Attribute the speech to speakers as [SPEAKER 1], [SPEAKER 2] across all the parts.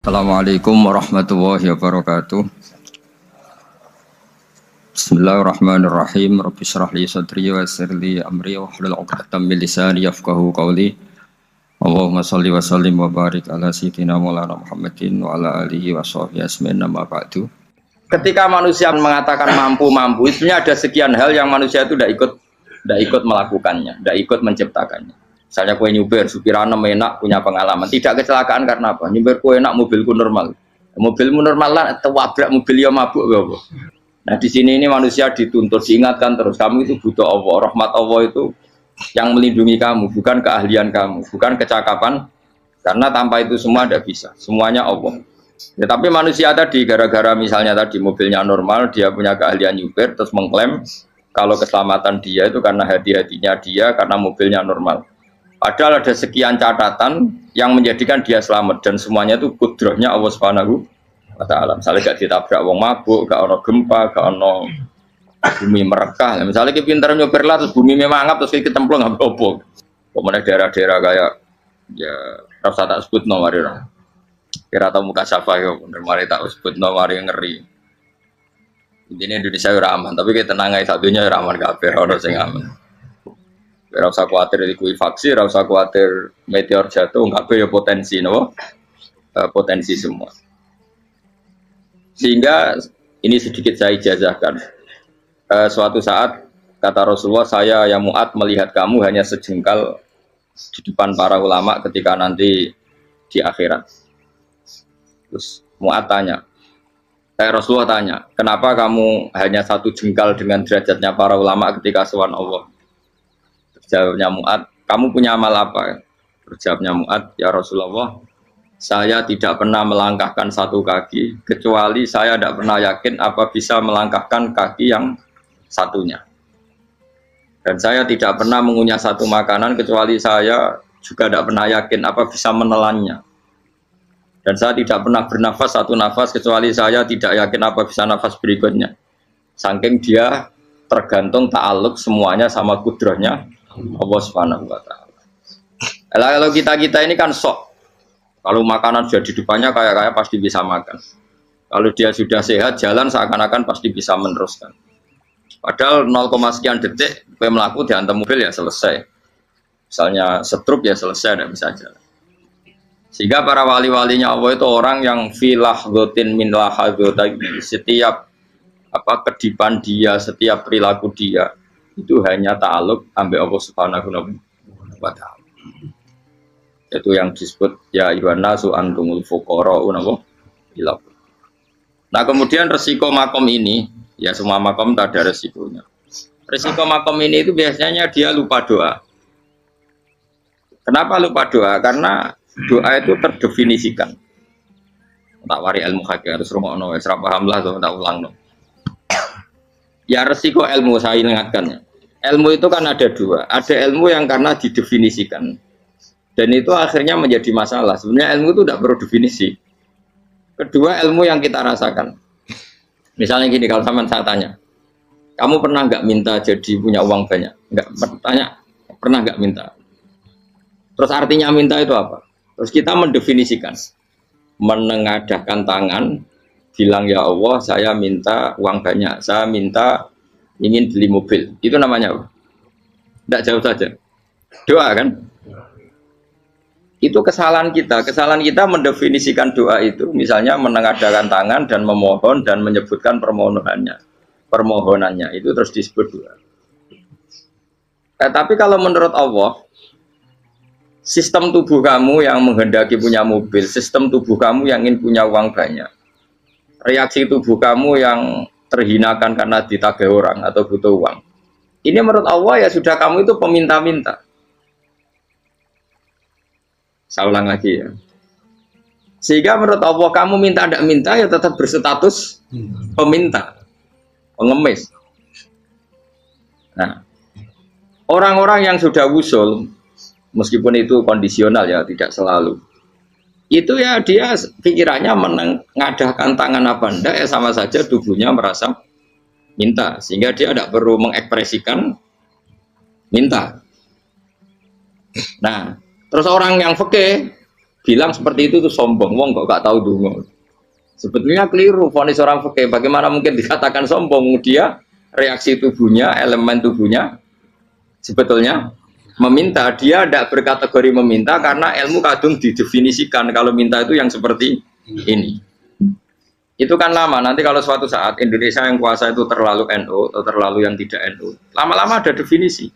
[SPEAKER 1] Assalamualaikum warahmatullahi wabarakatuh. Bismillahirrahmanirrahim. Rabbi shrah li sadri wa yassir li amri wahlul 'uqdatam min lisani yafqahu qawli. Allahumma shalli wa sallim wa barik ala sayyidina Maulana Muhammadin wa ala alihi wa sahbihi ajmain amma ba'du. Ketika manusia mengatakan mampu, sebenarnya ada sekian hal yang manusia itu tidak ikut melakukannya, tidak ikut menciptakannya. Misalnya kue nyuber, supirana enak, punya pengalaman. Tidak kecelakaan karena apa? Nyuber kue enak, mobilku normal. Mobilmu normal lah, tewabrak mobil yang mabuk. Nah di sini ini manusia dituntut, diingatkan terus. Kamu itu butuh Allah, rahmat Allah itu yang melindungi kamu, bukan keahlian kamu, bukan kecakapan. Karena tanpa itu semua tidak bisa, semuanya Allah. Ya, tapi manusia tadi, gara-gara misalnya tadi mobilnya normal, dia punya keahlian nyuber, terus mengklaim kalau keselamatan dia itu karena hati-hatinya dia, karena mobilnya normal. Padahal ada sekian catatan yang menjadikan dia selamat dan semuanya itu kudrahnya Allah Subhanahu wa taala. Misalnya gak ditabrak wong mabuk, gak ono gempa, gak ono bumi merekah. Misalnya kita pintar nyoper lah terus bumi memangap terus kita cemplung nggak opo. Kemudian daerah-daerah kayak ya rasa tak sebut no mari. Kira tahu muka siapa yo bener mari tak sebut no mari ngeri. Intinya Indonesia ora aman, tapi kita tenang aja satunya ora aman kabeh ono sing aman. Ora usah kuwatir likuifaksi, ora usah kuwatir meteor jatuh, kabeh ya potensi no? Potensi semua. Sehingga ini sedikit saya ijazahkan. Suatu saat kata Rasulullah, saya yang Mu'ad melihat kamu hanya sejengkal di depan para ulama ketika nanti di akhirat. Terus Mu'ad tanya, Rasulullah tanya, kenapa kamu hanya satu jengkal dengan derajatnya para ulama ketika sowan Allah? Jawabnya Mu'ad, kamu punya amal apa? Berjawabnya Mu'ad, ya Rasulullah, saya tidak pernah melangkahkan satu kaki, kecuali saya tidak pernah yakin apa bisa melangkahkan kaki yang satunya. Dan saya tidak pernah mengunyah satu makanan, kecuali saya juga tidak pernah yakin apa bisa menelannya. Dan saya tidak pernah bernafas satu nafas, kecuali saya tidak yakin apa bisa nafas berikutnya. Saking dia tergantung ta'aluk semuanya sama kudrahnya Allah Subhanahu wa taala. Kalau kita ini kan sok. Kalau makanan sudah di depannya kayak pasti bisa makan. Kalau dia sudah sehat jalan seakan-akan pasti bisa meneruskan. Padahal 0, sekian detik kowe mlaku dihantam mobil ya selesai. Misalnya stroke ya selesai tidak bisa jalan. Sehingga para wali-walinya Allah itu orang yang filah gotin min lahadzati, setiap kedipan dia, setiap perilaku dia itu hanya ta'aluk ambil Allah Subhanahu wa ta'ala. Itu yang disebut ya ayyuhan nasu antumul fuqara'u ila. Nah, kemudian resiko makom ini, ya semua makom tak ada resikonya. Resiko makom ini itu biasanya dia lupa doa. Kenapa lupa doa? Karena doa itu terdefinisikan. Tak wari ilmu hakik harus rumakno wis ra paham lah tak ulangno. Ya resiko ilmu saya ingatkan. Ilmu itu kan ada dua. Ada ilmu yang karena didefinisikan. Dan itu akhirnya menjadi masalah. Sebenarnya ilmu itu tidak perlu definisi. Kedua ilmu yang kita rasakan. Misalnya gini, kalau saya tanya. Kamu pernah nggak minta jadi punya uang banyak? Nggak tanya. Pernah nggak minta? Terus artinya minta itu apa? Terus kita mendefinisikan. Menengadahkan tangan. Bilang ya Allah saya minta uang banyak. Saya minta ingin beli mobil, itu namanya apa? Tidak jauh saja, doa kan? Itu kesalahan kita mendefinisikan doa itu, misalnya menengadahkan tangan dan memohon dan menyebutkan permohonannya itu terus disebut doa. Tapi kalau menurut Allah, sistem tubuh kamu yang menghendaki punya mobil, sistem tubuh kamu yang ingin punya uang banyak, reaksi tubuh kamu yang terhinakan karena ditagih orang atau butuh uang. Ini menurut Allah ya sudah kamu itu peminta-minta. Saya ulang lagi ya. Sehingga menurut Allah kamu minta tidak minta ya tetap berstatus peminta, pengemis. Nah, orang-orang yang sudah wusul, meskipun itu kondisional ya tidak selalu. Itu ya dia pikirannya mengadahkan tangan apa enggak ya sama saja tubuhnya merasa minta, sehingga dia tidak perlu mengekspresikan minta. Nah, terus orang yang fikih bilang seperti itu tuh sombong, wong kok gak tahu dungo. Sebetulnya keliru vonis orang fikih. Bagaimana mungkin dikatakan sombong? Dia reaksi tubuhnya, elemen tubuhnya sebetulnya meminta. Dia tidak berkategori meminta karena ilmu kadung didefinisikan kalau minta itu yang seperti ini. Itu kan lama. Nanti kalau suatu saat Indonesia yang kuasa itu terlalu NU atau terlalu yang tidak NU, lama-lama ada definisi.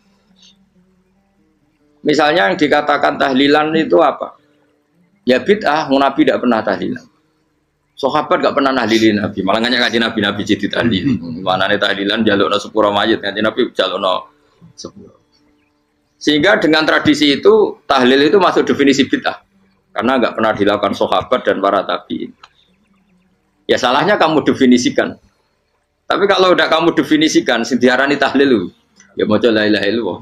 [SPEAKER 1] Misalnya yang dikatakan tahlilan itu apa? Ya bid'ah, Nabi tidak pernah tahlilan. Sahabat gak pernah nahlilin Nabi, malah nggak ngaji Nabi jadi tahlil. Mana nih tahlilan jalukno sepuro mayit, ngaji Nabi jalukno sepuro. Sehingga dengan tradisi itu tahlil itu masuk definisi bid'ah karena nggak pernah dilakukan sahabat dan para tabi'in. Ya salahnya kamu definisikan. Tapi kalau udah kamu definisikan, diarani tahlil, ya mau la ilaha illallah.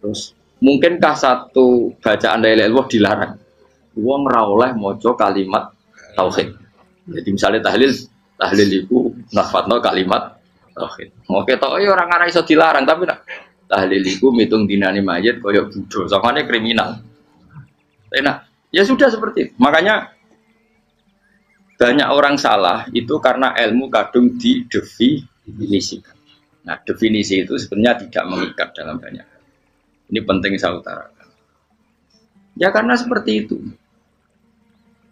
[SPEAKER 1] Terus mungkinkah satu bacaan la ilaha illallah dilarang? Wong ora oleh maca kalimat tauhid. Jadi misalnya tahlil iku nafadno kalimat tauhid. Oke tok ya ora ngara iso dilarang tapi tahlil iku mitung dinane mayit kaya budo. Sakane kriminal. Enak. Ya sudah seperti itu. Makanya banyak orang salah itu karena ilmu kadung didefinisikan. Nah, definisi itu sebenarnya tidak mengikat dalam banyak hal. Ini penting saya utarakan. Ya karena seperti itu.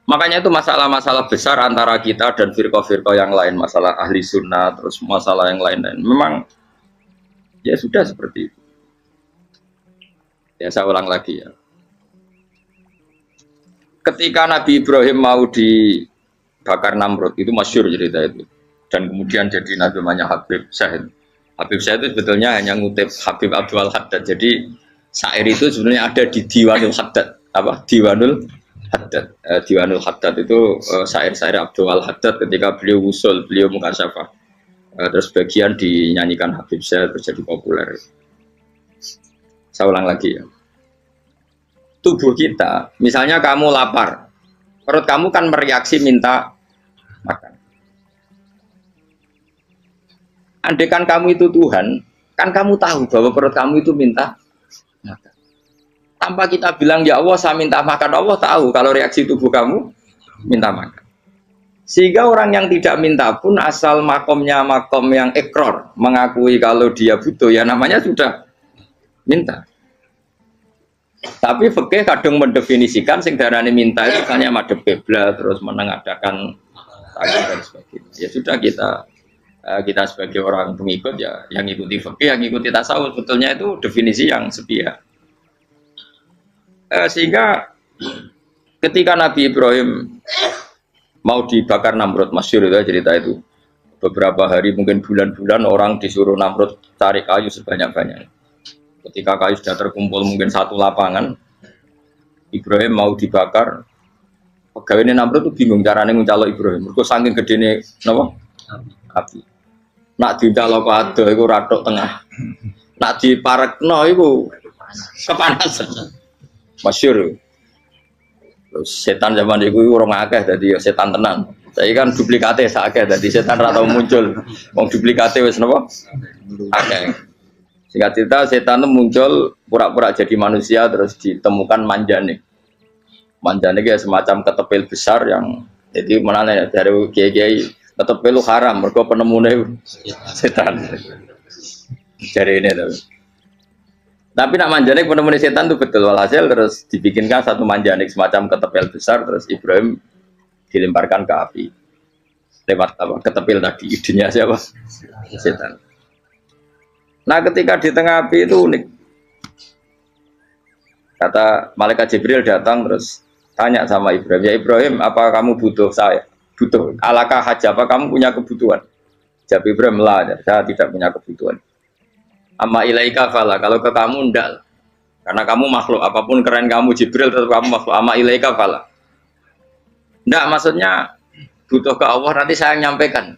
[SPEAKER 1] Makanya itu masalah-masalah besar antara kita dan firqah-firqah yang lain, masalah ahli sunnah, terus masalah yang lain-lain. Memang ya sudah seperti itu. Ya saya ulang lagi ya. Ketika Nabi Ibrahim mau dibakar Namrud, itu masyhur cerita itu. Dan kemudian jadi namanya Habib Syahid. Habib Syahid itu sebetulnya hanya ngutip Habib Abdul Haddad. Jadi syair itu sebenarnya ada di Diwanul Haddad. Apa? Diwanul Haddad. Diwanul Haddad itu syair-syair Abdul Haddad ketika beliau usul, beliau mukasyafah. Terus bagian dinyanyikan Habib Syahid terjadi populer. Saya ulang lagi ya. Tubuh kita, misalnya kamu lapar, perut kamu kan mereaksi minta makan. Andaikan kamu itu Tuhan, kan kamu tahu bahwa perut kamu itu minta makan. Tanpa kita bilang, ya Allah saya minta makan, Allah tahu kalau reaksi tubuh kamu minta makan. Sehingga orang yang tidak minta pun asal makomnya makom yang ikror, mengakui kalau dia butuh, ya namanya sudah minta. Tapi fikih kadang mendefinisikan sing darane minta itu hanya madhep kiblat terus menengadakan tangan dan sebagainya. Ya sudah kita sebagai orang pengikut ya yang ikuti fikih, yang ikuti tasawuf sebetulnya itu definisi yang sepihak. Sehingga ketika Nabi Ibrahim mau dibakar Namrud, masyhur itu cerita itu. Beberapa hari mungkin bulan-bulan orang disuruh Namrud cari kayu sebanyak-banyaknya. Ketika kayu sudah terkumpul mungkin satu lapangan, Ibrahim mau dibakar. Pegawai Namrud itu bingung caranya mencalok Ibrahim. Mereka saking gedene napa? Api. Nak dicalok ado iku ratok tengah. Nak diparekno iku kepanasan. Masyhur. Terus setan zaman itu orang akeh dadi setan tenan. Saya kan duplikate sakeh dadi setan ra tau muncul. Wong duplikate wis napa? Akeh. Singkat cerita setan itu muncul pura-pura jadi manusia terus ditemukan manjanik. Manjanik ya semacam ketepil besar yang jadi mana dari kiai-kiai ketepil haram mergo penemune setan. Jadi ini tuh. Tapi nak manjanik penemuan setan itu betul walhasil terus dibikinkan satu manjanik semacam ketepil besar terus Ibrahim dilemparkan ke api lewat apa ketepil tadi idenya siapa setan. Nah ketika di tengah api itu unik kata malaikat Jibril datang terus tanya sama Ibrahim, ya Ibrahim apa kamu butuh saya butuh alakah haja apa kamu punya kebutuhan? Jawab Ibrahim lah saya tidak punya kebutuhan. Amma ilaika fala, kalau ke kamu ndak. Karena kamu makhluk, apapun keren kamu Jibril tetap kamu makhluk. Amma ilaika fala. Ndak maksudnya butuh ke Allah nanti saya nyampaikan.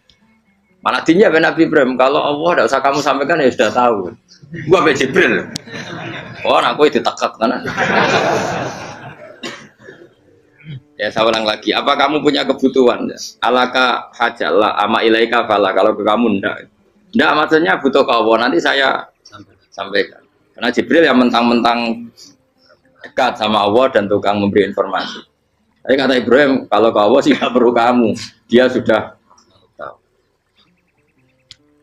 [SPEAKER 1] Mana dinya Nabi Ibrahim, kalau Allah ndak usah kamu sampaikan ya sudah tahu. Gua be Jibril. Oh, aku itu takut kan. Ya saya ulang lagi, apa kamu punya kebutuhan? Alaka hajalla amma ilaika fala, kalau ke kamu ndak. Ndak maksudnya butuh ke Allah nanti saya sampaikan. Karena Jibril yang mentang-mentang dekat sama Allah dan tukang memberi informasi. Tapi kata Ibrahim, kalau ke Allah sih nggak perlu kamu, dia sudah tahu.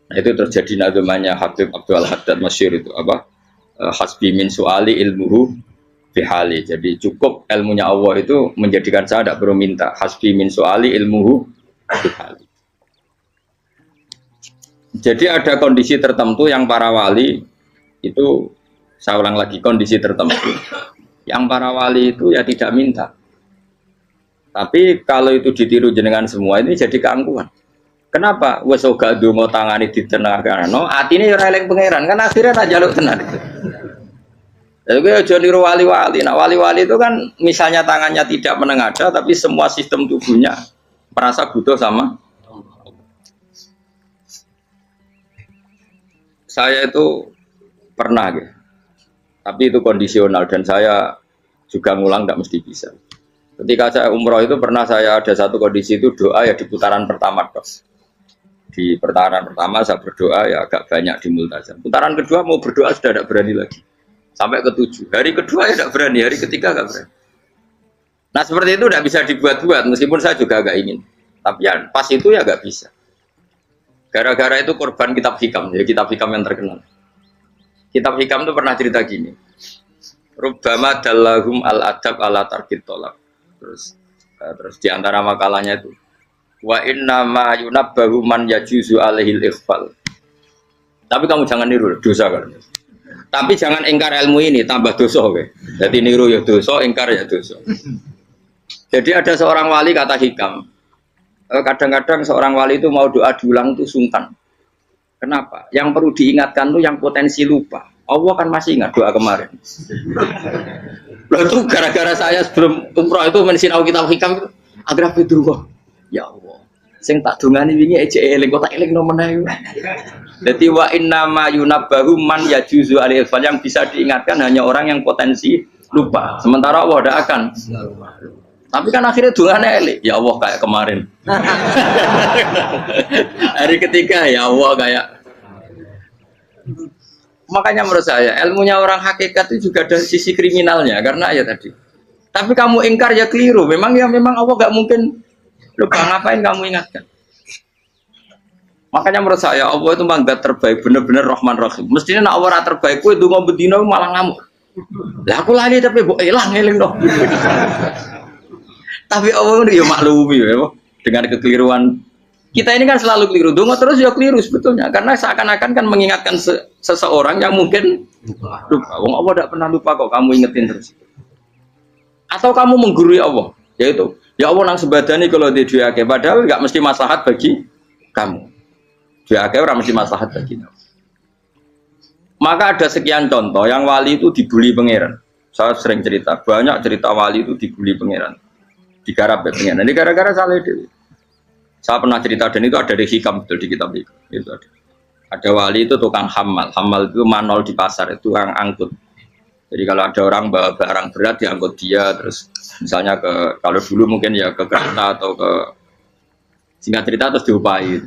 [SPEAKER 1] Nah, itu terjadi nazamanya Habib Abdul Haddad Masyhur itu apa? Hasbi min su'ali ilmuhu bihali. Jadi cukup ilmunya Allah itu menjadikan saya tidak perlu minta. Hasbi min su'ali ilmuhu bihali. Jadi ada kondisi tertentu yang para wali itu, saya ulang lagi, kondisi tertentu yang para wali itu ya tidak minta. Tapi kalau itu ditiru jenengan semua ini jadi keangkuhan. Kenapa? Wes ora ndonga tangane ditenagano, atine ora eling pangeran, kan akhirnya tak jaluk tenan itu. Jadi aja niru wali-wali. Nah, wali-wali itu kan misalnya tangannya tidak menengadah tapi semua sistem tubuhnya merasa butuh sama. Saya itu pernah gitu. Tapi itu kondisional dan saya juga ngulang tidak mesti bisa. Ketika saya umroh itu pernah saya ada satu kondisi itu doa ya di putaran pertama tos. Di putaran pertama saya berdoa ya agak banyak di multazam. Putaran kedua mau berdoa sudah tidak berani lagi. Sampai ke-7. Hari kedua ya tidak berani, hari ketiga tidak berani. Nah seperti itu tidak bisa dibuat-buat meskipun saya juga agak ingin. Tapi ya pas itu ya nggak bisa. Gara-gara itu korban kitab hikam, ya kitab hikam yang terkenal. Kitab hikam itu pernah cerita gini. Rubbama dallahum al-adab ala tarkit tolak. Terus di antara makalahnya itu wa inna ma yunabbahu man yajuzu alaihil ikhfal. Tapi kamu jangan niru, dosa kan. Tapi jangan ingkar ilmu ini, tambah dosa oke. Jadi niru ya dosa, ingkar ya dosa. Jadi ada seorang wali kata hikam. Kadang-kadang seorang wali itu mau doa diulang itu sungkan. Kenapa? Yang perlu diingatkan tuh yang potensi lupa. Allah kan masih ingat doa kemarin. Lalu itu gara-gara saya sebelum umroh itu mensinau kitab hikam itu agar fitrullah. Ya Allah, sing tak dongani wingi ejek eling kok tak eling nomene. Dadi wa inna ma yunabbahu man yajuzu alil fal, yang bisa diingatkan hanya orang yang potensi lupa. Sementara Allah tidak akan. Tapi kan akhirnya dongane eling. Ya Allah kayak kemarin. Hari ketiga ya Allah kayak. Makanya menurut saya ilmunya orang hakikat itu juga ada sisi kriminalnya karena ya tadi. Tapi kamu ingkar ya keliru. Memang Allah gak mungkin lupa, ngapain kamu ingatkan? Makanya menurut saya Allah itu manggat terbaik, bener-bener Rahman Rahim. Mestinya nak Allah terbaik, itu ngomong bedino malah ngamuk. Lah aku lali tapi mbok eling dong. Tapi Allah itu ya maklumi ya, dengan kekeliruan. Kita ini kan selalu keliru, dongo terus ya keliru sebetulnya, karena seakan-akan kan mengingatkan seseorang yang mungkin lupa. Wong Allah tidak pernah lupa kok, kamu ingetin terus. Atau kamu menggurui Allah, yaitu ya Allah nang sebadani kalau di duake, padahal nggak mesti maslahat bagi kamu. Duake orang mesti maslahat bagi kamu. Maka ada sekian contoh yang wali itu dibully pangeran. Saya sering cerita, banyak cerita wali itu dibully pangeran, digarap pangeran. Ini gara-gara salah itu. Saya pernah cerita dan itu ada di hikam betul di kitab itu ada. Ada wali itu tukang hamal itu manol di pasar, itu tukang angkut. Jadi kalau ada orang bawa barang berat diangkut dia, terus misalnya kalau dulu mungkin ya ke kereta atau ke singkat cerita terus diupahi.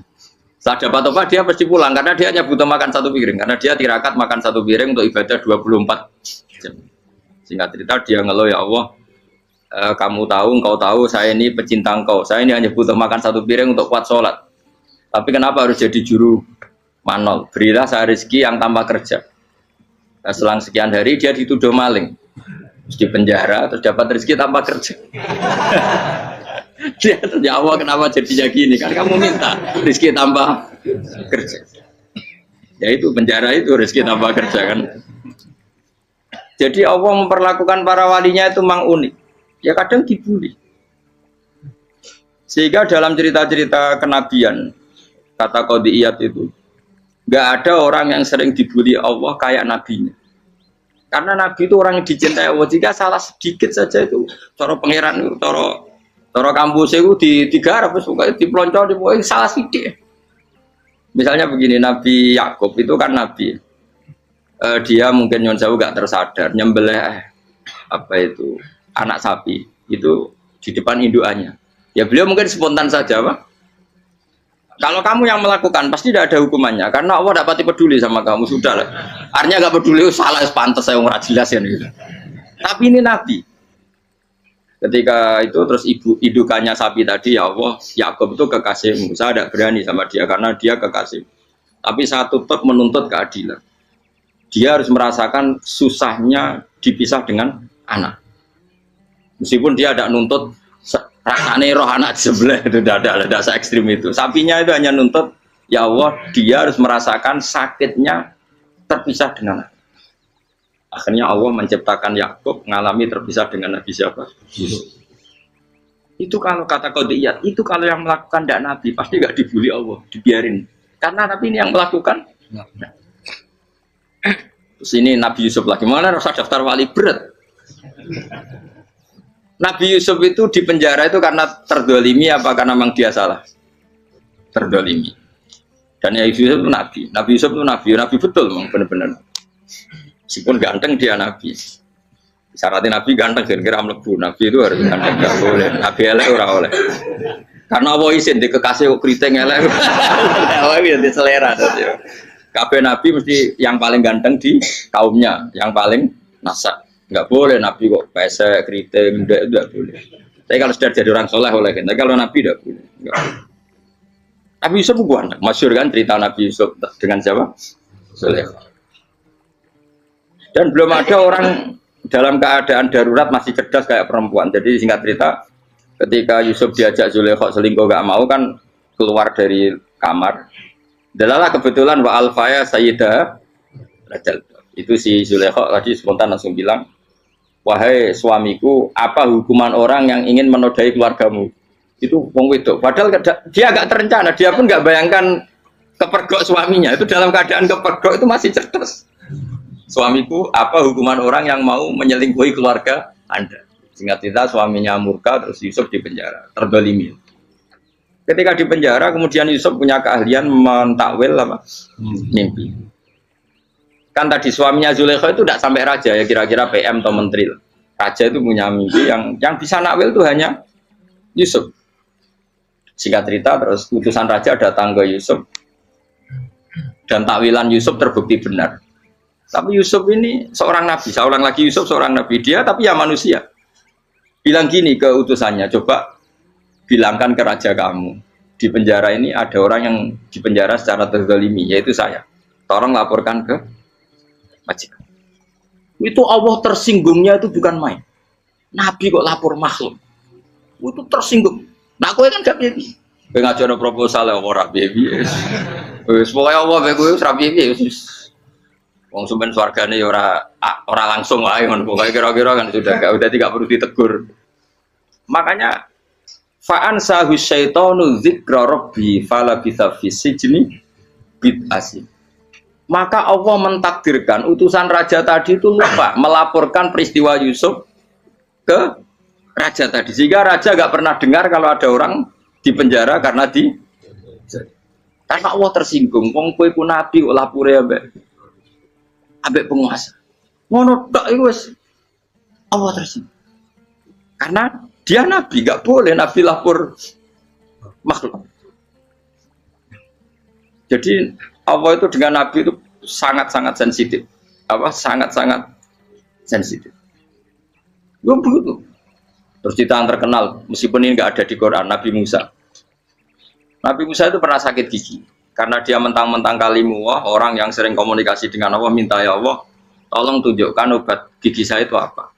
[SPEAKER 1] Setelah dapat apa dia pasti pulang karena dia hanya butuh makan satu piring, karena dia tirakat makan satu piring untuk ibadah 24 jam. Singkat cerita dia ngeluh, ya Allah, kamu tahu, engkau tahu saya ini pecinta engkau, saya ini hanya butuh makan satu piring untuk kuat sholat, tapi kenapa harus jadi juru manol? Berilah saya rezeki yang tanpa kerja. Nah, selang sekian hari dia dituduh maling, terus di penjara, terus dapat rezeki tanpa kerja. Dia ya Allah kenapa jadinya gini, kan kamu minta rezeki tanpa kerja. Ya itu penjara itu rezeki tanpa kerja kan. Jadi Allah memperlakukan para walinya itu memang unik. Ya kadang dibully. Sehingga dalam cerita-cerita kenabian, kata Qadiyat itu, nggak ada orang yang sering dibully Allah kayak nabinya. Karena nabi itu orang yang dicintai Allah. Jika salah sedikit saja itu, cara pangeran, cara kampus itu digarap, suka dipelonco, salah sedikit. Misalnya begini, Nabi Yakub itu kan nabi. Dia mungkin nyon jauh nggak tersadar, nyembelih apa itu anak sapi itu di depan indukannya. Ya beliau mungkin spontan saja, Pak. Kalau kamu yang melakukan pasti tidak ada hukumannya karena Allah tidak pati peduli sama kamu, sudah lah. Artinya nggak peduli, salah pantas saya nggak jelas ya gitu. Tapi ini Nabi. Ketika itu terus indukannya sapi tadi, ya Allah, Yakub itu kekasihmu. Saya tidak berani sama dia karena dia kekasih. Tapi saya tetap menuntut keadilan. Dia harus merasakan susahnya dipisah dengan anak. Meskipun dia tidak nuntut rasanya roh anak sebelah, itu tidak se ekstrim itu. Sapinya itu hanya nuntut, ya Allah, dia harus merasakan sakitnya terpisah dengan anak. Akhirnya Allah menciptakan Yakub mengalami terpisah dengan Nabi siapa? Yusuf. Itu kalau kata Qadiyat, itu kalau yang melakukan tidak Nabi pasti nggak dibully Allah, dibiarin. Karena Nabi ini yang melakukan. Terus ini Nabi Yusuf lagi, mana rasa daftar wali berat. Nabi Yusuf itu di penjara itu karena terdolimi apa karena memang dia salah? Terdolimi. Dan ya Yusuf itu Nabi. Nabi Yusuf itu Nabi betul memang benar-benar. Meskipun ganteng dia Nabi. Syaratnya Nabi ganteng kira-kira mlebu. Nabi itu harus ganteng, enggak boleh. Nabi elek ora oleh. Karena Allah izin di kekasih kok kriting elek. Allah ya di selera dadi. Kabeh Nabi mesti yang paling ganteng di kaumnya, yang paling nasab. Enggak boleh Nabi kok pesek, kriting, enggak boleh. Tapi kalau sudah jadi orang soleh oleh kan. Tapi kalau Nabi enggak boleh. Enggak. Nabi Yusuf ganteng. Masyhur kan cerita Nabi Yusuf dengan siapa? Zulaikha. Dan belum ada orang dalam keadaan darurat masih cerdas kayak perempuan. Jadi singkat cerita, ketika Yusuf diajak Zulaikha selingkuh gak mau kan keluar dari kamar. Dalalah kebetulan wa alfaya sayyidah rajal. Itu si Zulaikha tadi spontan langsung bilang, wahai suamiku, apa hukuman orang yang ingin menodai keluargamu? Itu wong wedok. Padahal dia agak terencana, dia pun nggak bayangkan kepergok suaminya. Itu dalam keadaan kepergok itu masih cerdas. Suamiku, apa hukuman orang yang mau menyelingkuhi keluarga Anda? Singkat cerita suaminya murka, terus Yusuf di penjara, terdolimi. Ketika di penjara, kemudian Yusuf punya keahlian mentakwil apa? Mimpi. Kan tadi suaminya Zulaikha itu tidak sampai raja ya, kira-kira PM atau menteri. Raja itu punya mimpi yang bisa nakwil itu hanya Yusuf. Singkat cerita, terus utusan raja datang ke Yusuf dan takwilan Yusuf terbukti benar. Tapi Yusuf ini seorang nabi, saya ulang lagi Yusuf seorang nabi dia, tapi ya manusia. Bilang gini ke utusannya, coba bilangkan ke raja kamu, di penjara ini ada orang yang di penjara secara terzalimi, yaitu saya. Tolong laporkan ke majikan. Itu Allah tersinggungnya itu bukan main. Nabi kok lapor makhluk. Itu tersinggung. Nah, kowe kan gak piye. Kowe ngajono proposal ya ora piye. Wis pokoke Allah kowe wis ra piye wis. Wong sumpen swargane ya ora langsung wae ngono pokoke kira-kira kan sudah tidak perlu ditegur. Makanya fa'an sahu syaitanu dzikra rabbi fala bisa fi sijni bid'asi. Maka Allah mentakdirkan utusan raja tadi itu lupa melaporkan peristiwa Yusuf ke raja tadi. Sehingga raja gak pernah dengar kalau ada orang di penjara karena Allah tersinggung. Wong kowe ku nabi kok lapore ambek penguasa. Ngono tok iku wis Allah tersinggung. Karena dia nabi, gak boleh nabi lapor makhluk. Jadi Allah itu dengan nabi itu sangat-sangat sensitif. Sangat-sangat sensitif. Yo begitu. Terus cerita yang terkenal, meskipun ini nggak ada di Quran, Nabi Musa. Nabi Musa itu pernah sakit gigi. Karena dia mentang-mentang kalimullah, orang yang sering komunikasi dengan Allah, minta ya Allah, tolong tunjukkan obat gigi saya itu apa.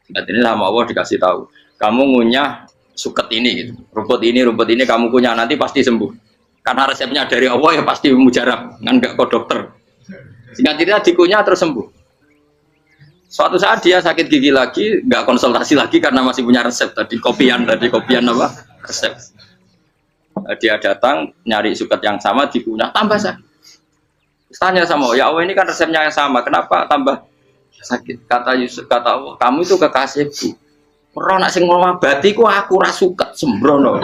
[SPEAKER 1] Dan ini sama Allah dikasih tahu. Kamu ngunyah suket ini, gitu. rumput ini kamu kunyah, nanti pasti sembuh. Karena resepnya dari Allah ya pasti mujarab, kan nggak ke dokter. Sehingga tidak dikunyah terus sembuh. Suatu saat dia sakit gigi lagi, nggak konsultasi lagi karena masih punya resep tadi kopian apa resep. Dia datang nyari suket yang sama dikunyah tambah sakit. Tanya sama ya Allah ini kan resepnya yang sama, kenapa tambah sakit? Kata Yusuf, kata Allah, kamu itu kekasihku. Ora nak sing ngobati ku aku ra suket sembrono.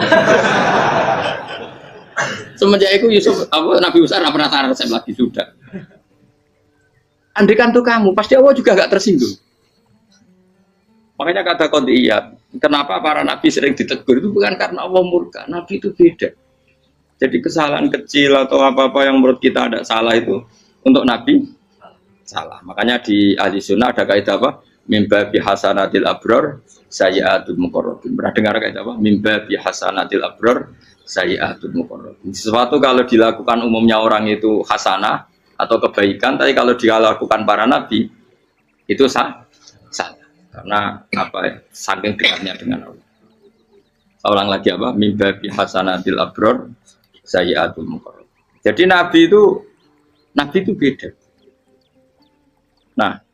[SPEAKER 1] Semenjak itu Yusuf Nabi Musa ora pernah tahu resep lagi sudah. Andikan tuh kamu, pasti Allah juga nggak tersinggung. Makanya kata Qadiyat, kenapa para nabi sering ditegur itu bukan karena Allah murka, nabi itu beda. Jadi kesalahan kecil atau apa-apa yang menurut kita ada salah itu untuk nabi salah. Makanya di ahli sunnah ada kaidah apa? Mimba bi hasanatil abror sayyi'atul muqarrabin. Pernah dengar kayak apa? Mimba bi hasanatil abror sayyi'atul muqarrabin. Sesuatu kalau dilakukan umumnya orang itu hasanah atau kebaikan, tapi kalau dilakukan para nabi itu salah. Karena apa ya? Saking dekatnya dengan Allah. Ulang lagi apa? Mimba bi hasanatil abror sayyi'atul muqarrabin. Jadi nabi itu beda. Nah,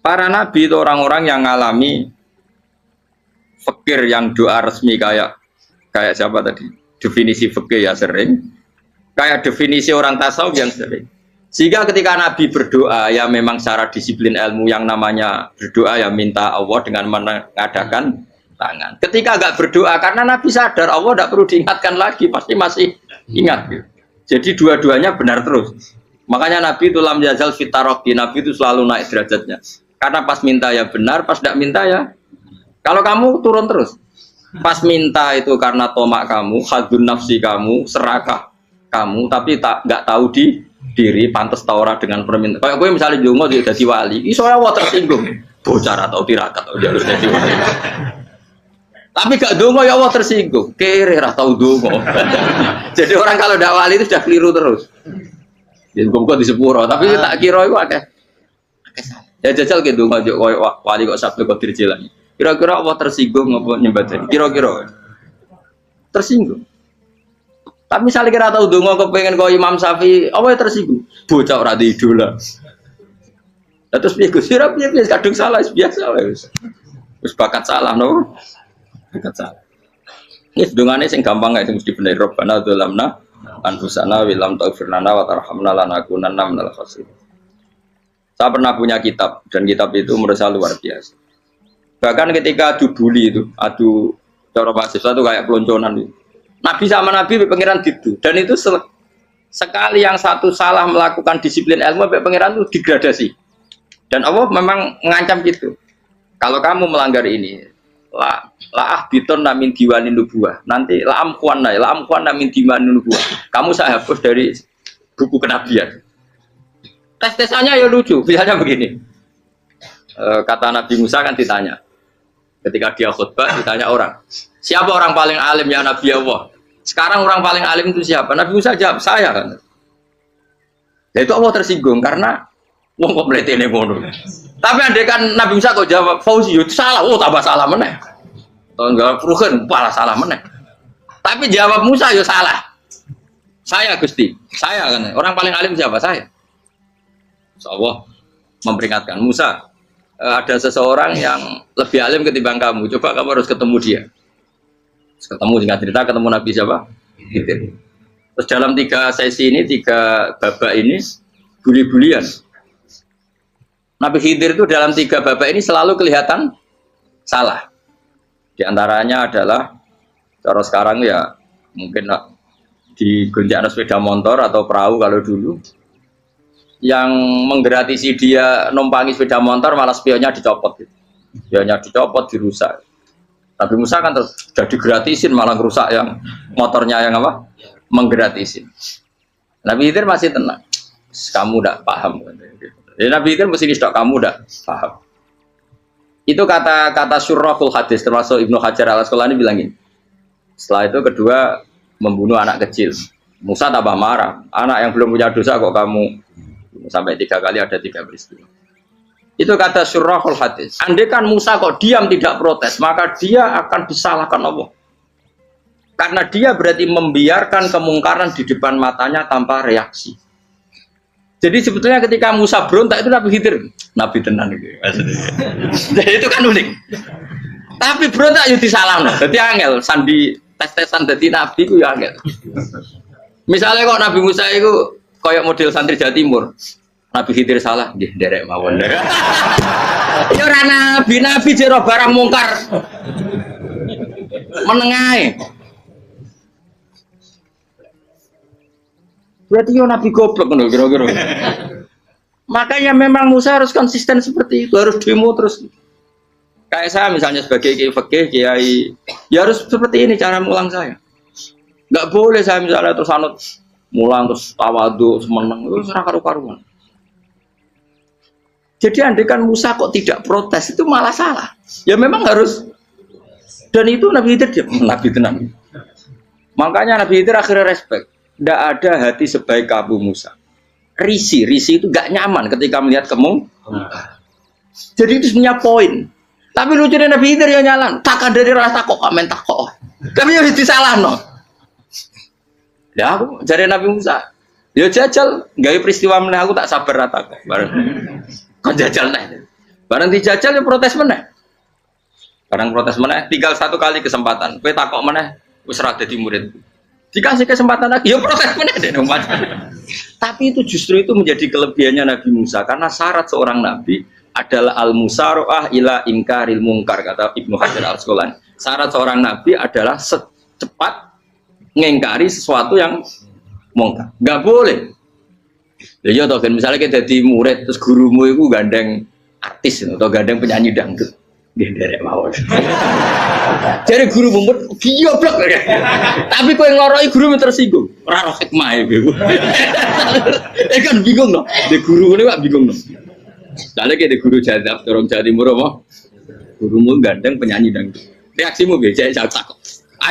[SPEAKER 1] para nabi itu orang-orang yang mengalami fikir yang doa resmi kayak siapa tadi? Definisi fikir ya sering. Kayak definisi orang tasawuf yang sering. Sehingga ketika nabi berdoa ya memang secara disiplin ilmu yang namanya berdoa ya minta Allah dengan mengadakan tangan. Ketika agak berdoa karena nabi sadar Allah tidak perlu diingatkan lagi, pasti masih ingat. Jadi dua-duanya benar terus. Makanya nabi itu lam yazal fitaroki, nabi itu selalu naik derajatnya. Karena pas minta ya benar, pas tidak minta ya. Kalau kamu turun terus, pas minta itu karena tomak kamu, hadun nafsi kamu, serakah kamu, tapi nggak tahu diri, pantas taura dengan permintaan. Kayak gue misalnya jongo dia jadi wali, soalnya Allah tersinggung, bocor atau tirakat atau dia harus jadi wali. Tapi gak dongo ya Allah tersinggung, kere atau dongo. Jadi orang kalau tidak wali itu sudah keliru terus. Jadi gue di sepuro, tapi tak kira itu ada. Ya jajal gitu nggak wali kok sabtu kok dirjelang. Kira-kira Allah tersinggung ngapa nyembah jadi? Kira-kira tersinggung. Tapi misalnya kira tahu dongo kepengen kau Imam Syafi'i, Allah tersinggung. Bocah ora di idola. Terus piye Gus? Piye kadung salah biasa wis. Wis bakat salah no. Bakat salah. Ini dongane sing gampang gak sing mesti bener. Rabbana dzalamna anfusana wa lam taghfir lana wa tarhamna lanakunanna minal khasirin. Saya pernah punya kitab dan kitab itu menurut saya luar biasa. Bahkan ketika adu bully itu, adu cara mahasiswa itu kayak pelonconan itu. Nabi sama Nabi pengiran gitu dan itu sekali yang satu salah melakukan disiplin ilmu pengiran itu degradasi. Dan Allah memang mengancam gitu. Kalau kamu melanggar ini, la biton namin diwanin nubuah. Nanti la amkuan namin diwanin nubuah. Kamu saya hapus dari buku kenabian. Tes-tesannya ya lucu, misalnya begini. Kata Nabi Musa kan ditanya. Ketika dia khutbah ditanya orang. Siapa orang paling alim ya Nabi Allah? Sekarang orang paling alim itu siapa? Nabi Musa jawab, saya kan. Ya itu Allah tersinggung karena wong kok mletene ngono. Tapi andai kan Nabi Musa kok jawab Fauzi itu salah, tambah salah meneh. Atau enggak Ruhen, malah salah meneh. Tapi jawab Musa ya salah. Saya Gusti, saya kan. Orang paling alim siapa? Saya. Allah memperingatkan Musa, ada seseorang yang lebih alim ketimbang kamu. Coba kamu harus ketemu dia. Ketemu singkat cerita ketemu Nabi siapa? Khidir. Terus dalam 3 sesi ini, 3 babak ini buli-bulian. Nabi Khidir itu dalam 3 babak ini selalu kelihatan salah. Di antaranya adalah cara sekarang ya mungkin di gonjak sepeda motor atau perahu kalau dulu. Yang menggratisi dia numpangi sepeda motor malah spionnya dicopot gitu. Spionnya dicopot, dirusak. Tapi Musa kan terus sudah digratisin malah rusak yang motornya yang apa? Menggratisin. Nabi Khidir masih tenang. Kamu tidak paham. Jadi Nabi Khidir mesti distok kamu tidak paham. Itu kata syurrahul hadis termasuk Ibnu Hajar al-Asqalani bilangin. Setelah itu kedua membunuh anak kecil. Musa tambah marah. Anak yang belum punya dosa kok kamu sampai 3 kali ada 3 peristiwa. Itu kata syurrahul hadis. Andai kan Musa kok diam tidak protes, maka dia akan disalahkan Allah. Karena dia berarti membiarkan kemungkaran di depan matanya tanpa reaksi. Jadi sebetulnya ketika Musa berontak itu Nabi Khidir, Nabi tenan gitu. Jadi itu kan unik. Tapi berontak itu disalahno. Jadi angel sandi tes-tesan dadi nabi ku ya angel. Misalnya kok Nabi Musa itu kayak model santri Jawa Timur. Nabi Khidir salah, nggih nderek mawon. Ya ora nabi jero barang mungkar. Menengae. Berarti yo nabi goblok ngono kira-kira. Makanya memang Musa harus konsisten seperti itu, harus demo terus. Kayak saya misalnya sebagai kiai fikih, kiai ya harus seperti ini cara mulang saya. Enggak boleh saya misalnya terus anut mulang terus tawadhu semeneng itu ora karu-karuan. Jadi andai kan Musa kok tidak protes itu malah salah. Ya memang harus. Dan itu Nabi Khidir Nabi tenang. Makanya Nabi Khidir akhirnya respect. Tidak ada hati sebaik Abu Musa. Risi itu gak nyaman ketika melihat kemungkaran. Jadi itu punya poin. Tapi lucunya Nabi Khidir yang nyalan. Takkan dari rasa kok komen takok. Tapi ya disalah no. Ya aku jadi Nabi Musa. Ya jajal, gawe peristiwa meneh aku tak sabar rata kok. Bareng. Kok jajal nih. Bareng dijajal ya protes meneh. Bareng protes meneh, tinggal satu kali kesempatan. Kowe takok meneh wis ora dadi murid. Dikasih kesempatan lagi, ya protes meneh deh umat. Tapi itu justru itu menjadi kelebihannya Nabi Musa karena syarat seorang nabi adalah al-musara'ah ila ingkaril mungkar kata Ibnu Hajar Al-Asqalani. Syarat seorang nabi adalah secepat ngengkari sesuatu yang mungkar. Enggak boleh. Ya toh kan misalnya kita jadi murid terus gurumu itu gandeng artis atau gandeng penyanyi dangdut. Dia derek mawon. Jadi guru mumet goblok. Tapi kowe ngloroi guru tersinggung. Ora ro hikmah iku. Kan bingung loh. De guru ngene kok bingung loh. Dale ke de guru jadab dorong Jawa Timur apa? Gurumu gandeng penyanyi dangdut. Reaksimu piye? Saya takut.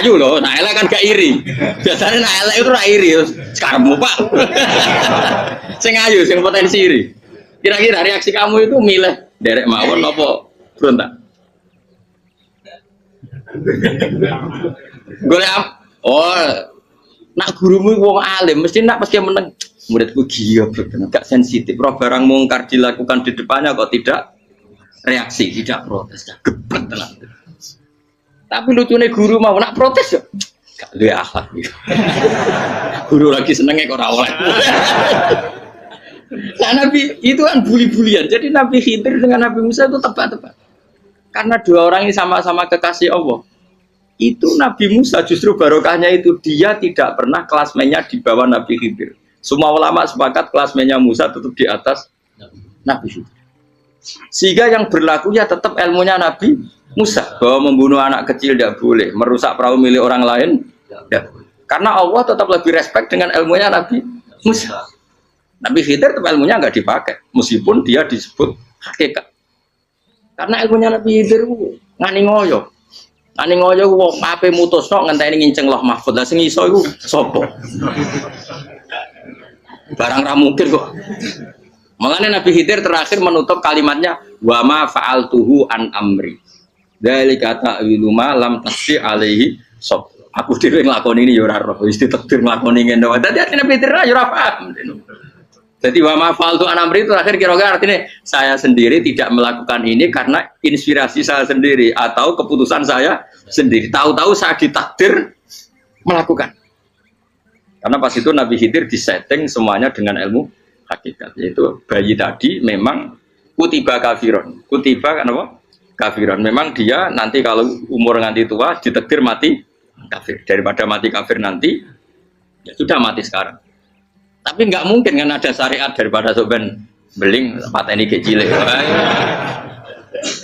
[SPEAKER 1] Ayo loh, nah elek kan gak iri. Biasanya nah elek itu ra iri, sekarangmu Pak. Sing ayu, sing potensi iri. Kira-kira reaksi kamu itu milih derek mawon apa berontak? Golek nak gurumu wong alim mesti nak pasti meneng. Muridku goblok tenan, gak sensitif. Roh barang mungkar dilakukan di depannya kok tidak reaksi, tidak protes, geblek tenan. Tapi lucunya guru mau nak protes ya. Gak duwe akhlak. Guru lagi senenge kok ora oleh. Nah, Nabi itu kan buli-bulian. Jadi Nabi Khidir dengan Nabi Musa itu tebak-tebak. Karena dua orang ini sama-sama kekasih Allah. Itu Nabi Musa justru barokahnya itu dia tidak pernah klasmennya di bawah Nabi Khidir. Semua ulama sepakat klasmennya Musa tetap di atas Nabi Khidir. Sehingga yang berlaku ya tetap ilmunya Nabi Musa bahwa membunuh anak kecil tidak boleh, merusak perahu milik orang lain tidak boleh. Karena Allah tetap lebih respect dengan ilmunya Nabi Musa. Nabi Khidir tetap ilmunya nggak dipakai, meskipun dia disebut hakikat. Karena ilmunya Nabi Khidir ngani ngoyo wong ape mutusno ngenteni nginceng loh mahfud. Lah sing iso iku sapa? Barang ra mungkin kok. Makanya Nabi Khidir terakhir menutup kalimatnya wa ma fa'altuhu an amri. Dzalika ta'wilu ma lam tasbi alaihi sob. Aku dhewe nglakoni ini ya ora roh, wis ditakdir nglakoni ngene wae. Dadi Nabi Khidir ya ora paham. Jadi wa ma fa'altu an amri itu terakhir kira-kira artinya saya sendiri tidak melakukan ini karena inspirasi saya sendiri atau keputusan saya sendiri. Tahu-tahu saya ditakdir melakukan. Karena pas itu Nabi Khidir disetting semuanya dengan ilmu hakikat. Yaitu bayi tadi memang kutiba kafiron. Kutiba kan apa? Kafiron. Memang dia nanti kalau umur nganti tua ditakdir mati kafir. Daripada mati kafir nanti ya sudah mati sekarang. Tapi nggak mungkin kan ada syariat daripada soben beling pateni kecil.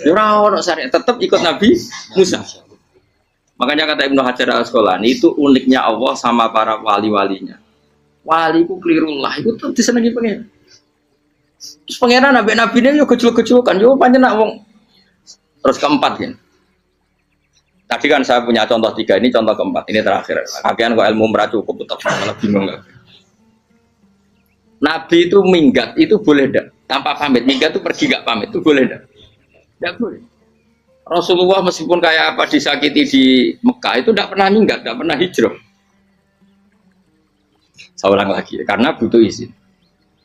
[SPEAKER 1] Ora ono syariat, tetap ikut Nabi Musa. Makanya kata Ibnu Hajar Al-Asqalani itu uniknya Allah sama para wali-walinya. Wali ku klirullah itu tetap disenengi pengen. Terus pangeran nabi-nabi ini yo kecil-kecilkan, yo pancen nak wong. Terus keempat kan. Tadi kan saya punya contoh 3, ini contoh keempat, ini terakhir. Kakean kok ilmu merah cukup tetap malah bingung enggak. Nabi itu minggat itu boleh enggak? Tanpa pamit, minggat itu pergi enggak pamit itu boleh enggak? Enggak boleh. Rasulullah meskipun kayak apa disakiti di Mekah itu enggak pernah minggat, enggak pernah hijrah. Saya ulang lagi, karena butuh izin.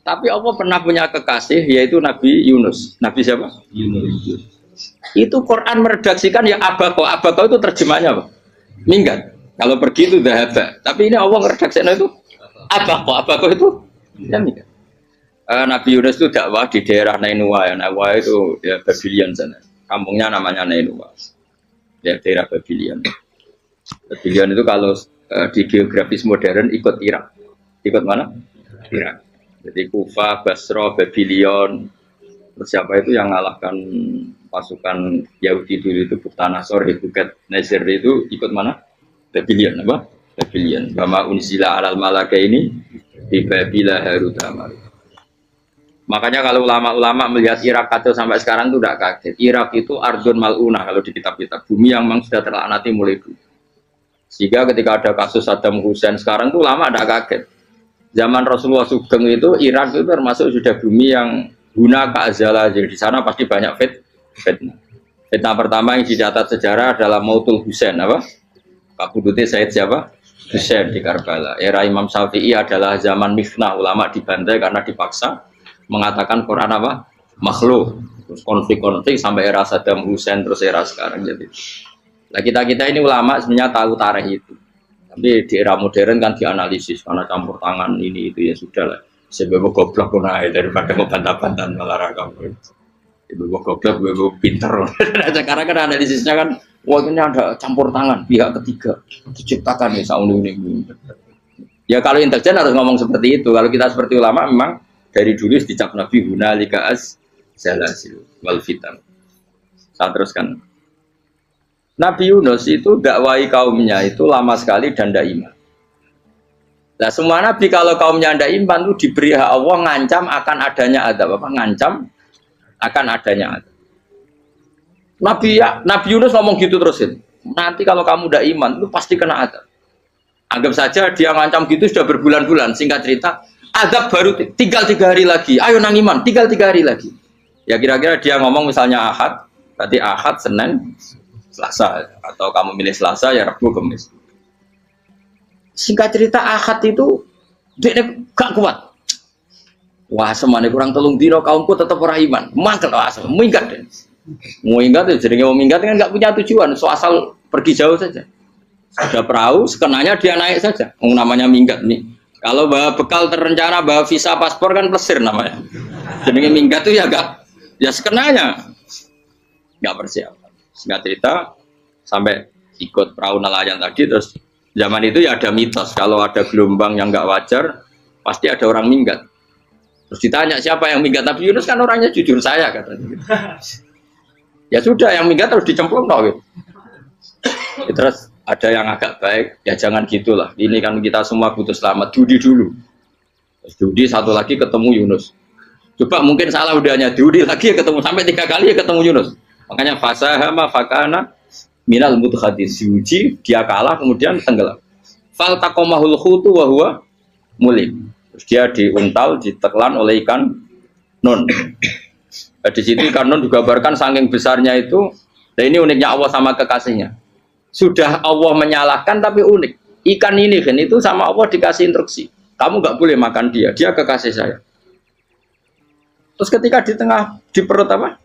[SPEAKER 1] Tapi Allah pernah punya kekasih yaitu Nabi Yunus. Nabi siapa? Yunus. Itu Quran meredaksikan ya abako. Abako itu terjemahnya apa? Minggat. Kalau pergi itu dahaba. Tapi ini Allah meredaksikan itu abako. Abako itu ya minggat. Nabi Yunus itu dakwah di daerah Nainua. Nainua itu ya Babylon sana. Kampungnya namanya Nainua. Ya daerah Babylon. Babylon itu kalau di geografis modern ikut Irak. Ikut mana? Irak. Jadi Kufa, Basra, Babylon. Terus siapa itu yang mengalahkan pasukan Yahudi dulu itu Buktanasor, Hebuket, Nazir itu ikut mana? Babylon apa? Babylon. Bama unzila alal malaka ini di Babila Harut Amar. Makanya kalau ulama-ulama melihat Irak kacau sampai sekarang itu tidak kaget. Irak itu ardun mal'unah kalau di kitab-kitab, bumi yang memang sudah terlaknati mulai dulu. Sehingga ketika ada kasus Saddam Hussein sekarang itu ulama tidak kaget. Zaman Rasulullah Sugeng itu Irak itu termasuk sudah bumi yang guna keazala. Jadi di sana pasti banyak fitnah. Fitnah pertama yang dicatat sejarah adalah Mautul Husain, apa? Kabudutnya Said siapa? Husain di Karbala. Era Imam Syafi'i adalah zaman mifnah, ulama dibantai karena dipaksa mengatakan Quran apa? Makhluk. Terus konflik-konflik sampai era Saddam Hussein terus era sekarang jadi. Nah kita ini ulama sebenarnya tahu tarikh itu. Tapi di era modern kan dianalisis karena campur tangan ini itu ya sudah lah. Sebab goblok pun aja daripada ngebantah-bantah malah kamu. Ibu goblok, ibu pinter. Sekarang kan analisisnya kan, wah ini ada campur tangan pihak ketiga diciptakan nih saunu ini. Ya kalau intelijen harus ngomong seperti itu. Kalau kita seperti ulama memang dari dulu dicap Nabi hunalika az-zalasil wal fitan. Saya teruskan. Nabi Yunus itu dakwai kaumnya itu lama sekali dan tidak iman. Nah semua nabi kalau kaumnya tidak iman itu diberi hak Allah ngancam akan adanya azab. Apa? Ngancam akan adanya azab. Nabi Yunus ngomong gitu terusin. Nanti kalau kamu tidak iman itu pasti kena azab. Anggap saja dia ngancam gitu sudah berbulan-bulan. Singkat cerita, azab baru tinggal 3 hari lagi. Ayo nang iman, tinggal 3 hari lagi. Ya kira-kira dia ngomong misalnya Ahad, berarti Ahad, Senin, Selasa, atau kamu milih Selasa ya Rabu, Kamis. Singkat cerita Ahad itu dia gak kuat. Wah semuanya kurang telung dino kaumku tetap orang iman. Mangkel asal minggat deh. Mau minggat ya jadi mau minggat kan nggak punya tujuan. So asal pergi jauh saja. Ada perahu, sekenanya dia naik saja. Namanya minggat nih. Kalau bawa bekal terencana, bawa visa paspor kan plesir namanya. Jadi minggat tuh ya gak, ya sekenanya nggak persiapan. Singkat cerita sampai ikut perahu nelayan tadi terus zaman itu ya ada mitos kalau ada gelombang yang nggak wajar pasti ada orang minggat. Terus ditanya siapa yang minggat, Nabi Yunus kan orangnya jujur saya katanya. Ya sudah yang minggat terus dicemplung gitu. Terus ada yang agak baik ya jangan gitulah. Ini kan kita semua butuh selamat. Judi dulu. Terus judi satu lagi ketemu Yunus. Coba mungkin salah udahnya judi lagi ya ketemu sampai 3 kali ya ketemu Yunus. Makanya fasahama fakana minal mudhadis diuji dia kalah kemudian tenggelam. Fal taqamahul khutu wa huwa mulim. Terus dia diuntal ditelan oleh ikan nun. Nah, di situ ikan nun digambarkan saking besarnya itu. Nah ini uniknya Allah sama kekasihnya. Sudah Allah menyalahkan tapi unik. Ikan ini kan itu sama Allah dikasih instruksi. Kamu nggak boleh makan dia. Dia kekasih saya. Terus ketika di tengah di perut apa?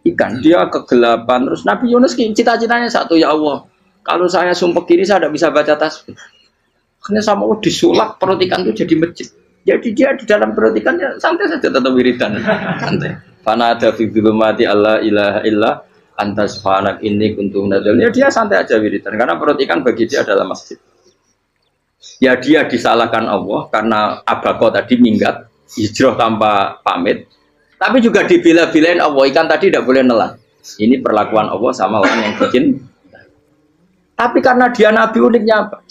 [SPEAKER 1] Ikan, dia kegelapan. Terus Nabi Yunus cita-citanya satu, ya Allah kalau saya sumpah kiri saya tidak bisa baca tasbih karena sama Allah disulap perut ikan itu jadi masjid. Jadi dia di dalam perut ikannya santai saja tetap wiridan santai. Fana ada fi dzulumati alla ilaha illa anta subhanak inni kuntu minadz dzalimin. Ya dia santai aja wiridan karena perut ikan bagi dia adalah masjid. Ya dia disalahkan Allah karena abako tadi minggat hijrah tanpa pamit. Tapi juga dibela-belain Allah, ikan tadi tidak boleh nelan. Ini perlakuan Allah sama orang yang bikin. Tapi karena dia Nabi uniknya apa?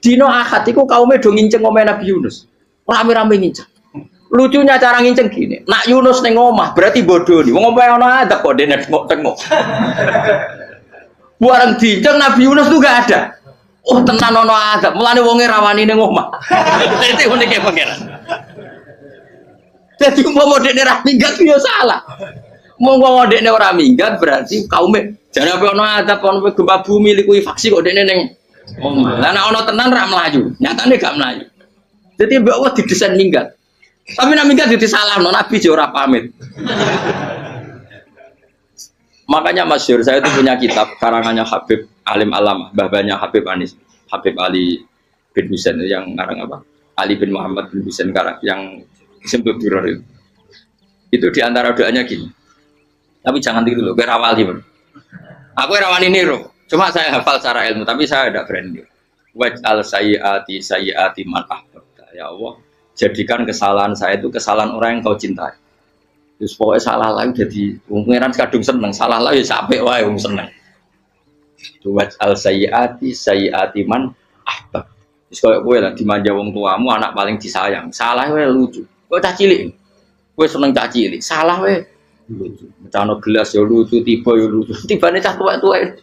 [SPEAKER 1] Dino Ahad itu kaumnya do nginceng omah Nabi Yunus. Rame-rame nginceng. Lucunya cara nginceng gini. Nak Yunus neng omah berarti bodoh nih. Wong omah ono ada kok dene tengok-tengok. Bareng dinceng Nabi Yunus tuh gak ada. Oh tenan ono ada. Mulane wonge rawani neng omah. Itu uniknya pangeran. Jadi umpama dekne ora minggat ya salah. Umpama dekne ora minggat berarti kaume jare apa ono adab ono gempa bumi likuwi faksi kok dekne ning omah. Lah nek ono tenan ra mlayu, nyatane gak mlayu. Jadi mbok Allah didesain minggat. Tapi nek minggat disalahno Nabi yo ora pamit. Makanya masyhur saya itu punya kitab karangannya Habib Alim Alam, mbahnya Habib Anis, Habib Ali bin Husain yang ngarang apa? Ali bin Muhammad bin Husain karang yang sebut biror itu diantara doanya gini. Tapi jangan tiru loh, berawal sih. Aku rawan ini loh. Cuma saya hafal secara ilmu, tapi saya tidak berani. Waj'al sayyiati man ahbabta. Ya Allah, jadikan kesalahan saya itu kesalahan orang yang kau cintai. Terus pokoknya salah lagi jadi pengiran kadung seneng, salah lagi sampai wae wong seneng. Waj'al sayyiati man ahbab. Terus kalau gue lah dimanja wong tuamu anak paling disayang, salah gue lucu. Gue cah cilik. Kowe seneng caci cilik, salah we. Mecano gelas ya lucu, tiba ya lucu. Tibane cah tuwek-tuwek.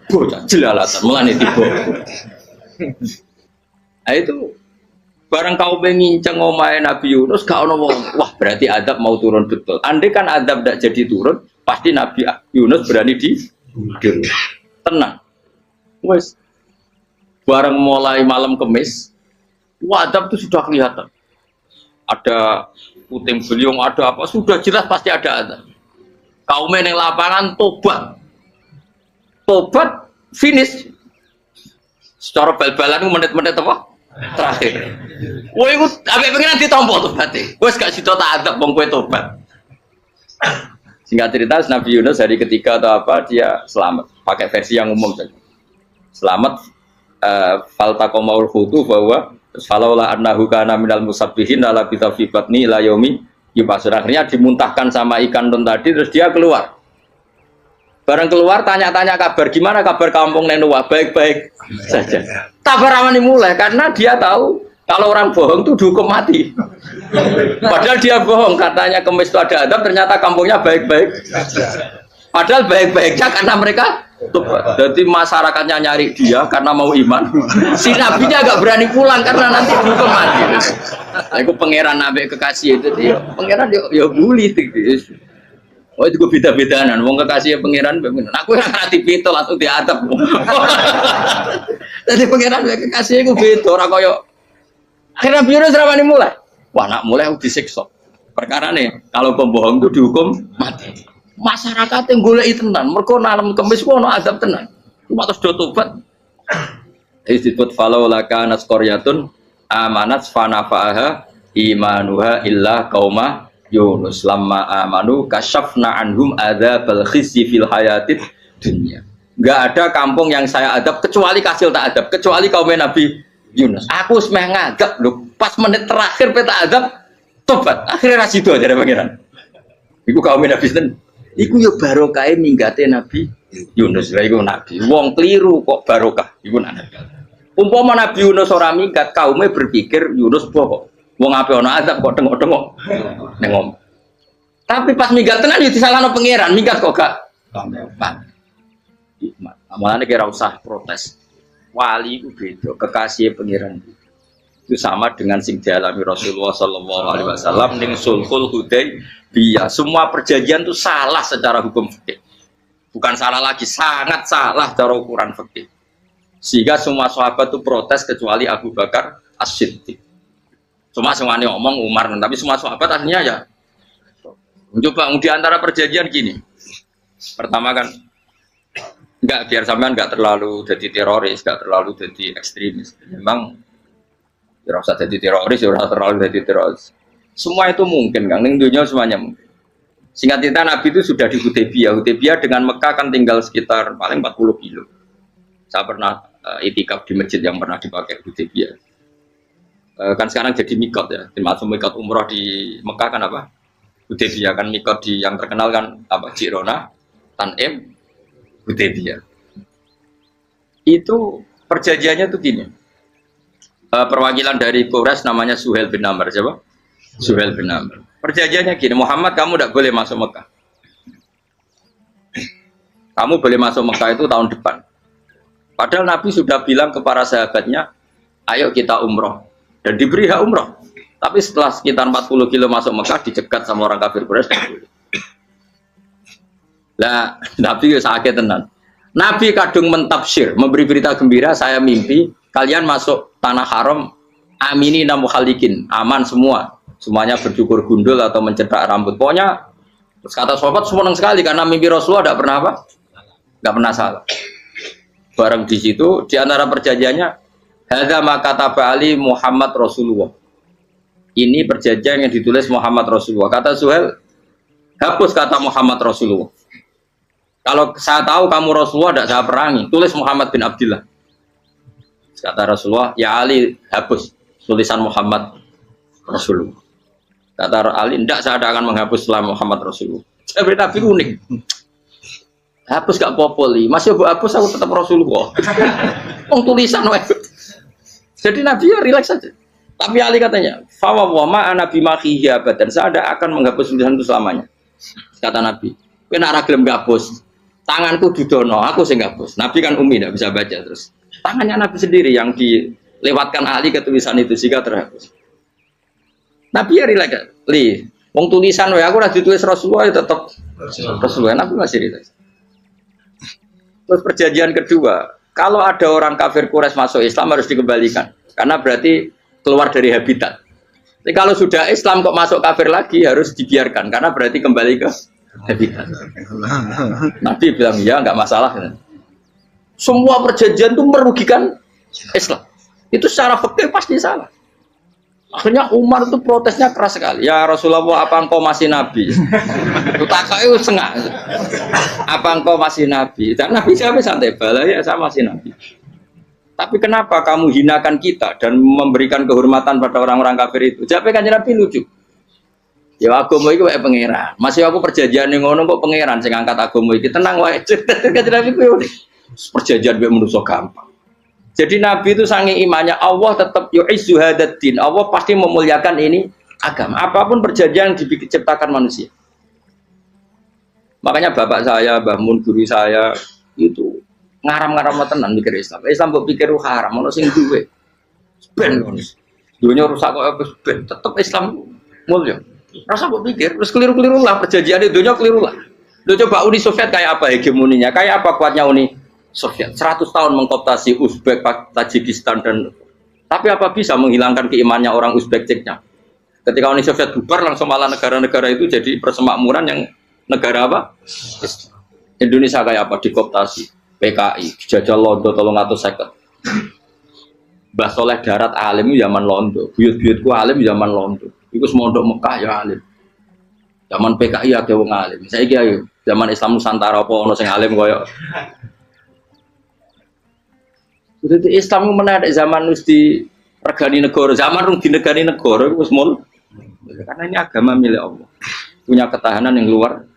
[SPEAKER 1] Bocah jelalatan mulane tiba. Nah itu bareng kau menginceng omahe Nabi Yunus gak ono wong. Wah, berarti adab mau turun betul. Andai kan adab tidak jadi turun, pasti Nabi Yunus berani di tenang. Wes. Bareng mulai malam Kemis, adab itu sudah kelihatan. Ada puting beliung, ada apa, sudah jelas pasti ada adab. Kaum yang lapangan tobat. Tobat finish. Secara bal-balan menit-menit apa? Terakhir. Woi, aku ambek pengen ditampa tobaté. Wes gak sida tak adab wong kowe tobat. Singkat cerita Nabi Yunus hari ketiga atau apa dia selamat. Pakai versi yang umum saja. Selamat faltaqamaul hutu bahwa falaula annahu kana minal musabbihin la fi batni ila yaumi yub'atsun. Akhirnya dimuntahkan sama ikan ton tadi terus dia keluar. Barang keluar tanya-tanya kabar gimana kabar kampung Nenuwa, baik-baik saja. Tabar awani mulai karena dia tahu kalau orang bohong itu dihukum mati. Padahal dia bohong katanya Kemis itu ada adab, ternyata kampungnya baik-baik. Padahal baik-baiknya karena mereka jadi masyarakatnya nyari dia karena mau iman. Si nabinya agak berani pulang karena nanti dihukum mati. Aku pangeran nabi kekasih itu dia pangeran ya bully itu. Oh itu gue beda-bedaan, wong kekasih pangeran, aku yang hati pintu langsung diadab. Jadi pangeran kekasih gue beda, orang koyo. Akhirnya biru seramani mulai. Wah nak mulai aku disiksa. Perkara nih, kalau pembohong itu dihukum mati. Masyarakat yang golek tenan, mereka malam Kemis ku ono adab tenan. Cuma terus do tobat. Disebut falau laka nasqaryatun amanat fanafa'aha imanuha illa qauma Yunus lamma amanu kasyafna anhum adzabal khizyi fil hayatid dunya. Enggak ada kampung yang saya adab kecuali kasil tak adab, kecuali kaum Nabi Yunus. Aku semeh ngadab lho, pas menit terakhir peta adab tobat. Akhirnya rasido aja pangeran. Iku kaum Nabi ten. Iku yo barokah minggate Nabi Yunus. Lah iku nabi. Wong kliru kok barokah. Iku nabi. Umpama Nabi Yunus ora minggat, kaume berpikir Yunus bohong. Wong ape ana azab kok tengok-tengok ning omah. Tapi pas minggat tenan yo disalahno pangeran, minggat kok gak paham. Amalane kira usah protes. Wali itu beda, kekasih pangeran. Itu sama dengan sing dialami Rasulullah sallallahu alaihi wasallam ning Sulhul Hudaybiyah. Semua perjanjian itu salah secara hukum fikih. Bukan salah lagi, sangat salah cara ukuran fikih. Sehingga semua sahabat itu protes kecuali Abu Bakar As-Siddiq. Cuma semuanya ngomong Umar, tapi semua sahabat akhirnya ya coba di antara perjanjian gini. Pertama kan enggak biar sampean enggak terlalu jadi teroris, enggak terlalu jadi ekstremis. Memang ya usah jadi teroris, ya terlalu jadi teroris. Semua itu mungkin kan, ning dunia semuanya mungkin. Singkat cerita Nabi itu sudah di Hudaybiyah. Hudaybiyah dengan Mekah kan tinggal sekitar paling 40 kilo. Saya pernah itikaf di masjid yang pernah dipakai Hudaybiyah. Kan sekarang jadi mikot ya, termasuk mikot umroh di Mekah kan apa? Hudaybiyah kan mikot di yang terkenal kan apa? Jirona, Tanim, Hudaybiyah. Itu perjanjiannya tuh gini. Perwakilan dari Quraisy namanya Suhail bin Amr, siapa? Suhail bin Amr. Perjanjiannya gini, Muhammad kamu tidak boleh masuk Mekah. Kamu boleh masuk Mekah itu tahun depan. Padahal Nabi sudah bilang ke para sahabatnya, ayo kita umroh. Dan diberi hak umroh. Tapi setelah sekitar 40 kilo masuk Mekah dicegat sama orang kafir Quraisy. Lah, Nabi sakit tenan. Nabi kadung mentafsir, memberi berita gembira, saya mimpi kalian masuk tanah haram aminina mukhalikin, aman semua. Semuanya bercukur gundul atau mencetak rambut. Pokoknya terus kata sahabat senang sekali karena mimpi Rasulullah tidak pernah apa? Tidak pernah salah. Bareng di situ di antara perjanjiannya hadza ma kataba ali Muhammad Rasulullah. Ini perjanjian yang ditulis Muhammad Rasulullah. Kata Suhail, hapus kata Muhammad Rasulullah. Kalau saya tahu kamu Rasulullah tidak saya perangi, tulis Muhammad bin Abdullah. Kata Rasulullah, ya Ali hapus tulisan Muhammad Rasulullah. Kata Ali, tidak saya akan menghapus setelah Muhammad Rasulullah. Saya beri Nabi unik. Hapus gak popoli, masih aku hapus aku tetap Rasulullah. Tulisan. Jadi Nabi ya relax saja. Tapi Ali katanya, Fa wa ma ana bimakhihi abadan. Saya tidak akan menghapus tulisan itu selamanya. Kata Nabi. Kowe nek ora gelem ngapus, tanganku dudono, aku sing ngapus. Nabi kan umi tidak bisa baca terus. Tangannya Nabi sendiri yang dilewatkan ahli ke tulisan itu sehingga terhapus. Nabi ya rileks. Wong tulisan wae aku ora ditulis Rasulullah ya tetep Rasulullah. Nabi masih rileks. Terus perjanjian kedua, kalau ada orang kafir Quraisy masuk Islam harus dikembalikan karena berarti keluar dari habitat. Tapi kalau sudah Islam kok masuk kafir lagi harus dibiarkan karena berarti kembali ke habitat. Nabi bilang ya nggak masalah. Semua perjanjian itu merugikan Islam. Itu secara fikih pasti salah. Akhirnya Umar itu protesnya keras sekali. Ya Rasulullah, apa engkau masih nabi? Utakai sengak. Apa engkau masih nabi? Dan Nabi siapa santai bala ya saya masih nabi. Tapi kenapa kamu hinakan kita dan memberikan kehormatan pada orang-orang kafir itu? Siapa kan Nabi lucu. Ya agama itu kayak pangeran. Masih aku perjanjian yang ngono kok pangeran sing angkat agama iki tenang wae. Kan Nabi ku perjanjian mek manusa gampang. Jadi Nabi itu sange imannya Allah tetap yu'izzu hadaddin. Allah pasti memuliakan ini agama. Apapun perjanjian yang diciptakan manusia. Makanya bapak saya, Mbah Mun guru saya itu ngaram-ngaram tenan mikir Islam. Islam kok pikir haram, ono sing duwe. Ben dunya rusak kok ben tetep Islam mulya. Rasa kok pikir terus keliru-keliru lah perjanjian itu dunya keliru lah. Lo coba Uni Soviet kayak apa hegemoninya? Kayak apa kuatnya Uni Soviet 100 tahun mengkooptasi Uzbek, Tajikistan dan tapi apa bisa menghilangkan keimannya orang Uzbek Ceknya? Ketika Uni Soviet bubar langsung malah negara-negara itu jadi persemakmuran yang negara apa? Indonesia kayak apa dikooptasi PKI, dijajah Londo 350. Mbah Soleh Darat alim zaman Londo, buyut-buyutku alim zaman Londo. Iku semondok Mekah ya alim. Zaman PKI ada wong alim. Saiki ayo zaman Islam Nusantara apa ono sing alim koyo jadi Islam menarik zaman harus di regani negara, zaman harus di negani negara itu semua. Karena ini agama milik Allah, punya ketahanan yang luar.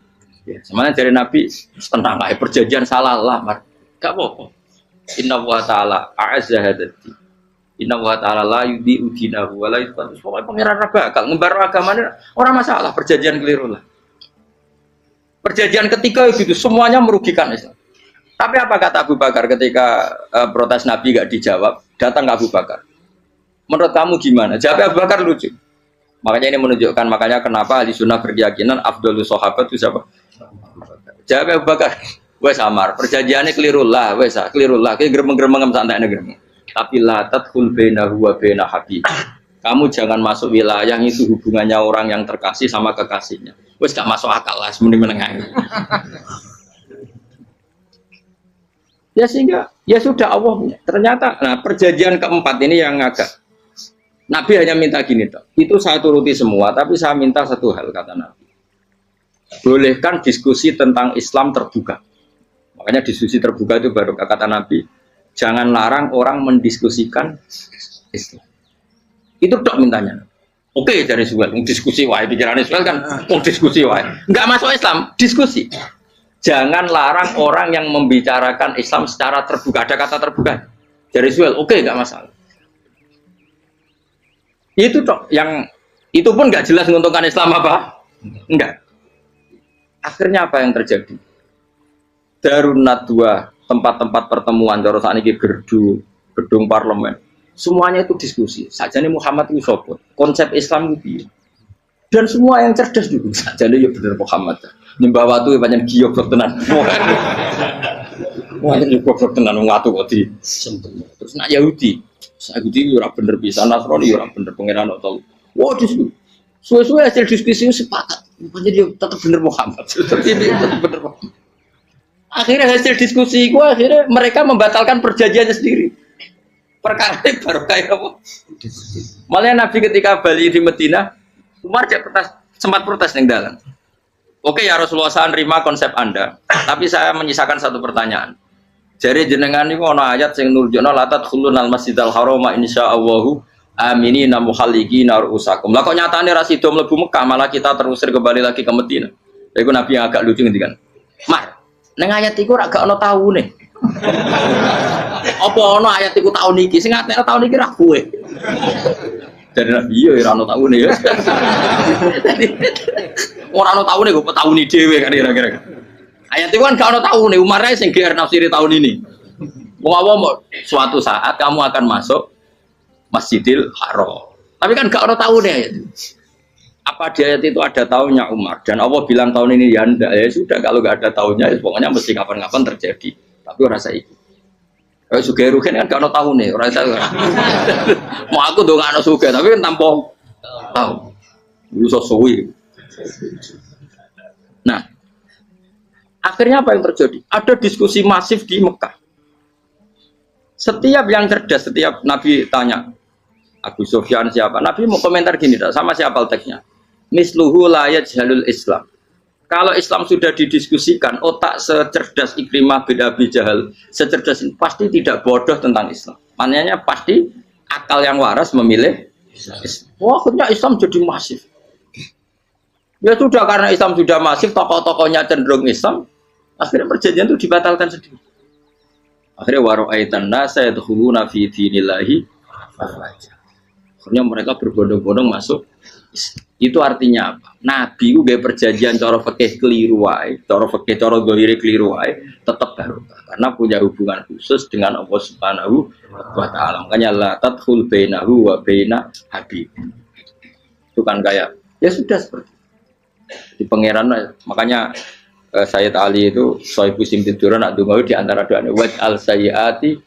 [SPEAKER 1] Ya, semuanya dari Nabi tentang kayak perjanjian salah lah, gak apa-apa. Inna wa ta'ala a'azza hadati. Inna wa ta'ala la yudi udinahu wa la yudhbatu. Pokoknya pengiran bakal ngembar agamanya orang masalah perjanjian keliru lah. Perjanjian ketiga itu semuanya merugikan Islam. Tapi apa kata Abu Bakar ketika protes Nabi gak dijawab, datang ke Abu Bakar. Menurut kamu gimana? Jawab Abu Bakar lucu. Makanya ini menunjukkan makanya kenapa ahli sunnah berkeyakinan Afdhalus Sahabat itu siapa? Jawab Abu Bakar. Wes samar, perjanjiannya keliru lah, wes keliru lah. Kayak gremeng-gremeng santai gremeng. Tapi la tadkhul bainahu wa baina habib. Kamu jangan masuk wilayah itu hubungannya orang yang terkasih sama kekasihnya. Wes gak masuk akal lah, semeneng menengang. Ya sehingga ya sudah Allah punya. Ternyata nah perjanjian keempat ini yang agak Nabi hanya minta gini toh. Itu saya turuti semua tapi saya minta satu hal kata Nabi. Bolehkan diskusi tentang Islam terbuka. Makanya diskusi terbuka itu baru kata Nabi. Jangan larang orang mendiskusikan Islam. Itu tok mintanya. Oke dari Suwel diskusi wae pikirannya Suwel kan diskusi wae. Enggak masuk Islam, diskusi. Jangan larang orang yang membicarakan Islam secara terbuka. Ada kata terbuka. Dari Suwel, oke, nggak masalah. Itu toh, yang itu pun nggak jelas menguntungkan Islam apa? Enggak. Akhirnya apa yang terjadi? Darun Nadwa, tempat-tempat pertemuan, terus ini gerdu, gedung parlemen, semuanya itu diskusi. Sajane Muhammad itu sopot. Konsep Islam itu. Dan semua yang cerdas juga. Sajane ya bener Muhammad. Nyembah watu banyak giok tenan. Wah, ini goblok tenan watu kok di. Terus nak Yahudi ora bener bisa, Nasrani ora bener pangeran atau. Wah, diskusi. Suwe-suwe hasil diskusi sepakat. Jadi tetap bener Muhammad. Tetap bener Muhammad. Akhirnya hasil diskusi gua akhirnya mereka membatalkan perjanjiannya sendiri. Perkara ini baru kayak apa? Malah Nabi ketika balik di Medina, Umar sempat protes ning dalan. Oke ya Rasulullah, saya nerima konsep Anda, tapi saya menyisakan satu pertanyaan. Jadi jenengan ini ana ayat sing nurjana la tadkhulunal masjidal harama insyaallahu aminina muhalliqina ru'usakum. Lah kok nyatane ra sida mlebu Mekah, malah kita terusir kembali lagi ke Madinah. Iku Nabi yang agak lucu ngendikan. Mar, ning ayat iku ra gak ana taune. Apa ana ayat iku taun iki? Sing ngatene taun iki ra kowe. Jadi Nabi iya ora tahu nih ya. Ora tahu nih kok tahun ini dhewe kan kira-kira. Ayat itu kan gak tahu nih Umar ae sing GR nafsiri tahun ini. Mau suatu saat kamu akan masuk Masjidil Haram. Tapi kan gak tahu nih ayat itu. Apa di ayat itu ada tahunnya Umar dan Allah bilang tahun ini ya enggak ya sudah kalau gak ada tahunnya ya pokoknya mesti kapan-kapan terjadi. Tapi ora saiki. Kayak Sugih Rugen kan gak tahu nih ora tahu. Mau aku ndongakno Sugih tapi kan tanpa tahu. Lu suwi. Nah, akhirnya apa yang terjadi? Ada diskusi masif di Mekah. Setiap yang cerdas, setiap Nabi tanya, Abu Sufyan siapa? Nabi mau komentar gini, sama siapa teksnya? Misluhu la yajhalul Islam. Kalau Islam sudah didiskusikan, otak secerdas Ikrimah bin Abi Jahal, secerdas ini pasti tidak bodoh tentang Islam. Maknanya pasti akal yang waras memilih Islam. Wah, akhirnya Islam jadi masif. Ya sudah karena Islam sudah masif, tokoh-tokohnya cenderung Islam, akhirnya perjanjian itu dibatalkan sendiri. Akhirnya waro'aitan nasa yadkhuluna fi dinillahi afwaja. Akhirnya mereka berbondong-bondong masuk Islam. Itu artinya apa? Nabi itu gaya perjanjian cara fikih keliru wae, cara fikih cara zahire keliru wae, tetap barokah karena punya hubungan khusus dengan Allah Subhanahu wa taala. Makanya la tadkhul bainahu wa baina habib. Itu kan kayak ya sudah seperti di pangeran, makanya Sayyid Ali itu Sohibu Simtiduran nak dungawi di antara doanya waj al sayyati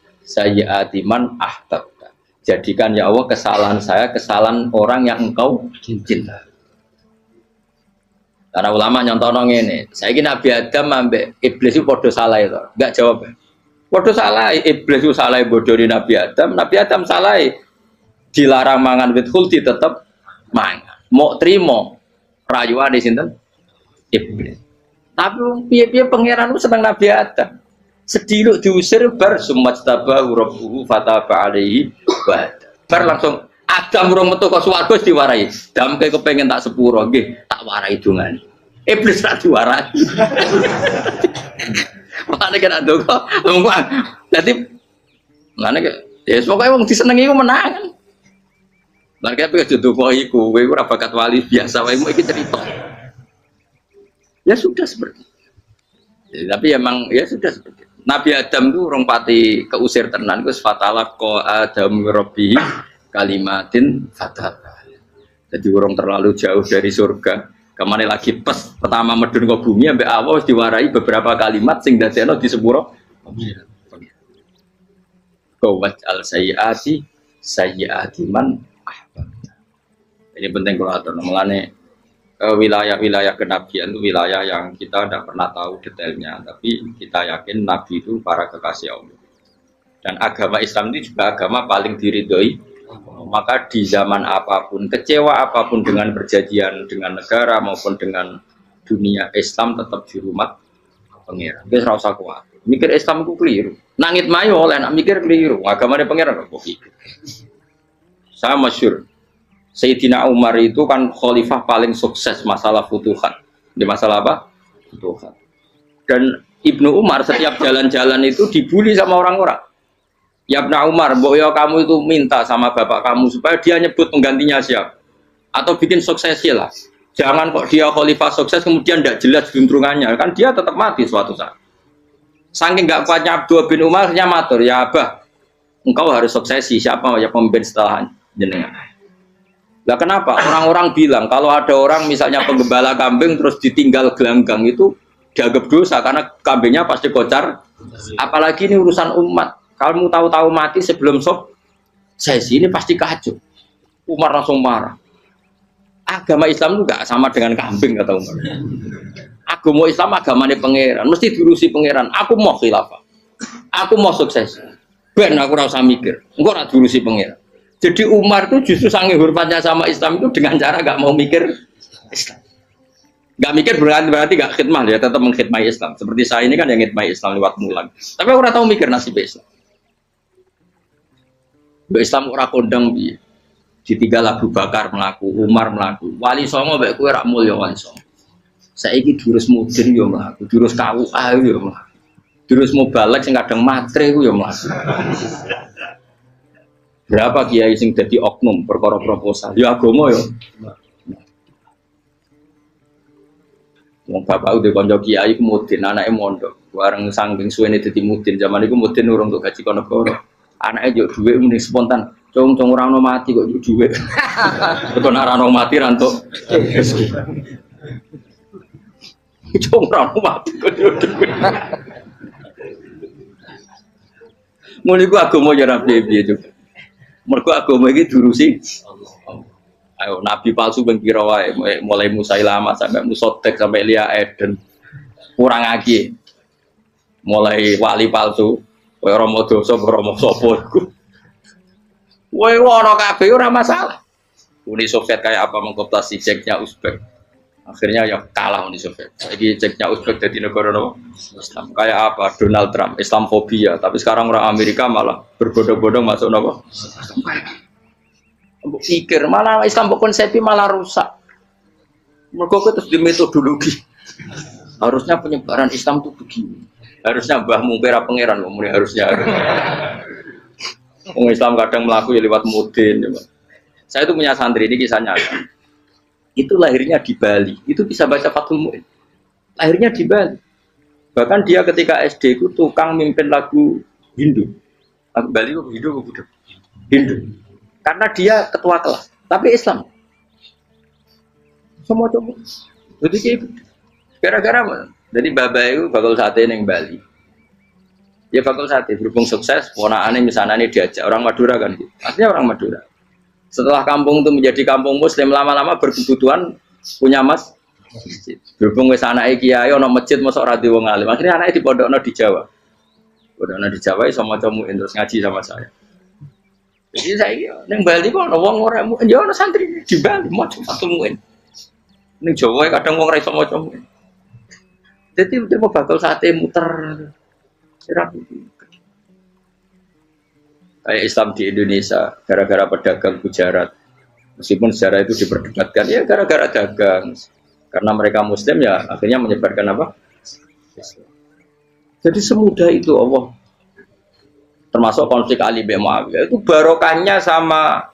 [SPEAKER 1] man ahbabta. Jadikan ya Allah kesalahan saya kesalahan orang yang engkau cinta. Karena ulama nyontono ngene, saiki Nabi Adam ambek iblis itu padha salah itu. Enggak jawab. Padha salah, iblis itu salah bodoni Nabi Adam salah dilarang mangan wit khuldi tetep mangan. Mau trimo rayuan di sinten iblis. Tapi piye-piye pangeran itu seneng Nabi Adam. Sediluk diusir bar sumajtabahu rabbuhu fataba alaihi wa bar langsung Adam urung metu ke swarga diwarai. Damke kepengin tak sepuro nggih, tak warai dongane. Iblis tak diwarai. Makane kena ndonga lumpang. Dadi ngene ya pokoke wong disenengi ku menang. Lah kaya pe ndonga iku kowe ora bakat wali biasa wae iki cerita. Ya sudah seperti itu. Tapi emang ya sudah seperti itu. Nabi Adam itu orang pati keusir tenan itu fatala ko Adam Rabbi kalimatin fataba. Jadi orang terlalu jauh dari surga. Kemana lagi pas pertama medun ke bumi sampai awal diwarai beberapa kalimat sing dadekno di sepuro. Kawat al sayyati man ahbab. Ini penting kalau atur mulane wilayah-wilayah kenabian itu wilayah yang kita tidak pernah tahu detailnya, tapi kita yakin Nabi itu para kekasih Allah. Dan agama Islam itu juga agama paling diridhoi. Maka di zaman apapun, kecewa apapun dengan perjanjian dengan negara maupun dengan dunia, Islam tetap dihormat pengiran. Kita rasa kuat. Mikir Islam itu keliru. Nangit mayo oleh nak mikir keliru. Agama pengiran kok pikir. Saya masyhur. Sayyidina Umar itu kan khalifah paling sukses masalah futuhat. Di masalah apa? Futuhat. Dan Ibnu Umar setiap jalan-jalan itu dibully sama orang-orang. Ya Ibnu Umar, mbok ya kamu itu minta sama bapak kamu supaya dia nyebut penggantinya siapa. Atau bikin suksesi lah. Jangan kok dia khalifah sukses kemudian tidak jelas juntrungannya. Kan dia tetap mati suatu saat. Saking nggak kuatnya Abdullah bin Umar, dia matur, ya Abah, engkau harus suksesi. Siapa ya pemimpin setelah jenengan? Lah kenapa? Orang-orang bilang kalau ada orang misalnya penggembala kambing terus ditinggal gelanggang itu dianggap dosa karena kambingnya pasti kocar. Apalagi ini urusan umat. Kamu tahu-tahu mati sebelum sesi ini pasti kacau. Umar langsung marah. Agama Islam juga sama dengan kambing kata Umar. Agama Islam agamanya pangeran, mesti diurusi pangeran. Aku mau khilafah. Aku mau sukses. Ben aku ora usah mikir. Engko ora diurusi pangeran. Jadi Umar itu justru sangat hormatnya sama Islam itu dengan cara gak mau mikir Islam. Gak mikir berarti gak khidmah ya, tetap mengkhidmati Islam. Seperti saya ini kan yang khidmati Islam lewat mulan. Tapi aku ora tahu mikir nasib Islam. Islam ora kondang piye. Ditinggal Abu Bakar melaku, Umar melaku. Wali Songo mbek kowe ora mulya wali Songo. Saiki jurus mudin yo mlaku, jurus KUA yo mlaku. Jurus mubalek sing kadang matre ku yo mlaku. Berapa kiai sing dadi oknum perkara proposal? Ya agama ya. Wong bapak udah konco kiai ku mudin, anake mondok. Bareng saking suwene dadi mudin, zaman iku mudin urung untuk gaji kono negara. Anake yo dhuwit muni spontan. Cung ora ono mati kok yo dhuwit. Betul ora ono mati ra entuk. Cung ora ono mati kok yo dhuwit. Ngono iku agama yo ora piye-piye juga. Mergo agama iki durusi ayo nabi palsu ben kira wae mulai Musailama sampai Musotek sampai Lia Eden kurang lagi mulai wali palsu kowe Romo dosa Romo sapa iku kowe ono kabeh ora masalah. Uni Soviet kayak apa mengkooptasi Ceknya Uzbek akhirnya ya kalah Uni Soviet. Saiki Ceknya Uzbek jadi negara Islam kayak apa Donald Trump Islamfobia tapi sekarang orang Amerika malah berbondong-bondong masuk napa pikir malah Islam konsepi malah rusak. Mereka terus di metodologi. Harusnya penyebaran Islam itu begini. Harusnya Mbah Mungkira pangeran harusnya. Orang Islam kadang melaku ya lewat mudin. Saya itu punya santri ini kisahnya. Itu lahirnya di Bali. Itu bisa baca Fathul Mu'in. Lahirnya di Bali. Bahkan dia ketika SD itu tukang mimpin lagu Hindu. Lagu Bali itu Hindu atau Buddha? Hindu. Karena dia ketua kelas, tapi Islam. Semua coba. Jadi kayak gara-gara apa? Jadi bapak itu bakal sate neng Bali. Ya bakal sate berhubung sukses, ponakannya misalnya ini diajak orang Madura kan, artinya orang Madura. Setelah kampung itu menjadi kampung Muslim lama-lama berkebutuhan punya masjid. Berhubung wis anake kiai ono masjid mosok ora di wong alim. Akhirnya anake dipondokno di Jawa. Pondokno di Jawa iso maca muin terus ngaji sama saya. Jadi saya neng Bali kok ono wong ora muin, ya ono santri di Bali maca satu muin. Neng Jawa kadang wong ora iso maca muin. Jadi dia mau bakal sate muter. Kayak Islam di Indonesia gara-gara pedagang Gujarat. Meskipun sejarah itu diperdebatkan ya gara-gara dagang. Karena mereka Muslim ya akhirnya menyebarkan apa? Islam. Jadi semudah itu Allah. Termasuk konflik Ali bin Muawiyah itu barokahnya sama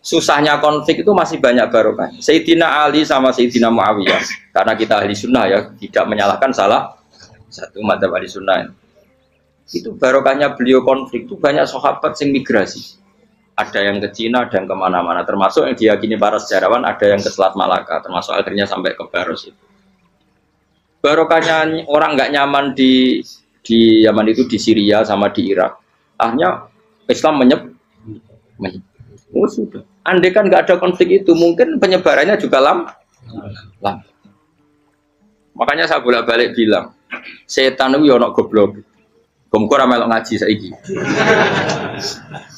[SPEAKER 1] susahnya konflik itu masih banyak barokah. Sayyidina Ali sama Sayyidina Muawiyah karena kita ahli sunnah ya tidak menyalahkan salah satu madzhab ahli sunnah. Itu barokahnya beliau konflik itu banyak sahabat yang migrasi. Ada yang ke Cina, ada yang kemana-mana. Termasuk yang diyakini para sejarawan ada yang ke Selat Malaka. Termasuk akhirnya sampai ke Baros itu. Barokahnya orang nggak nyaman di Yaman itu di Syria sama di Irak. Akhirnya Islam oh sudah. Andai kan nggak ada konflik itu, mungkin penyebarannya juga lama. Makanya saya bolak-balik bilang, setan itu ono goblok. Gomkor melok ngaji saiki.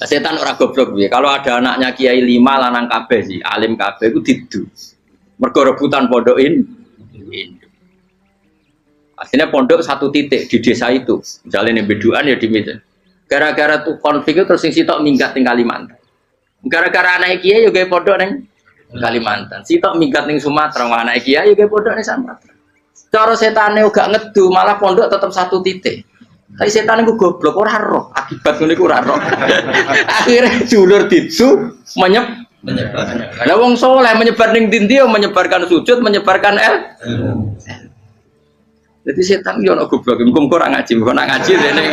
[SPEAKER 1] Setan orang goblok ya. Kalau ada anaknya Kiai 5 lanang kabeh sih, alim kabeh itu didu. Mergo rebutan pondokin. Akhirnya pondok satu titik di desa itu. Misalnya nih beduan ya di Medan. Gara-gara tuh konflik itu terus sing sitok minggat ning Kalimantan. Gara-gara anak Kiai juga pondok ning Kalimantan. Sitok minggat ning Sumatera, anak Kiai juga pondok ning Sumatera. Cara setane gak ngedu, malah pondok tetap satu titik. Tapi setan itu goblok ora roh, akibat ngene iku ora roh. Akhirnya dulur didu menyebar. Lah wong saleh menyebar ning ndi menyebarkan sujud, menyebarkan Jadi setan yo ono goblok, muga ora ngaji, muga nak ngaji rene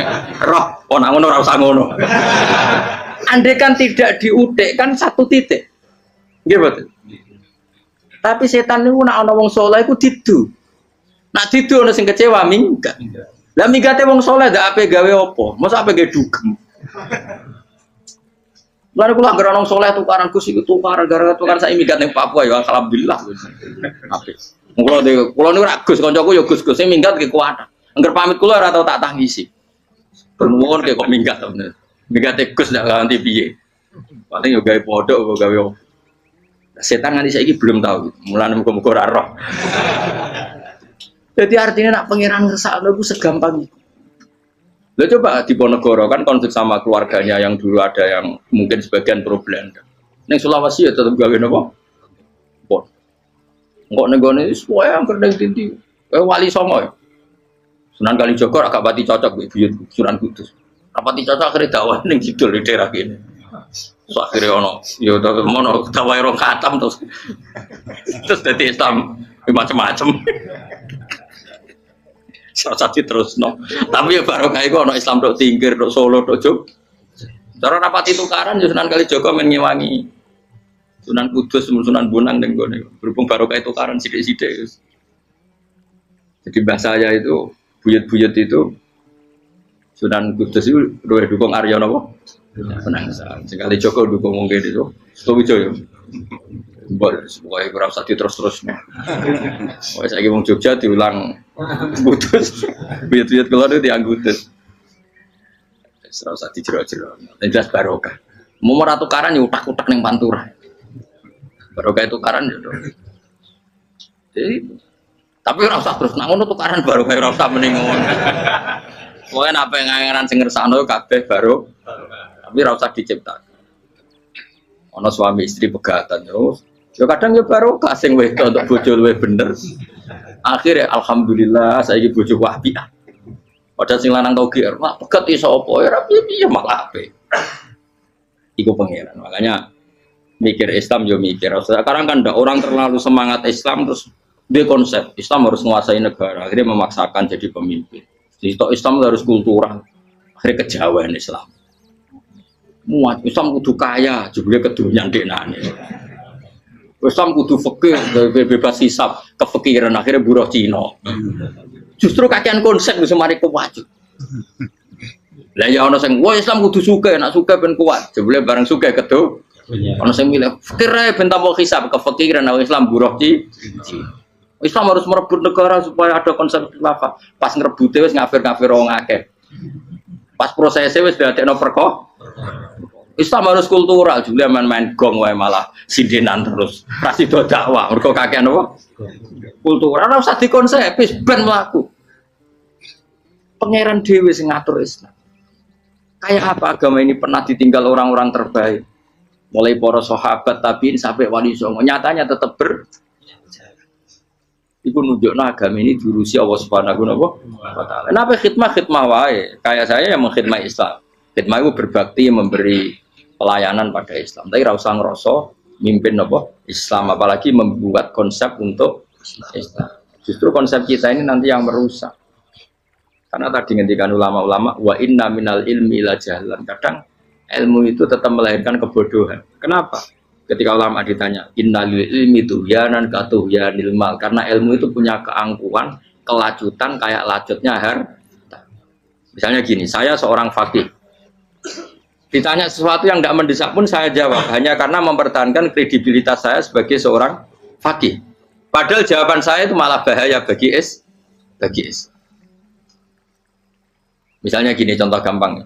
[SPEAKER 1] roh, ana ngono ora usah ngono. Andai kan tidak diutik kan satu titik. Nggih betul. Tapi setan niku nek ana wong saleh iku didu. Nak didu ana sing kecewa minggat. Lah mingate wong saleh ndak ape gawe apa? Masa ape gawe dugem. Lalu kula anggere ana wong saleh tukaran Gus iku tukaran gara-gara tukaran sak minggat ning Papua ya alhamdulillah. Apik. Kula niku ra Gus kancaku ya Gus-Gus sing minggat ki kuat. Angger pamit kula ora tau tak tangisi. Bernuwun kok minggat to bener. Mingate Gus ndak ganti piye. Paling yo gawe pondok gawe opo. Setan nganti saiki belum tahu. Mulane muga-muga ora roh. Jadi artinya nak pangeran ngersakno iku segampang itu. Lah coba di Ponegoro kan konflik sama keluarganya yang dulu ada yang mungkin sebagian problem. Ning Sulawesi ya tetep gawe napa? Pon. Engko nenggone wis wae angker ning tinti. Wali Songo ya. Sunan Kalijaga agak pati cocok mbek buyut Sunan Kudus. Rapati cocok akhirnya dakwah ning kidul di daerah kene. So akhirnya ono, yo mono tawai rong khatam terus dari Islam macam-macam. Satu terus no. Tapi ya baru kayak ono Islam dok Tingkir, dok Solo, dok Jog. Cara rapat itu karan Sunan Kalijaga menyewangi Sunan Kudus, Sunan Bonang dan gue berhubung baru kayak itu karan sidik-sidik. Jadi bahasa saya itu buyut-buyut itu Sunan Kudus itu dukung Arya Nopo. Penangsa, sekali Joko dukung mungkin itu, setuju ya. Pokoknya kurang satu terus nih. Wah saya mau Jogja diulang putus, buyut-buyut keluar itu dianggutus. Serasa dijero-jero. Jelas barokah. Mau meratu karan ya utak-utak neng Pantura. Barokah itu karan ya. Jadi, tapi rasa terus nangono tukaran barokah rasa meningon. Pokoknya apa yang ngangeran sing ngersakno kabeh baru. Tapi rasa diciptakan. Ono suami istri pegatan terus. Ya kadang ya baru kasing wedok untuk bojo luwih bener. Akhirnya alhamdulillah saiki bojo wapiah. Padahal sing lanang tau GR, wah pegat iso apa ya piye malah apik. Iku pangeran. Makanya mikir Islam yo mikir. Sekarang kan ndak orang terlalu semangat Islam terus dia konsep Islam harus menguasai negara. Akhirnya memaksakan jadi pemimpin. Jadi Islam harus kultural. Akhirnya kejawen Islam. Muat Islam kudu kaya, jebule kedunyan dekane. Islam kudu fikih, bebas hisab, kefikiran akhirnya buruh Cina. Justru kakean konsep wis mari kuwajib. Lah ya ana sing wah Islam kudu sugih, nek sugih ben kuat. Jebule bareng sugih kedu. Ana sing milih fikir ae ben tambah hisab, kefikiran Islam buruh Cina. Islam harus merebut negara supaya ada konsep khilafah. Pas ngrebute wis ngafir-ngafir wong akeh. Pas prosesnya wis dadekno perkara. Islam harus kultural, juga main-main gong wae malah sindinan terus. Rasido dakwah, mergo kakean apa? Kultural ora usah dikonsepis ben mlaku. Pangeran dhewe sing ngatur Islam. Kayak apa agama ini pernah ditinggal orang-orang terbaik. Mulai para sahabat tabi'in sampai wali songo, nyatanya tetap iku nunjukno agama ini diurusi Allah Subhanahu wa taala. Napa khidmah wae? Kayak saya yang mengkhidmati Islam. Khidmah itu berbakti memberi pelayanan pada Islam. Tapi ra usah ngrasa mimpin apa Islam, apalagi membuat konsep untuk Islam. Justru konsep kita ini nanti yang merusak. Karena tadi ngendikan ulama-ulama wa inna minal ilmi la jahlan. Kadang ilmu itu tetap melahirkan kebodohan. Kenapa? Ketika ulama ditanya, innal ilmi tuhyanan katuhyanil mal, karena ilmu itu punya keangkuhan, kelajutan kayak lacutnya harta. Misalnya gini, saya seorang faqih. Ditanya sesuatu yang tidak mendesak pun saya jawab, hanya karena mempertahankan kredibilitas saya sebagai seorang faqih. Padahal jawaban saya itu malah bahaya bagi is. Misalnya gini, contoh gampang.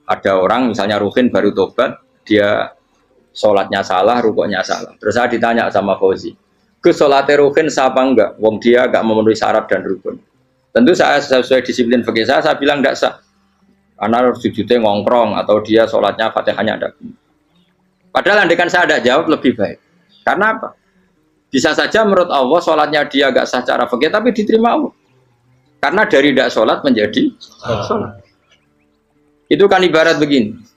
[SPEAKER 1] Ada orang misalnya Ruhin baru tobat, dia sholatnya salah, rukuknya salah. Terus saya ditanya sama Fauzi, ke sholatnya Ruhin siapa enggak? Wong dia enggak memenuhi syarat dan rukun. Tentu saya sesuai disiplin fikih saya bilang enggak sah. Karena harus sujudnya ngongkrong atau dia sholatnya fatihahnya ada. Padahal andaikan saya ada jawab lebih baik. Karena apa? Bisa saja menurut Allah sholatnya dia enggak sah secara fikih tapi diterima Allah. Karena dari tidak sholat menjadi sholat. Itu kan ibarat begini.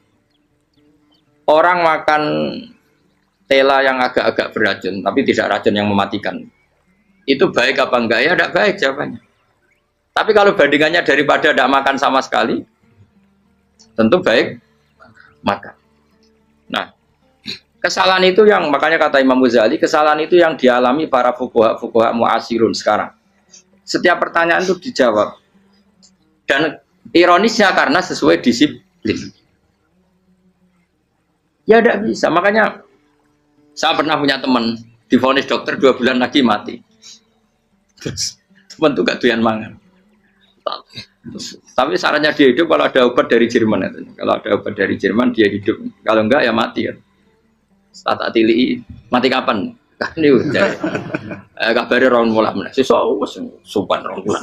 [SPEAKER 1] Orang makan tela yang agak-agak beracun, tapi tidak racun yang mematikan. Itu baik apa enggak? Ya tidak baik jawabannya. Tapi kalau bandingannya daripada tidak makan sama sekali, tentu baik makan. Nah, kesalahan itu yang, makanya kata Imam Ghazali, kesalahan itu yang dialami para fuqaha mu'asirun sekarang. Setiap pertanyaan itu dijawab. Dan ironisnya karena sesuai disiplin. Ya tidak bisa, makanya saya pernah punya teman divonis dokter 2 bulan lagi mati. Terus teman itu gak doyan mangan. Tapi sarannya dia hidup kalau ada obat dari Jerman itu. Kalau ada obat dari Jerman dia hidup. Kalau enggak ya mati kan. Tak tili mati kapan? Kan ini udah. Kabarnya orang mulai sesuk sopan orang bulan.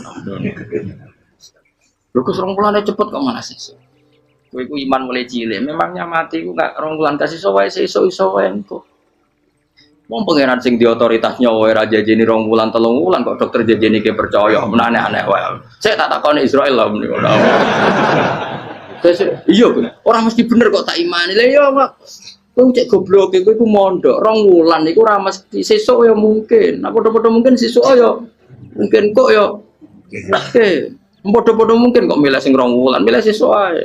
[SPEAKER 1] Lho kok orang bulan cepet kok mana sih? Kowe iku iman mulai cilik, memangnya mati ku gak rong bulan kasih sowae iso wae engko. Wong pangeran sing di otoritasnya wae ra jajeni rong bulan 3 bulan kok dokter jajeni ke percaya, men aneh-aneh wae. Saya tak takoni Israel lah menika. Iya, ora mesti bener kok tak imani. Lah iya, kowe Kowe cek goblok iku mondok 2 wulan iku ora mesti sesuk ya mungkin. Nah padha-padha mungkin sesuk ya mungkin kok ya oke. Padha-padha mungkin kok milih sing 2 wulan, milih sesuk ae.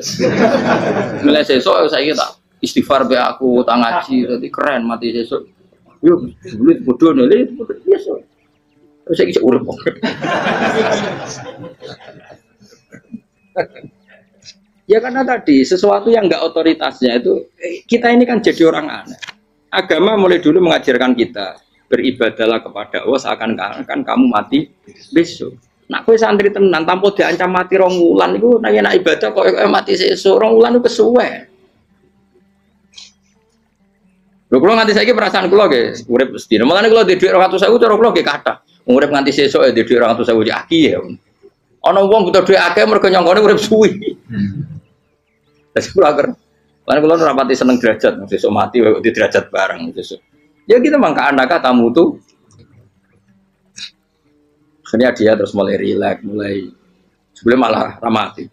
[SPEAKER 1] Milih sesuk saiki tak istighfar be aku, tak ngaji dadi keren mati sesuk. Yo bulut bodho nele biasa. Terus saiki urip kok. Ya karena tadi sesuatu yang enggak otoritasnya itu kita ini kan jadi orang aneh. Agama mulai dulu mengajarkan kita beribadahlah kepada Allah seakan-akan kamu mati besok. Nak kowe santri tenan tanpa diancam mati 2 wulan iku nek ibadah kok mati sesuk 2 wulan iku kesuwe. Lho kula nganti saiki perasaan kula nggih urip sedina. Mulane kula duwe dhuwit 200.000 cara kula nggih kathah. Urip nganti sesuk ya duwe dhuwit 200.000 aki ya. Ana wong butuh dhuwit akeh mergo nyongkone urip suwi. Terus kula agar, karena kula rapati seneng derajat, sesuk mati kok di derajat bareng sesuk. Ya kita mangka anaka tamu tuh. Akhirnya dia terus mulai rileks, mulai sebelum malah ramati.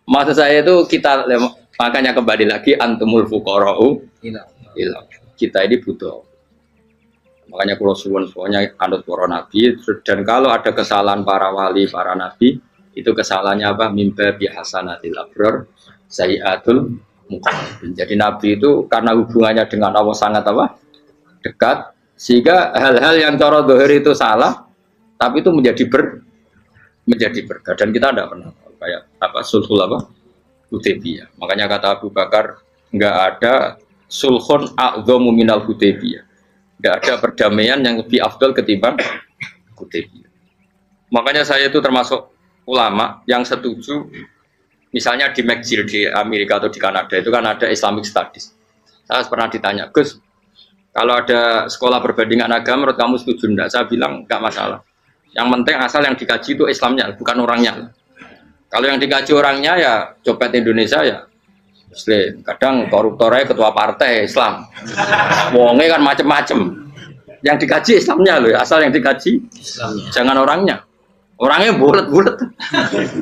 [SPEAKER 1] Maksud saya itu kita makanya kembali lagi antumul fuqara'u ila. Kita ini butuh. Makanya kalau suwun semuanya anut para nabi dan kalau ada kesalahan para wali, para nabi itu kesalahannya apa? Mimba bihasanatil abrar sayyatul muqarrabin. Jadi nabi itu karena hubungannya dengan Allah sangat apa? Dekat sehingga hal-hal yang cara zahir itu salah tapi itu menjadi berkah dan kita tidak pernah kayak apa sulhul apa? Hudaybiyah. Makanya kata Abu Bakar enggak ada sulhun a'dhamu minal Hudaybiyah. Enggak ada perdamaian yang lebih afdal ketimbang Hudaybiyah. Makanya saya itu termasuk ulama yang setuju misalnya di McGill di Amerika atau di Kanada itu kan ada Islamic Studies. Saya pernah ditanya, Gus, kalau ada sekolah perbandingan agama menurut kamu setuju enggak? Saya bilang enggak masalah. Yang penting asal yang dikaji itu Islamnya, bukan orangnya. Kalau yang dikaji orangnya ya copet Indonesia ya Muslim. Kadang koruptornya ketua partai Islam. Wonge kan macem-macem. Yang dikaji Islamnya loh, asal yang dikaji Islamnya. Jangan orangnya. Orangnya bulat-bulat.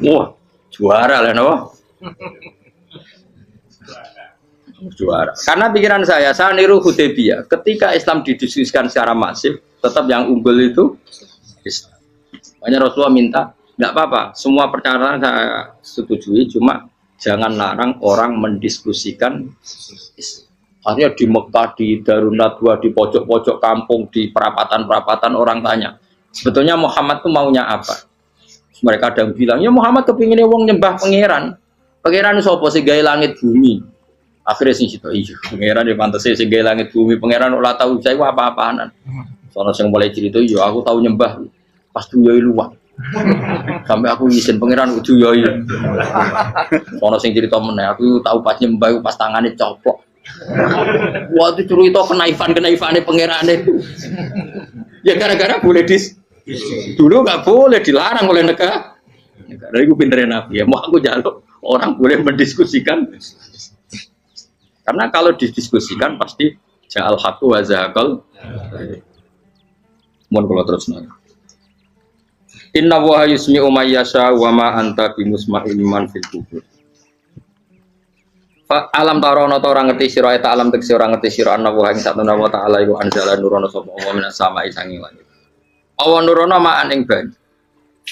[SPEAKER 1] Wah, juara lah no. Juara. Karena pikiran saya niru Hudaybiyah. Ketika Islam didiskusikan secara masif, tetap yang unggul itu Islam. Makanya Rasulullah minta, enggak apa-apa, semua percakapan saya setujui, cuma jangan larang orang mendiskusikan Islam. Artinya di Mekah, di Darun Nadwa, di pojok-pojok kampung, di perapatan-perapatan orang tanya, sebetulnya Muhammad itu maunya apa? Mereka ada yang bilang, ya Muhammad kepinginnya wong nyembah pangeran. Pangeran itu apa sih gaya langit bumi? Akhirnya sih itu, iya, pangeran ya pantas sih gaya langit bumi. Pangeran ulah tahu saya apa-apaanan. Soalnya yang mulai cerita, iya aku tahu nyembah. Pas tuyoi luwak. Sampai aku izin pangeran tuyoi. Soalnya yang cerita mana, aku tahu pas nyembah, pas tangannya copok. Waktu cerita kenaifannya pangeran itu. Ya gara-gara boleh dulu nggak boleh dilarang oleh negara. Dari itu pinterin Nabi ya. Mau aku jaluk orang boleh mendiskusikan. Karena kalau didiskusikan pasti ja'al haqqu wa zahaqal. Mohon kalau terus nanya. Inna wa yusmi'u may yasha wa ma anta bimusma'in man fil kubur. Fa alam tarono ta ora ngerti sira eta alam tekse ora ngerti sira ana wa ing satuna wa ta'ala iku anzala nurono sapa Allah minas sama'i sanging langit. Awan nurono ma'an ing banyu.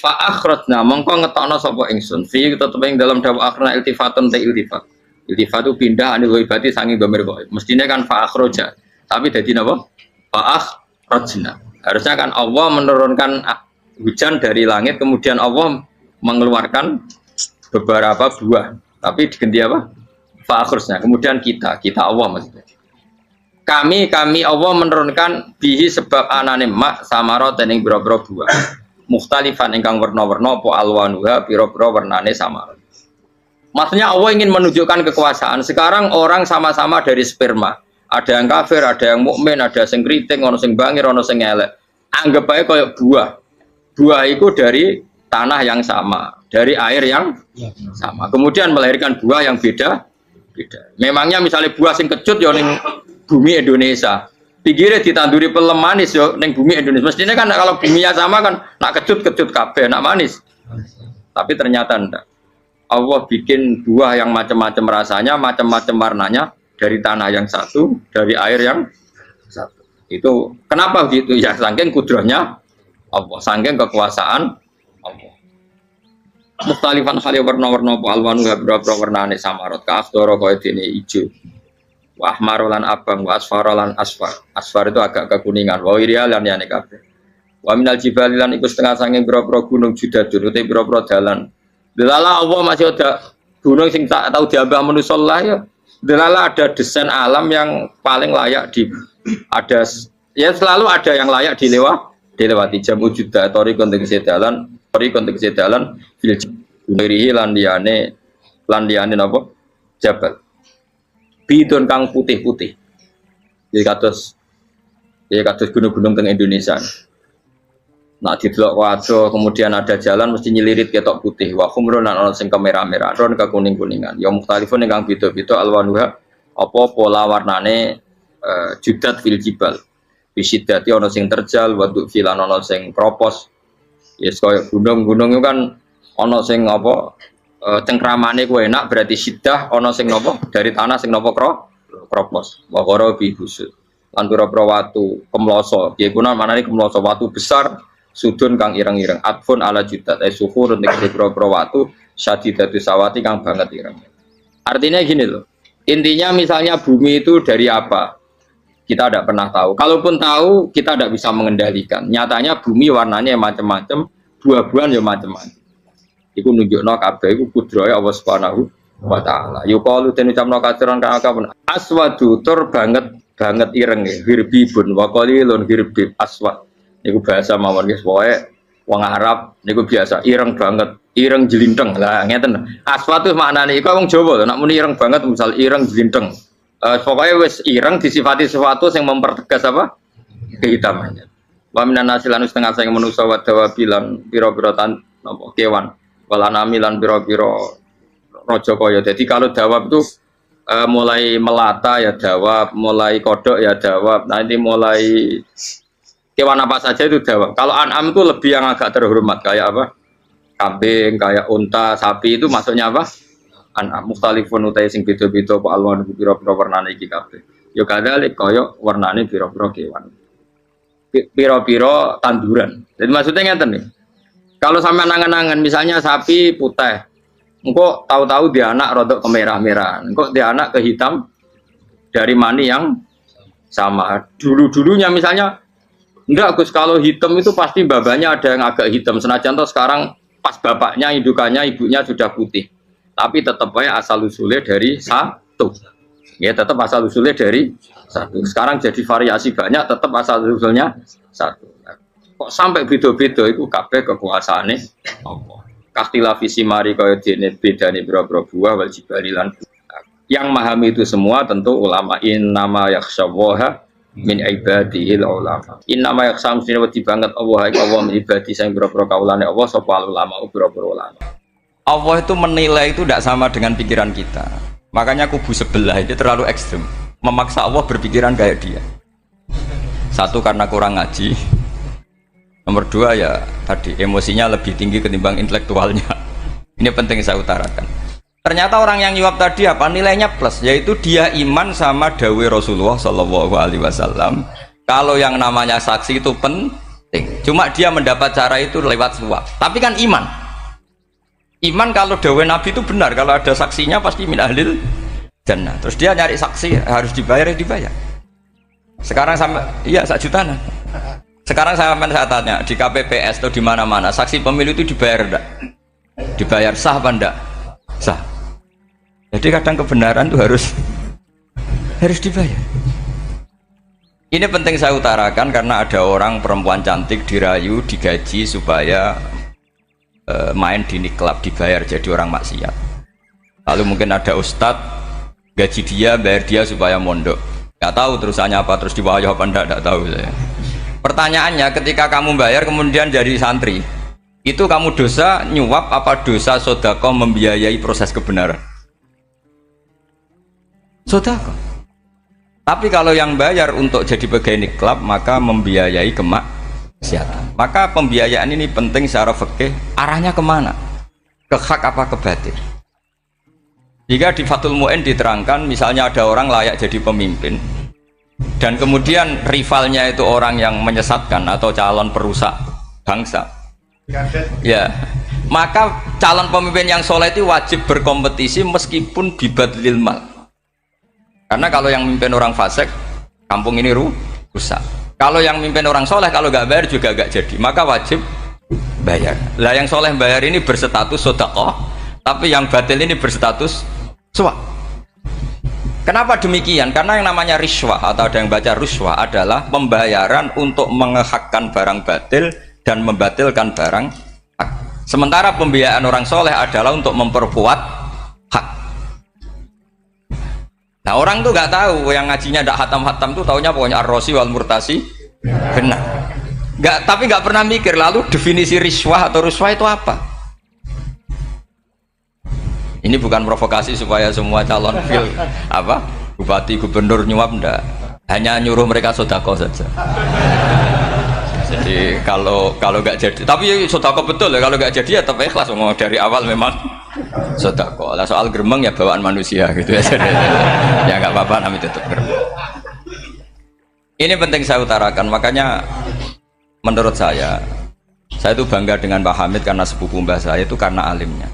[SPEAKER 1] Fa akhrajna mongko ngetokno sapa ingsun fi tetep ing dalam dawa akhirna iltifatun ta iltifat. Iltifat itu pindah anil ghaibati sanging dhamir ghaib. Mestine kan fa akhraja, tapi dadi napa? Fa akhrajna. Harusnya kan Allah menurunkan hujan dari langit kemudian Allah mengeluarkan beberapa buah. Tapi diganti apa? Fa akhrajna. Kemudian kita Allah maksudnya. Kami Allah menurunkan bihi sebab anane mak samarot ing boro-boro buah. Mukhtalifan ingkang werna-werna apa alwanuha pira-pira wernane samarot. Maksudnya Allah ingin menunjukkan kekuasaan. Sekarang orang sama-sama dari sperma. Ada yang kafir, ada yang mukmin, ada yang kriting, ono sing bangir, ono sing elek. Anggap aja kayak buah. Buah itu dari tanah yang sama, dari air yang sama. Kemudian melahirkan buah yang beda. Memangnya misalnya buah sing kecut ya ning bumi Indonesia, pinggirnya ditanduri pelem manis yo neng bumi Indonesia. Mestinya kan kalau buminya sama kan nak kecut kabeh, nak manis. Tapi ternyata enggak. Allah bikin buah yang macam-macam rasanya, macam-macam warnanya dari tanah yang satu, dari air yang satu. Itu kenapa begitu? Ya saking kudrahnya Allah, saking kekuasaan Allah. Mukhtalifan khali warna-warna apa alwanu berapa warnane samarot kafdoro kaya dene ijo. Wa ahmarolan abang wa asfarolan asfar. Asfar itu agak kekuningan. Wa irialan yani kabeh. Wa minal jibalilan iku setengah saking boro-boro gunung judadun uta boro-boro dalan. Delala Allah masih ada gunung sing tak tahu diambah manusa lah ya. Delala ada desain alam yang paling layak ada ya selalu ada yang layak dilewati jam wujuda tori konteks dalan fil jibalihi lan liyane napa jabal bidon kang putih-putih jadi kados gunung-gunung teng Indonesia. Nah di blok wajo kemudian ada jalan mesti nyelirit ketok putih wa khumrun lan ana sing kemerah-merah ron ke kuning-kuningan ya mukhtalifun ingkang beda-beda alwanuha apa pola warnane judat fil jibal bisidati ana sing terjal wa filan ana sing kropos. Yes kaya gunung-gunung itu kan ana sing apa cengkramane ku enak berarti sidah ana sing napa dari tanah sing napa kropos wa qara bi husud lan pira-pira watu kemloso piye kuna manane kemloso watu besar sudun kang ireng-ireng atfun ala judat suhur nek pira-pira watu syadidatu sawati kang banget ireng. Artinya gini loh, intinya misalnya bumi itu dari apa kita tidak pernah tahu. Kalaupun tahu, kita tidak bisa mengendalikan. Nyatanya bumi warnanya macam-macam, buah-buahan ya macam-macam. Iku nunjukno kabeh iku kudrahe Allah Subhanahu wa taala. Yuqalu den ucapno kaciran kang akeh aswadu tur banget ireng hirbibun wa qalilun hirbib aswad. Niku bahasa mawon guys, pokoke wong Arab niku biasa ireng banget, ireng jelinteng. Lah ngeten. Aswad itu maknane iku wong Jawa lho, nek muni ireng banget misal ireng jelinteng. Pokoknya wis ireng disifati sesuatu yang mempertegas apa kehitamannya. Wa minan nasilan setengah sang manusa wa dawabilan pira-pira kewan walanamilan pira-pira raja kaya. Jadi kalau dawab itu mulai melata ya dawab, mulai kodok ya dawab. Nanti mulai kewan apa saja itu dawab. Kalau an'am itu lebih yang agak terhormat kayak apa? Kambing, kayak unta, sapi itu masuknya apa? An'am mukhtalifun utai sing beda-beda apa alwan pira-pira warnane iki kabeh. Ya kadhalik kaya warnane pira-pira kewan. Pira-pira tanduran. Jadi maksudnya ngeten nih. Kalau sampean nangan-nangan misalnya sapi putih, engko tahu-tahu dia anak rodok kemerah-merahan, engko dia anak ke hitam dari mani yang sama. Dulu-dulunya misalnya enggak Gus, kalau hitam itu pasti babanya ada yang agak hitam. Senajan toh sekarang pas bapaknya, indukannya, ibunya sudah putih. Tapi tetap aja asal usulnya dari satu. Ya tetap asal usulnya dari satu. Sekarang jadi variasi banyak, tetap asal usulnya satu. Kok sampai beda-beda itu kabeh kekuasaane Allah. Kastilah visi mari kaya dene bedane boro-boro buah wal jibalilan. Yang memahami itu semua tentu ulama. Innama yakhsyallaha min ibadihil ulama. Innama yakhsam sine wedi banget Allah min ibadi sing boro-boro kaulane Allah sapa ulama boro-boro ulama. Allah itu menilai itu tidak sama dengan pikiran kita. Makanya kubu sebelah itu terlalu ekstrem, memaksa Allah berpikiran kayak dia. Satu karena kurang ngaji. Nomor dua ya tadi emosinya lebih tinggi ketimbang intelektualnya. Ini penting saya utarakan. Ternyata orang yang nyuap tadi apa nilainya plus, yaitu dia iman sama dawai Rasulullah Shallallahu Alaihi Wasallam. Kalau yang namanya saksi itu penting. Cuma dia mendapat cara itu lewat suap. Tapi kan iman. Iman kalau dawai Nabi itu benar, kalau ada saksinya pasti min ahlil jannah. Terus dia nyari saksi harus dibayar ya dibayar. Sekarang sama iya 1 juta nah. Sekarang saya tanya di KPPS atau di mana-mana saksi pemilu itu dibayar enggak? Dibayar sah apa enggak? Sah. Jadi kadang kebenaran itu harus dibayar. Ini penting saya utarakan karena ada orang perempuan cantik dirayu, digaji supaya main di niklab dibayar jadi orang maksiat. Lalu mungkin ada ustadz gaji dia, bayar dia supaya mondok. Gak tahu terusannya apa, terus diwayah apa enggak tahu saya. Pertanyaannya ketika kamu bayar kemudian jadi santri, itu kamu dosa nyuap apa dosa sodako membiayai proses kebenaran? Sodako. Tapi kalau yang bayar untuk jadi pegawai niklab maka membiayai kemaksiatan. Maka pembiayaan ini penting secara fikih, arahnya kemana? Ke hak apa ke batil? Jika di Fathul Mu'in diterangkan, misalnya ada orang layak jadi pemimpin, dan kemudian rivalnya itu orang yang menyesatkan atau calon perusak bangsa, ya, maka calon pemimpin yang soleh itu wajib berkompetisi meskipun bibadlil mal. Karena kalau yang memimpin orang fasik, kampung ini rusak. Kalau yang memimpin orang soleh, kalau nggak bayar juga nggak jadi, maka wajib bayar. Lah yang soleh bayar ini berstatus sedekah, tapi yang batil ini berstatus suap. Kenapa demikian? Karena yang namanya riswah atau ada yang baca ruswah adalah pembayaran untuk mengehakkan barang batil dan membatilkan barang hak. Sementara pembiayaan orang soleh adalah untuk memperkuat hak. Nah orang tuh nggak tahu, yang ngajinya ndak hatam-hatam tuh taunya pokoknya ar-rosi wal murtasi benar. Tapi nggak pernah mikir lalu definisi riswah atau ruswah itu apa. Ini bukan provokasi supaya semua calon bupati gubernur nyuap, ndak, hanya nyuruh mereka sodako saja. Jadi kalau nggak jadi, tapi sodako betul ya, kalau nggak jadi ya tetap ikhlas, mau dari awal memang sodako. Lah soal geremeng ya bawaan manusia gitu ya. Ya nggak apa-apa, namanya tetap geremeng. Ini penting saya utarakan, makanya menurut saya itu bangga dengan Pak Hamid karena sepupu mbah saya itu karena alimnya.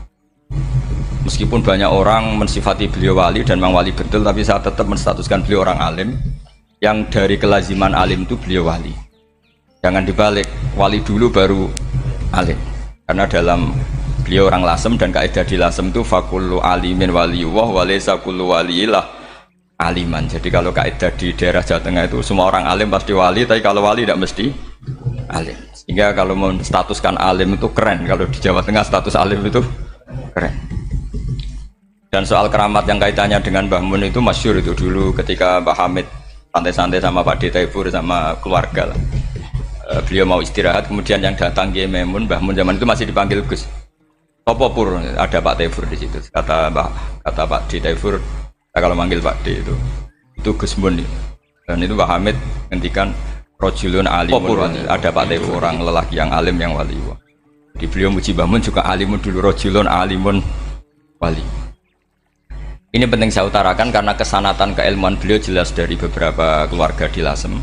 [SPEAKER 1] Meskipun banyak orang mensifati beliau wali dan memang wali betul, tapi saya tetap menstatuskan beliau orang alim yang dari kelaziman alim itu beliau wali. Jangan dibalik, wali dulu baru alim. Karena dalam beliau orang lasem dan kaidah di lasem itu fakullu alimin waliyullah walaysa kullu waliyillah aliman. Jadi kalau kaidah di daerah Jawa Tengah itu semua orang alim pasti wali, tapi kalau wali tidak mesti alim. Sehingga kalau menstatuskan alim itu keren, kalau di Jawa Tengah status alim itu keren. Dan soal keramat yang kaitannya dengan Mbah Mun itu masyhur itu dulu ketika Mbah Hamid santai-santai sama Pak D. Taifur sama keluarga lah. Beliau mau istirahat, kemudian yang datang Kiai Maimun, Mbah Mun zaman itu masih dipanggil Gus. Apa pur, ada Pak Taifur di situ. Kata Pak D. Taifur, kalau manggil Pak D itu Gus Mun. Dan itu Mbah Hamid ngendikan rojulun alimun, ada Pak Taifur, orang lelaki yang alim yang wali. Di beliau muji Mbah Mun juga alimun dulu, rojulun alimun wali. Ini penting saya utarakan karena kesanatan keilmuan beliau jelas dari beberapa keluarga di Lasem.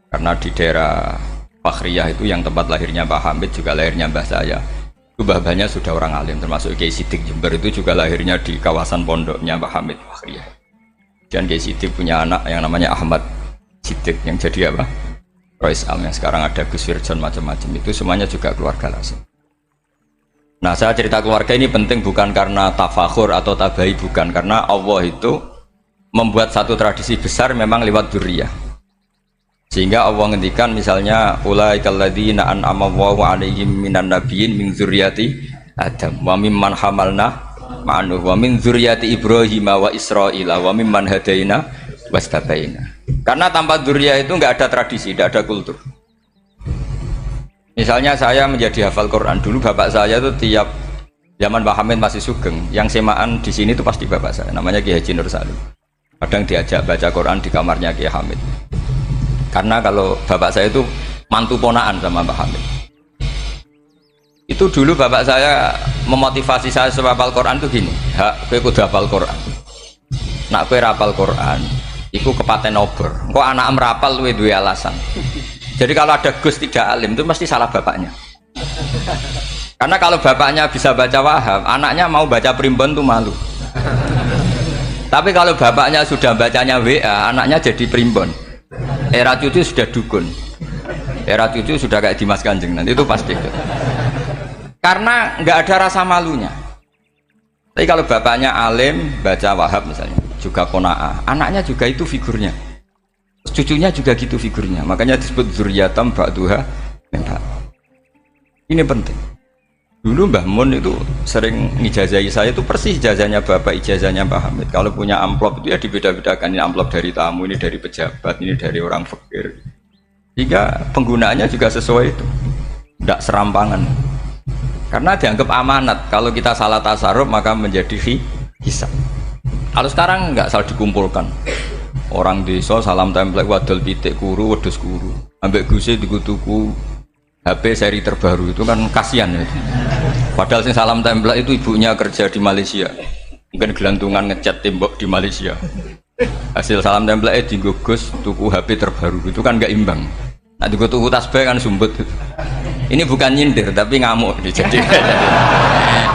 [SPEAKER 1] Karena di daerah Fakhriyah itu yang tempat lahirnya Pak Hamid juga lahirnya mbah saya. Itu mbah-mbahnya sudah orang alim, termasuk Kiai Sidik Jember itu juga lahirnya di kawasan pondoknya Pak Hamid Fakhriyah. Dan Kiai Sidik punya anak yang namanya Ahmad Sidik yang jadi apa? Rois Am yang sekarang ada Gus Wirjon macam-macam, itu semuanya juga keluarga Lasem. Nah saya cerita keluarga ini penting bukan karena tafakhur atau tabai, bukan, karena Allah itu membuat satu tradisi besar memang lewat dzurriyyah. Sehingga Allah ngendikan misalnya ulaikal ladzina an'ama Allahu 'alaihim minan nabiyyin min dzurriyyati Adam wa mimman hamalna ma'anuh wa min dzurriyyati Ibrahim wa Israila wa mimman hadaina wastabaina. Karena tanpa dzurriyyah itu enggak ada tradisi, enggak ada kultur. Misalnya saya menjadi hafal Quran, dulu bapak saya itu tiap zaman Pak Hamid masih sugeng, yang semaan di sini itu pasti bapak saya, namanya Kiai Haji Nur Salim. Kadang diajak baca Quran di kamarnya Kiai Hamid. Karena kalau bapak saya itu mantu ponaan sama Pak Hamid. Itu dulu bapak saya memotivasi saya supaya hafal Quran itu gini, hak kowe kudu hafal Quran. Nak kowe hafal Quran, iku kepaten obor. Kok anak merapal luwe duwe alasan. Jadi kalau ada Gus tidak alim itu mesti salah bapaknya. Karena kalau bapaknya bisa baca Wahab, anaknya mau baca primbon tuh malu. Tapi kalau bapaknya sudah bacanya WA, anaknya jadi primbon. Era cucu sudah dukun. Era cucu sudah kayak Dimas Kanjeng, nanti itu pasti. Karena nggak ada rasa malunya. Tapi kalau bapaknya alim baca Wahab misalnya, juga qanaah, anaknya juga itu figurnya. Cucunya juga gitu figurnya, makanya disebut dzurriyyatam ba'duha min ba'd. Ini penting. Dulu Mbah Mun itu sering ngijazahi saya, itu persis ijazahnya bapak, ijazahnya Pak Hamid. Kalau punya amplop itu ya dibeda-bedakan, ini amplop dari tamu, ini dari pejabat, ini dari orang fakir. Jika penggunaannya juga sesuai itu, tidak serampangan. Karena dianggap amanat, kalau kita salah tasarruf maka menjadi hisab. Kalau sekarang nggak salah dikumpulkan. Orang desa salam template wadol pitik kuru wedhus kuru ambek guse dikutuku HP seri terbaru itu kan kasihan ya. Padahal sing salam template itu ibunya kerja di Malaysia, Mungkin gelantungan ngecat tembok di Malaysia. Hasil salam tempel digugus tuku HP terbaru itu kan nggak imbang. Nah tuku tasbih kan sumbut. Ini bukan nyindir tapi ngamuk.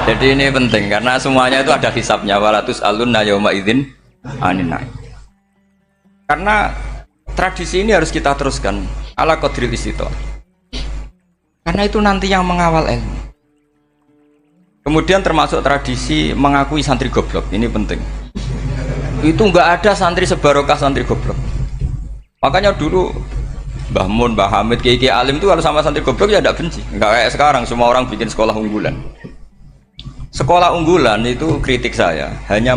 [SPEAKER 1] Jadi ini penting karena semuanya itu ada hisabnya. Walatus alunna yauma idzin anin naim. Karena tradisi ini harus kita teruskan ala qadril istithar. Karena itu nanti yang mengawal ilmu. Kemudian termasuk tradisi mengakui santri goblok, ini penting. Itu enggak ada santri sebarokah santri goblok. Makanya dulu Mbah Mun, Mbah Hamid, Kiai Alim itu kalau sama santri goblok ya tidak benci. Enggak kayak sekarang semua orang bikin sekolah unggulan. Sekolah unggulan itu kritik saya hanya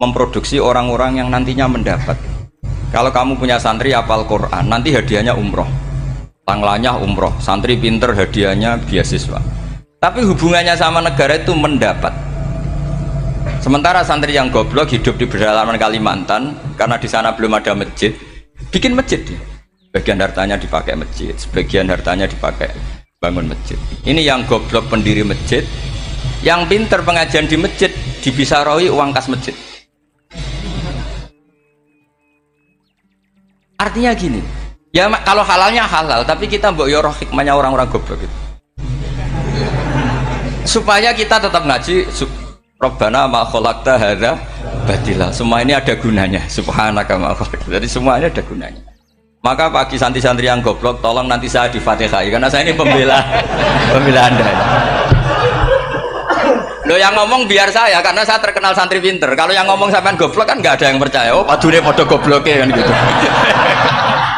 [SPEAKER 1] memproduksi orang-orang yang nantinya mendapat. Kalau kamu punya santri hafal Quran, nanti hadiahnya umroh. Tanglanya umroh, santri pinter hadiahnya beasiswa. Tapi hubungannya sama negara itu mendapat. Sementara santri yang goblok hidup di pedalaman Kalimantan karena di sana belum ada masjid, bikin masjid dia. Sebagian hartanya dipakai masjid, sebagian hartanya dipakai bangun masjid. Ini yang goblok pendiri masjid, yang pinter pengajian di masjid dibisaroi uang kas masjid. Artinya gini, ya kalau halalnya halal, tapi kita mbok yoroh hikmahnya orang-orang goblok itu. Supaya kita tetap ngaji Rabbana ma khalaqta hadza batila. Semua ini ada gunanya. Subhanaka ma khalaqta. Jadi semua ini ada gunanya. Maka bagi santri-santri yang goblok tolong nanti saya di-Fatihai karena saya ini pembela Anda. Loh yang ngomong biar saya karena saya terkenal santri pinter. Kalau yang ngomong sampean goblok kan nggak ada yang percaya. Oh, padune padha gobloke kan gitu.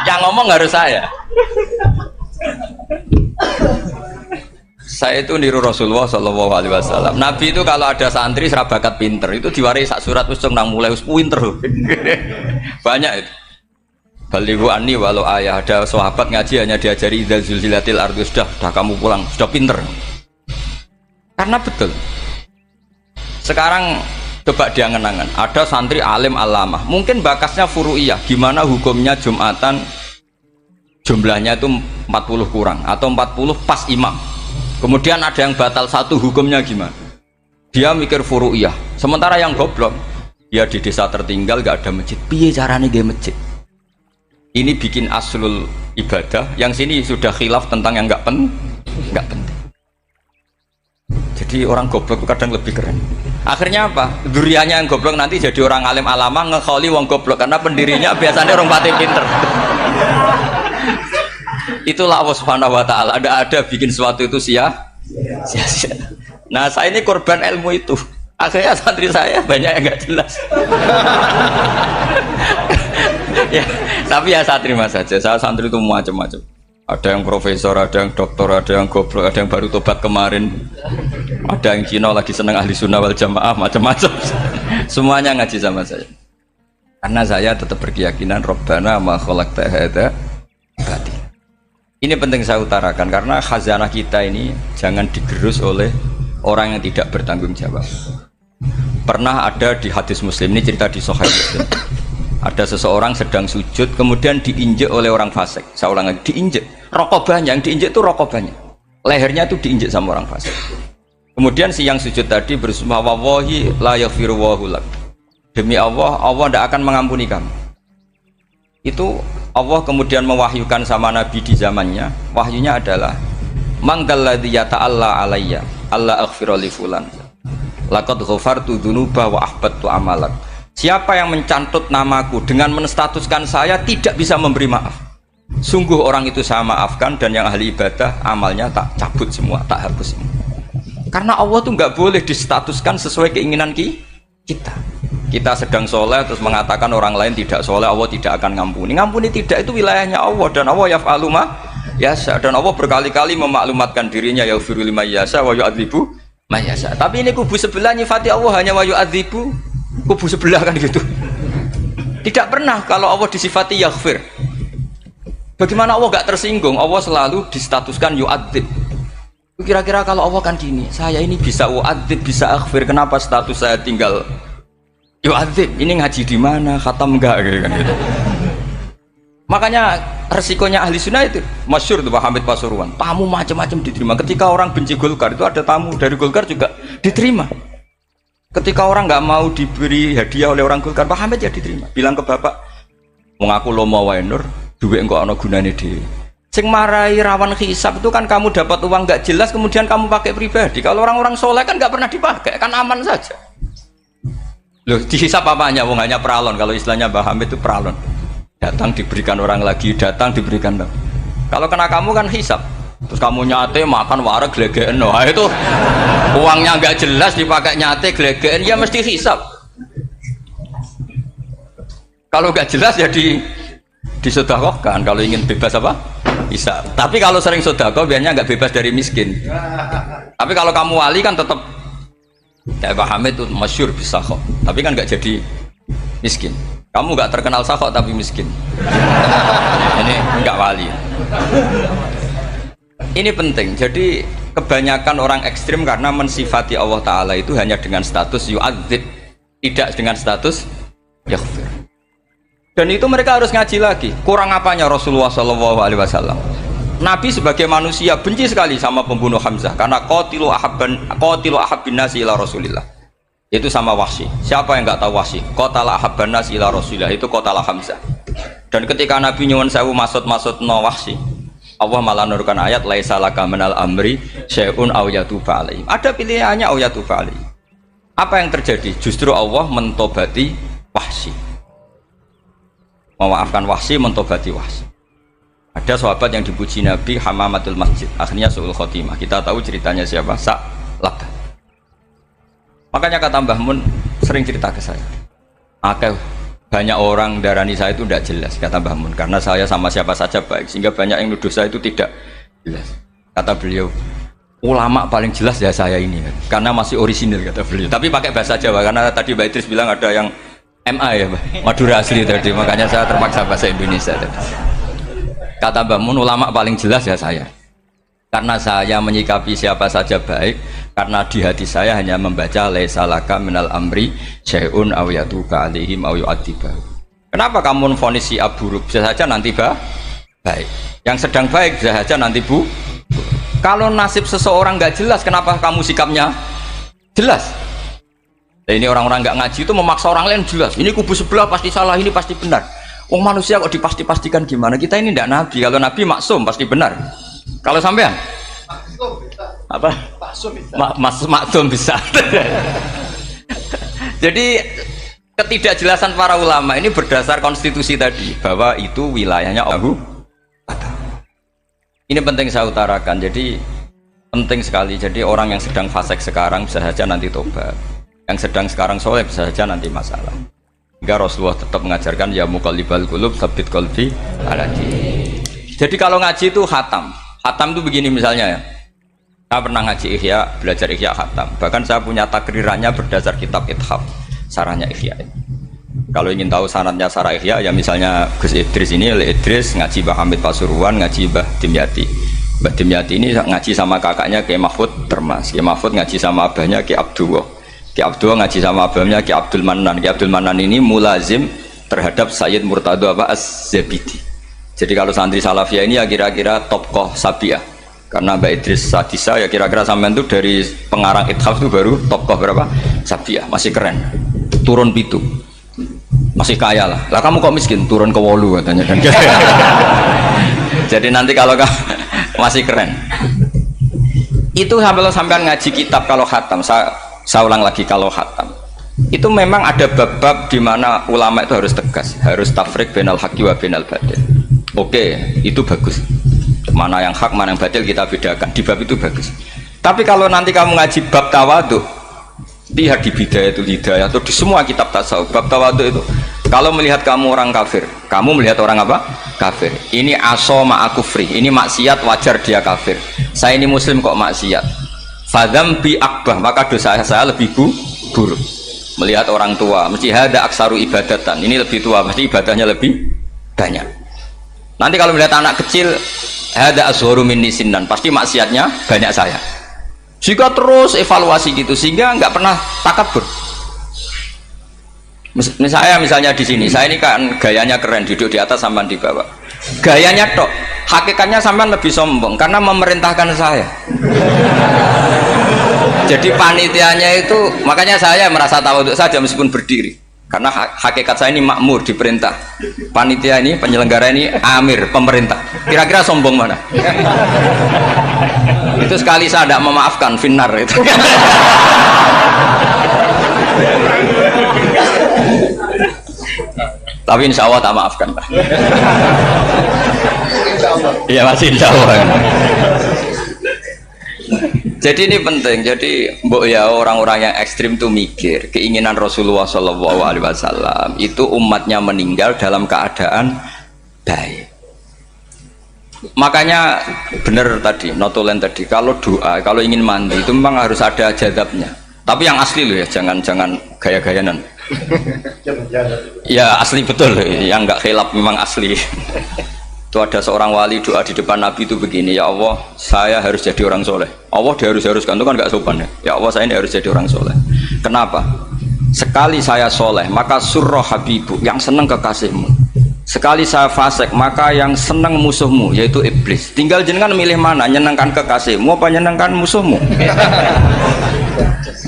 [SPEAKER 1] Yang ngomong harus saya. Saya itu niru Rasulullah Shallallahu Alaihi Wasallam. Nabi itu kalau ada santri serabakat pinter itu diwarai sak surat usung nang mulai pinter. Banyak itu. Balighu anni walau ayah, ada sahabat ngaji hanya diajari idza zulzilatil ardu, sudah kamu pulang, sudah pinter. Karena betul. Sekarang coba dia ngenangan, ada santri alim alamah, mungkin bakasnya furu'iyah, gimana hukumnya Jumatan jumlahnya itu 40 kurang atau 40 pas imam. Kemudian ada yang batal satu, hukumnya gimana? Dia mikir furu'iyah. Sementara yang goblok, dia di desa tertinggal gak ada masjid. Piye caranya ge masjid? Ini bikin aslul ibadah. Yang sini sudah khilaf tentang yang gak penting. Jadi orang goblok kadang lebih keren. Akhirnya apa? Duriannya yang goblok nanti jadi orang alim alama ngekholi wong goblok karena pendirinya biasanya orang pati pinter. Itulah Allah Subhanahu wa taala. Ada bikin sesuatu itu sia-sia. Nah, saya ini korban ilmu itu. Akhirnya santri saya banyak yang enggak jelas. Ya, tapi ya saya terima saja. Saya santri itu macam-macam. Ada yang profesor, ada yang doktor, ada yang goblok, ada yang baru tobat kemarin. Ada yang Cina lagi seneng ahli sunnah wal jamaah, macam-macam. Semuanya ngaji sama saya. Karena saya tetap berkeyakinan Rabbana ma khalaqta hadza batil. Ini penting saya utarakan karena khazanah kita ini jangan digerus oleh orang yang tidak bertanggung jawab. Pernah ada di hadis Muslim, ini cerita di Sahih Muslim. Ada seseorang sedang sujud kemudian diinjek oleh orang fasik. Saya ulang lagi, diinjek. Rokobahnya, yang diinjek itu rokobahnya. Lehernya itu diinjek sama orang fasik. Kemudian si yang sujud tadi bersumpah wallahi la yaghfiru wallahu lak. Demi Allah, Allah tidak akan mengampuni kamu. Itu Allah kemudian mewahyukan sama Nabi di zamannya. Wahyunya adalah mangdalladzi yata'alla alayya alla aghfira li fulan laqad ghafartu dzunuba wa ahbattu amalak. Siapa yang mencantut namaku dengan menstatuskan saya tidak bisa memberi maaf, sungguh orang itu saya maafkan dan yang ahli ibadah amalnya tak cabut semua, tak hapus semua. Karena Allah tuh nggak boleh distatuskan sesuai keinginan kita. Kita sedang soleh terus mengatakan orang lain tidak soleh, Allah tidak akan ngampuni. Ngampuni tidak, itu wilayahnya Allah dan Allah yaf'alu ma yasha, dan Allah berkali-kali memaklumatkan dirinya yaghfiru liman yasha wa yu'adzibu man yasha. Tapi ini kubu sebelah nyifati Allah hanya wa yu'adzibu, kubu sebelah kan gitu. Tidak pernah kalau Allah disifati yaghfir. Bagaimana Allah gak tersinggung? Allah selalu distatuskan yu'adzib. Kira-kira kalau Allah kan gini, saya ini bisa u'adzib, bisa aghfir, kenapa status saya tinggal yu'adzib? Ini ngaji di mana? Khatam enggak kan gitu. Makanya resikonya ahli sunnah itu masyhur tuh Pak Hamid Pasuruan. Tamu macam-macam diterima. Ketika orang benci Golkar itu ada tamu dari Golkar juga diterima. Ketika orang nggak mau diberi hadiah oleh orang Golkar, Pak Hamid ya diterima. Bilang ke bapak, mengaku lomo wae nur, duit enggak ana gunane dhewe. Sing marai rawan hisab itu kan kamu dapat uang nggak jelas kemudian kamu pakai pribadi. Kalau orang-orang soleh kan nggak pernah dipakai, kan aman saja. Loh, dihisab apanya? Wong hanya peralon. Kalau istilahnya Pak Hamid itu peralon. Datang diberikan orang lagi, datang diberikan lagi. Kalau kena kamu kan hisab. Terus kamu nyate makan wareg glegeken, nah itu uangnya nggak jelas dipakai nyate glegeken, ya mesti hisab. Kalau nggak jelas ya disedekahkan. Kalau ingin bebas apa? Hisab. Tapi kalau sering sedekah biasanya nggak bebas dari miskin. Tapi kalau kamu wali kan tetap kayak Pak Hamid itu masyhur bisa kok. Tapi kan nggak jadi miskin. Kamu nggak terkenal sakok tapi miskin. Ini nggak wali. Ini penting. Jadi kebanyakan orang ekstrim karena mensifati Allah Ta'ala itu hanya dengan status yu'adzib, tidak dengan status yaghfir. Dan itu mereka harus ngaji lagi. Kurang apanya Rasulullah SAW? Nabi sebagai manusia benci sekali sama pembunuh Hamzah karena qatilu ahabbin nasi ila Rasulillah. Itu sama Wahsy. Siapa yang nggak tahu Wahsy? Qatala ahabban nasi ila Rasulillah, itu qatala Hamzah. Dan ketika Nabi nyuwun sewu maksud no Wahsy, Allah malah nurkan ayat laisa laka minal amri syai'un aw yatuba alaihim. Ada pilihannya aw yatuba alaihim. Apa yang terjadi? Justru Allah mentobati Wahsy. Memaafkan Wahsy, mentobati Wahsy. Ada sahabat yang dipuji Nabi Hamamatul Masjid, akhirnya su'ul khotimah. Kita tahu ceritanya siapa? Sa'labah. Makanya kata Mbah Mun sering cerita ke saya. Banyak orang darani saya itu tidak jelas, kata Mbah Mun, karena saya sama siapa saja baik, sehingga banyak yang nuduh saya itu tidak jelas. Kata beliau, ulama paling jelas ya saya ini, karena masih orisinil, kata beliau. Tapi pakai bahasa Jawa, karena tadi Mbak Idris bilang ada yang MA ya, Madura asli tadi, makanya saya terpaksa bahasa Indonesia tadi. Kata Mbah Mun, ulama paling jelas ya saya, karena saya menyikapi siapa saja baik, karena di hati saya hanya membaca laisa laka minal amri syai'un aw yatuba alaihim aw yu'adzibah. Kenapa kamu vonis si buruk? Bisa saja nanti baik. Yang sedang baik bisa saja nanti bu. Kalau nasib seseorang nggak jelas, kenapa kamu sikapnya jelas? Nah, ini orang-orang nggak ngaji itu memaksa orang lain jelas. Ini kubu sebelah pasti salah, ini pasti benar. Oh manusia kok dipasti-pastikan gimana? Kita ini tidak nabi. Kalau nabi maksum pasti benar. Kalau sampean apa? Maksum bisa. Jadi ketidakjelasan para ulama ini berdasar konstitusi tadi bahwa itu wilayahnya Allah. Ini penting saya utarakan. Jadi penting sekali. Jadi orang yang sedang fasik sekarang bisa saja nanti tobat. Yang sedang sekarang soleh bisa saja nanti masalah. Hingga Rasulullah tetap mengajarkan ya muqallibal qulub tsabbit qalbi ala dinik. Jadi kalau ngaji itu khatam. Khatam itu begini misalnya ya. Saya pernah ngaji Ihya, belajar Ihya khatam. Bahkan saya punya takrirannya berdasar kitab Ithaf, sarahnya Ihya. Kalau ingin tahu sanadnya sarah Ihya, ya misalnya Gus Idris ini, Idris ngaji Mbah Hamid Pasuruan, ngaji Mbah Dimyati. Mbah Dimyati ini ngaji sama kakaknya Kiai Mahfud Termas. Kiai Mahfud ngaji sama abahnya Kiai Abdullah. Kiai Abdullah ngaji sama abahnya Kiai Abdul Manan. Kiai Abdul Manan ini mulazim terhadap Sayyid Murtado Az-Zabidi. Jadi kalau santri Salafiyah ini ya kira-kira tokoh Sabiah. Karena Mbak Idris Sadisa ya kira-kira sampean itu dari pengarang Ithaf itu baru tokoh berapa? Sabiah, masih keren. Turun pitu. Masih kaya lah. Lah kamu kok miskin? Turun ke wolu katanya kan. Jadi nanti kalau masih keren. Itu sampean ngaji kitab kalau khatam. Saya ulang lagi kalau khatam. Itu memang ada bab-bab di mana ulama itu harus tegas, harus tafrik bainal haqqi wa bainal batil. Oke, itu bagus. Mana yang hak, mana yang batil kita bedakan. Di bab itu bagus. Tapi kalau nanti kamu ngaji bab tawadhu, lihat di Bidayatul Hidayah atau di semua kitab tasawuf, bab tawadhu itu kalau melihat kamu orang kafir, kamu melihat orang apa? Kafir. Ini aso ma'akufri, ini maksiat wajar dia kafir. Saya ini muslim kok maksiat. Fadzam bi akbah, maka dosa saya lebih buruk. Melihat orang tua, mesti hada aksaru ibadatan. Ini lebih tua, pasti ibadahnya lebih banyak. Nanti kalau melihat anak kecil, hada azharu minni sinnan, pasti maksiatnya banyak saya. Jika terus evaluasi gitu sehingga nggak pernah takabur. Misalnya di sini, saya ini kan gayanya keren, duduk di atas sampean di bawah. Gayanya tok, hakikatnya sampean lebih sombong karena memerintahkan saya. Jadi panitianya itu, makanya saya merasa tawadhu saja meskipun berdiri. Karena hakikat saya ini makmur, diperintah. Panitia ini, penyelenggara ini amir, pemerintah. Kira-kira sombong mana? Itu sekali saya tidak memaafkan, finnar itu. Tapi insya Allah tak maafkan lah. Iya masih insya Allah. Jadi ini penting. Jadi mbok ya orang-orang yang ekstrim tuh mikir keinginan Rasulullah SAW itu umatnya meninggal dalam keadaan baik. Makanya benar tadi, notulen tadi, kalau doa, kalau ingin mandi itu memang harus ada jadabnya. Tapi yang asli loh ya, jangan gaya-gayanan. Ya asli betul, yang nggak khilaf memang asli. Itu ada seorang wali doa di depan Nabi itu begini, ya Allah saya harus jadi orang soleh. Allah diharuskan itu kan nggak sopan ya. Ya Allah saya ini harus jadi orang soleh. Kenapa? Sekali saya soleh maka surroh habibu, yang senang kekasihmu. Sekali saya fasik maka yang senang musuhmu, yaitu iblis. Tinggal jenengan milih mana, nyenangkan kekasihmu apa nyenangkan musuhmu.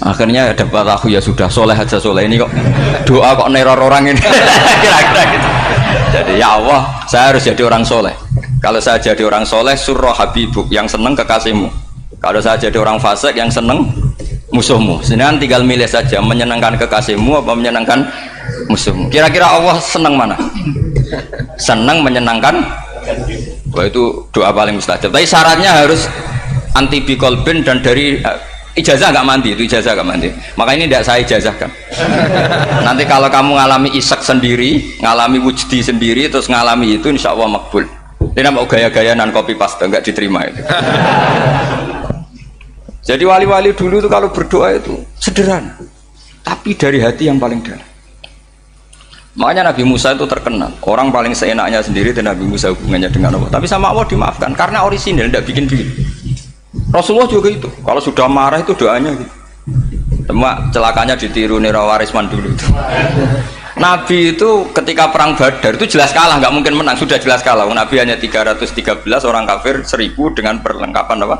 [SPEAKER 1] Akhirnya dapat aku ya sudah soleh aja, soleh ini kok doa kok neror orang ini. Kira-kira gitu. Jadi ya Allah saya harus jadi orang soleh. Kalau saya jadi orang soleh surroh habibuk, yang seneng kekasihmu. Kalau saya jadi orang fasik yang seneng musuhmu. Sedangkan tinggal milih saja, menyenangkan kekasihmu apa menyenangkan musuhmu. Kira-kira Allah seneng mana? Seneng menyenangkan. Wah itu doa paling mustajab. Tapi syaratnya harus anti bikolbin dan dari ijazah nggak mandi, itu ijazah nggak mandi. Maka ini tidak saya ijazahkan. Nanti kalau kamu ngalami isak sendiri, ngalami wujdi sendiri, terus ngalami itu, insya Allah makbul. Ini mau gaya-gayanan copy paste nggak diterima itu. Jadi wali-wali dulu itu kalau berdoa itu sederhana, tapi dari hati yang paling dalam. Makanya Nabi Musa itu terkenal, orang paling seenaknya sendiri dan Nabi Musa hubungannya dengan Allah. Tapi sama Allah dimaafkan karena orisinil, tidak bikin-bikin. Rasulullah juga itu, kalau sudah marah itu doanya gitu. Cuma celakanya ditiru Nira Warisman dulu itu. Nabi itu ketika perang Badar itu jelas kalah, nggak mungkin menang, sudah jelas kalah. Nabi hanya 313, orang kafir 1000 dengan perlengkapan apa?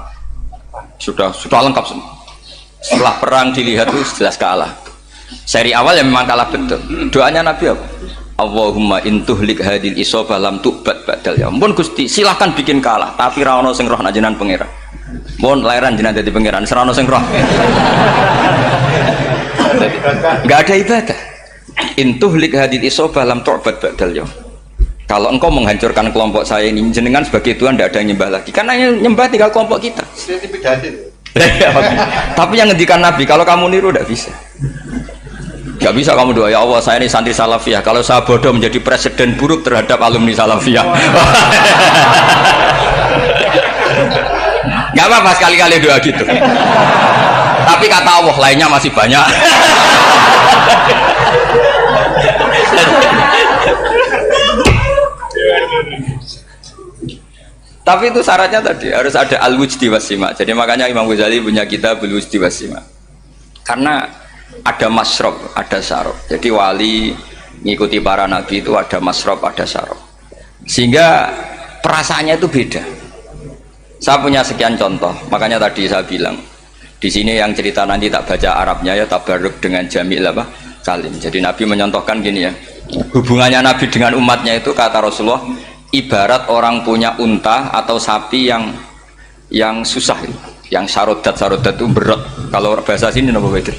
[SPEAKER 1] Sudah lengkap semua. Setelah perang dilihat itu jelas kalah. Seri awal ya memang kalah betul. Doanya Nabi apa? Allahumma intuhlik hadil isobah lam tu'bad badal ya. Ampun Gusti, silahkan bikin kalah, tapi ra ono sing roh najenan pangeran. Mohon lahiran jenah jadi pangeran, serano sing roh. Enggak ada ibadah. Intuhlik hadil isobah lam tu'bad badal ya. Kalau engkau menghancurkan kelompok saya ini, jenengan sebagai Tuhan tidak ada yang nyembah lagi. Karena yang nyembah tinggal kelompok kita. Tapi yang ngendikan Nabi, kalau kamu niru tidak bisa. Gak bisa kamu doa, ya Allah saya ini santri salafiyah, kalau saya bodoh menjadi presiden buruk terhadap alumni salafiyah. Gak apa-apa sekali-kali doa gitu. Tapi kata Allah lainnya masih banyak. Tapi itu syaratnya tadi harus ada al-wujdi wasima. Jadi makanya Imam Ghazali punya kitab al-wujdi wasima. Karena ada masrob, ada syarab. Jadi wali ngikuti para nabi itu ada masrob, ada syarab. Sehingga perasaannya itu beda. Saya punya sekian contoh. Makanya tadi saya bilang di sini yang cerita nanti tak baca Arabnya ya, tabarruk dengan jamil apa kalim. Jadi Nabi menyontohkan gini ya. Hubungannya Nabi dengan umatnya itu kata Rasulullah ibarat orang punya unta atau sapi yang susah itu. Yang sarodat itu berat. Kalau bahasa sini apa betul?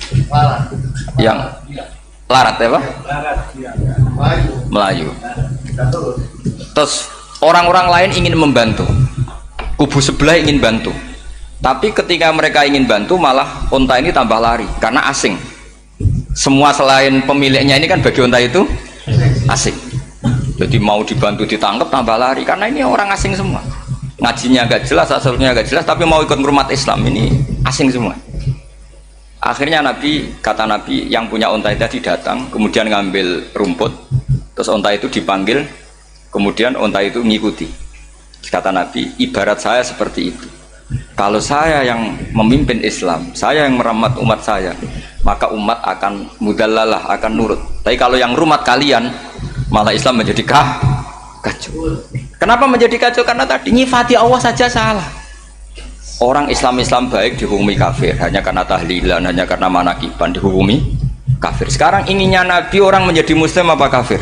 [SPEAKER 1] Yang larat ya Pak? Melayu. Terus orang-orang lain ingin membantu, kubu sebelah ingin bantu, tapi ketika mereka ingin bantu malah unta ini tambah lari karena asing. Semua selain pemiliknya ini kan bagi unta itu asing. Jadi mau dibantu ditangkap tambah lari karena ini orang asing semua. Ngajinya agak jelas, asalnya agak jelas, tapi mau ikut umat Islam ini asing semua. Akhirnya kata Nabi yang punya unta tadi datang, kemudian ngambil rumput, terus unta itu dipanggil, kemudian unta itu ngikuti. Kata Nabi, ibarat saya seperti itu. Kalau saya yang memimpin Islam, saya yang merawat umat saya, maka umat akan mudallalah, akan nurut. Tapi kalau yang rumat kalian, malah Islam menjadi kacau. Kenapa menjadi kacau? Karena tadi nyifati Allah saja salah. Orang Islam baik dihukumi kafir hanya karena tahlilan, hanya karena manakiban dihukumi kafir. Sekarang inginnya Nabi orang menjadi muslim apa kafir?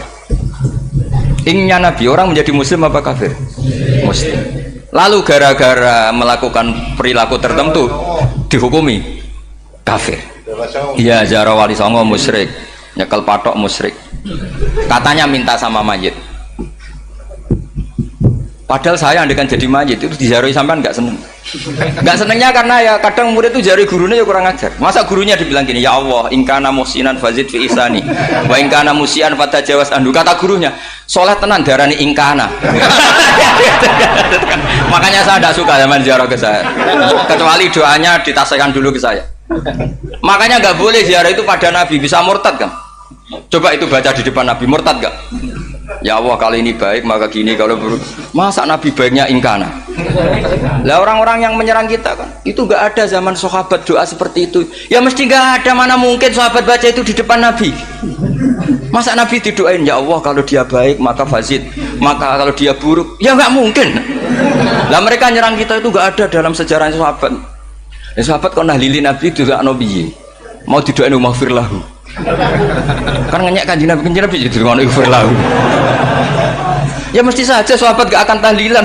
[SPEAKER 1] Inginnya Nabi orang menjadi muslim apa kafir? Muslim. Lalu gara-gara melakukan perilaku tertentu dihukumi kafir. Iya, ziarah wali songo musyrik, nyekel patok musyrik. Katanya minta sama mayit. Padahal saya andekan jadi mayit itu diziarahi sampean nggak seneng. Nggak senengnya karena ya kadang murid itu jari gurunya ya kurang ajar. Masa gurunya dibilang gini, ya Allah, ingkana musinan fazid fi isani, wa ingkana musian fatajawas andu. Kata gurunya, soleh tenan darani ingkana. Makanya saya tidak suka zaman ziarah ke saya. Kecuali doanya ditasihkan dulu ke saya. Makanya nggak boleh ziarah itu pada Nabi, bisa murtad kan? Coba itu baca di depan Nabi, murtad gak? Ya Allah, kali ini baik maka gini, kalau buruk masa Nabi baiknya ingkana. Lah orang-orang yang menyerang kita kan itu gak ada zaman sahabat doa seperti itu. Ya mesti gak ada, mana mungkin sahabat baca itu di depan Nabi. Masa Nabi didoain, ya Allah kalau dia baik maka fazid, maka kalau dia buruk, ya gak mungkin. Lah mereka nyerang kita itu gak ada dalam sejarah sahabat. Ya sahabat kok nahlilin Nabi juga Nabi mau didoain maghfir lahu. Kan ngenyek kanjeng Nabi jadi ngono ighfir lahu. Ya mesti saja sahabat gak akan tahlilan.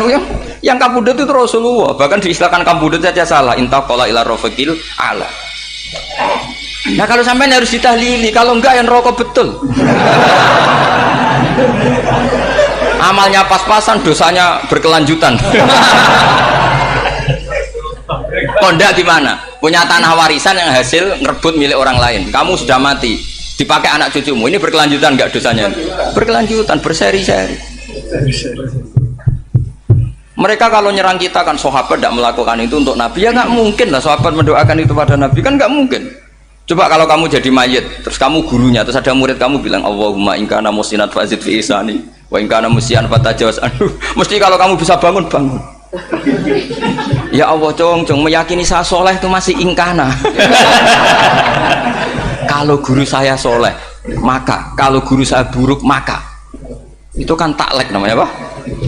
[SPEAKER 1] Yang kabudut itu Rasulullah, bahkan diistilahkan kabudut saja salah. Intaqala ila rafiqil ala. Nah kalau sampai harus ditahlili, kalau enggak yang rokok betul. Amalnya pas-pasan, dosanya berkelanjutan. Kondak gimana? Punya tanah warisan yang hasil ngerebut milik orang lain. Kamu sudah mati, dipakai anak cucumu. Ini berkelanjutan nggak dosanya? Berkelanjutan, berseri-seri. Mereka kalau nyerang kita kan sahabat tidak melakukan itu untuk Nabi, ya nggak mungkin lah sahabat mendoakan itu pada Nabi, kan nggak mungkin. Coba kalau kamu jadi mayit, terus kamu gurunya, terus ada murid kamu bilang Allahumma ingkana musinat fazid fi isani wa ingkana musian fatajawas anhu. Mesti kalau kamu bisa bangun. Ya Allah, cong meyakini saya soleh itu masih ingkana. Kalau guru saya soleh maka, kalau guru saya buruk maka, itu kan taklek namanya, Pak.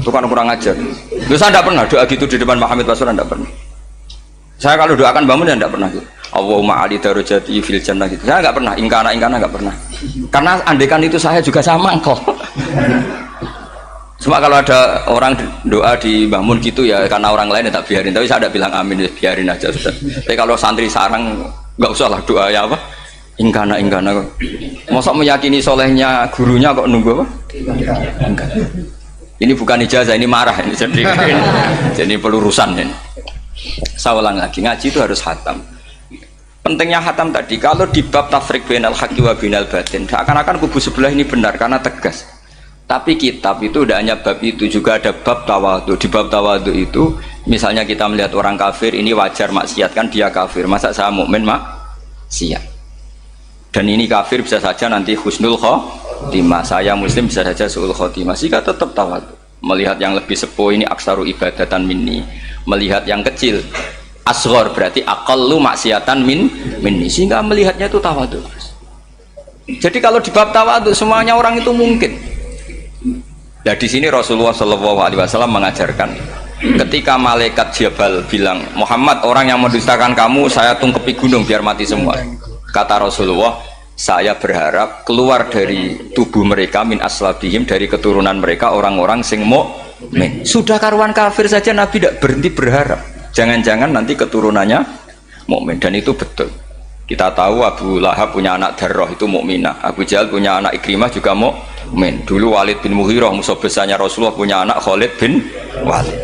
[SPEAKER 1] Itu kan kurang ajar. Loh, saya tidak pernah doa gitu di depan Muhammad Basuran, tidak pernah. Saya kalau doakan bangun ya tidak pernah gitu. Allahumma ali darajati fil jannah gitu. Saya nggak pernah ingkana nggak pernah. Karena andekan itu saya juga sama engkau. Cuma kalau ada orang doa di bangun gitu ya karena orang lain ya tak biarin. Tapi saya tidak bilang amin, ya biarin aja sudah. Tapi kalau santri sarang nggak usah lah doa ya apa? Ingkana kok. Masa meyakini solehnya gurunya kok nunggu apa? Enggak. Ini bukan ijazah, ini marah ini. Jadi pelurusan ini. Saya ulang lagi, ngaji itu harus khatam. Pentingnya khatam tadi, kalau di bab tafriq bainal haqqi wa bainal batin, seakan-akan kubu sebelah ini benar karena tegas. Tapi kitab itu tidak hanya bab itu, juga ada bab tawadhu. Di bab tawadhu itu, misalnya kita melihat orang kafir ini wajar maksiat, kan dia kafir. Masa saya mukmin maksiat? Dan ini kafir bisa saja nanti husnul khotimah, saya muslim bisa saja su'ul khotimah. Jika tetap tawadhu, melihat yang lebih sepuh ini aksaru ibadatan minni, melihat yang kecil asghar berarti aqallu maksiatan minni, sehingga melihatnya itu tawadhu. Jadi kalau di bab tawadhu semuanya orang itu mungkin. Nah di sini Rasulullah SAW mengajarkan, ketika malaikat Jabal bilang, Muhammad, orang yang mendustakan kamu saya tungkepi gunung biar mati semua. Kata Rasulullah, saya berharap keluar dari tubuh mereka min aslabihim, dari keturunan mereka orang-orang sing mukmin. Sudah karuan kafir saja Nabi tidak berhenti berharap, jangan-jangan nanti keturunannya mukmin. Dan itu betul. Kita tahu Abu Lahab punya anak Darroh itu mukminah, Abu Jahal punya anak Ikrimah juga mukmin. Dulu Walid bin Mughirah musuh besarnya Rasulullah punya anak Khalid bin Walid.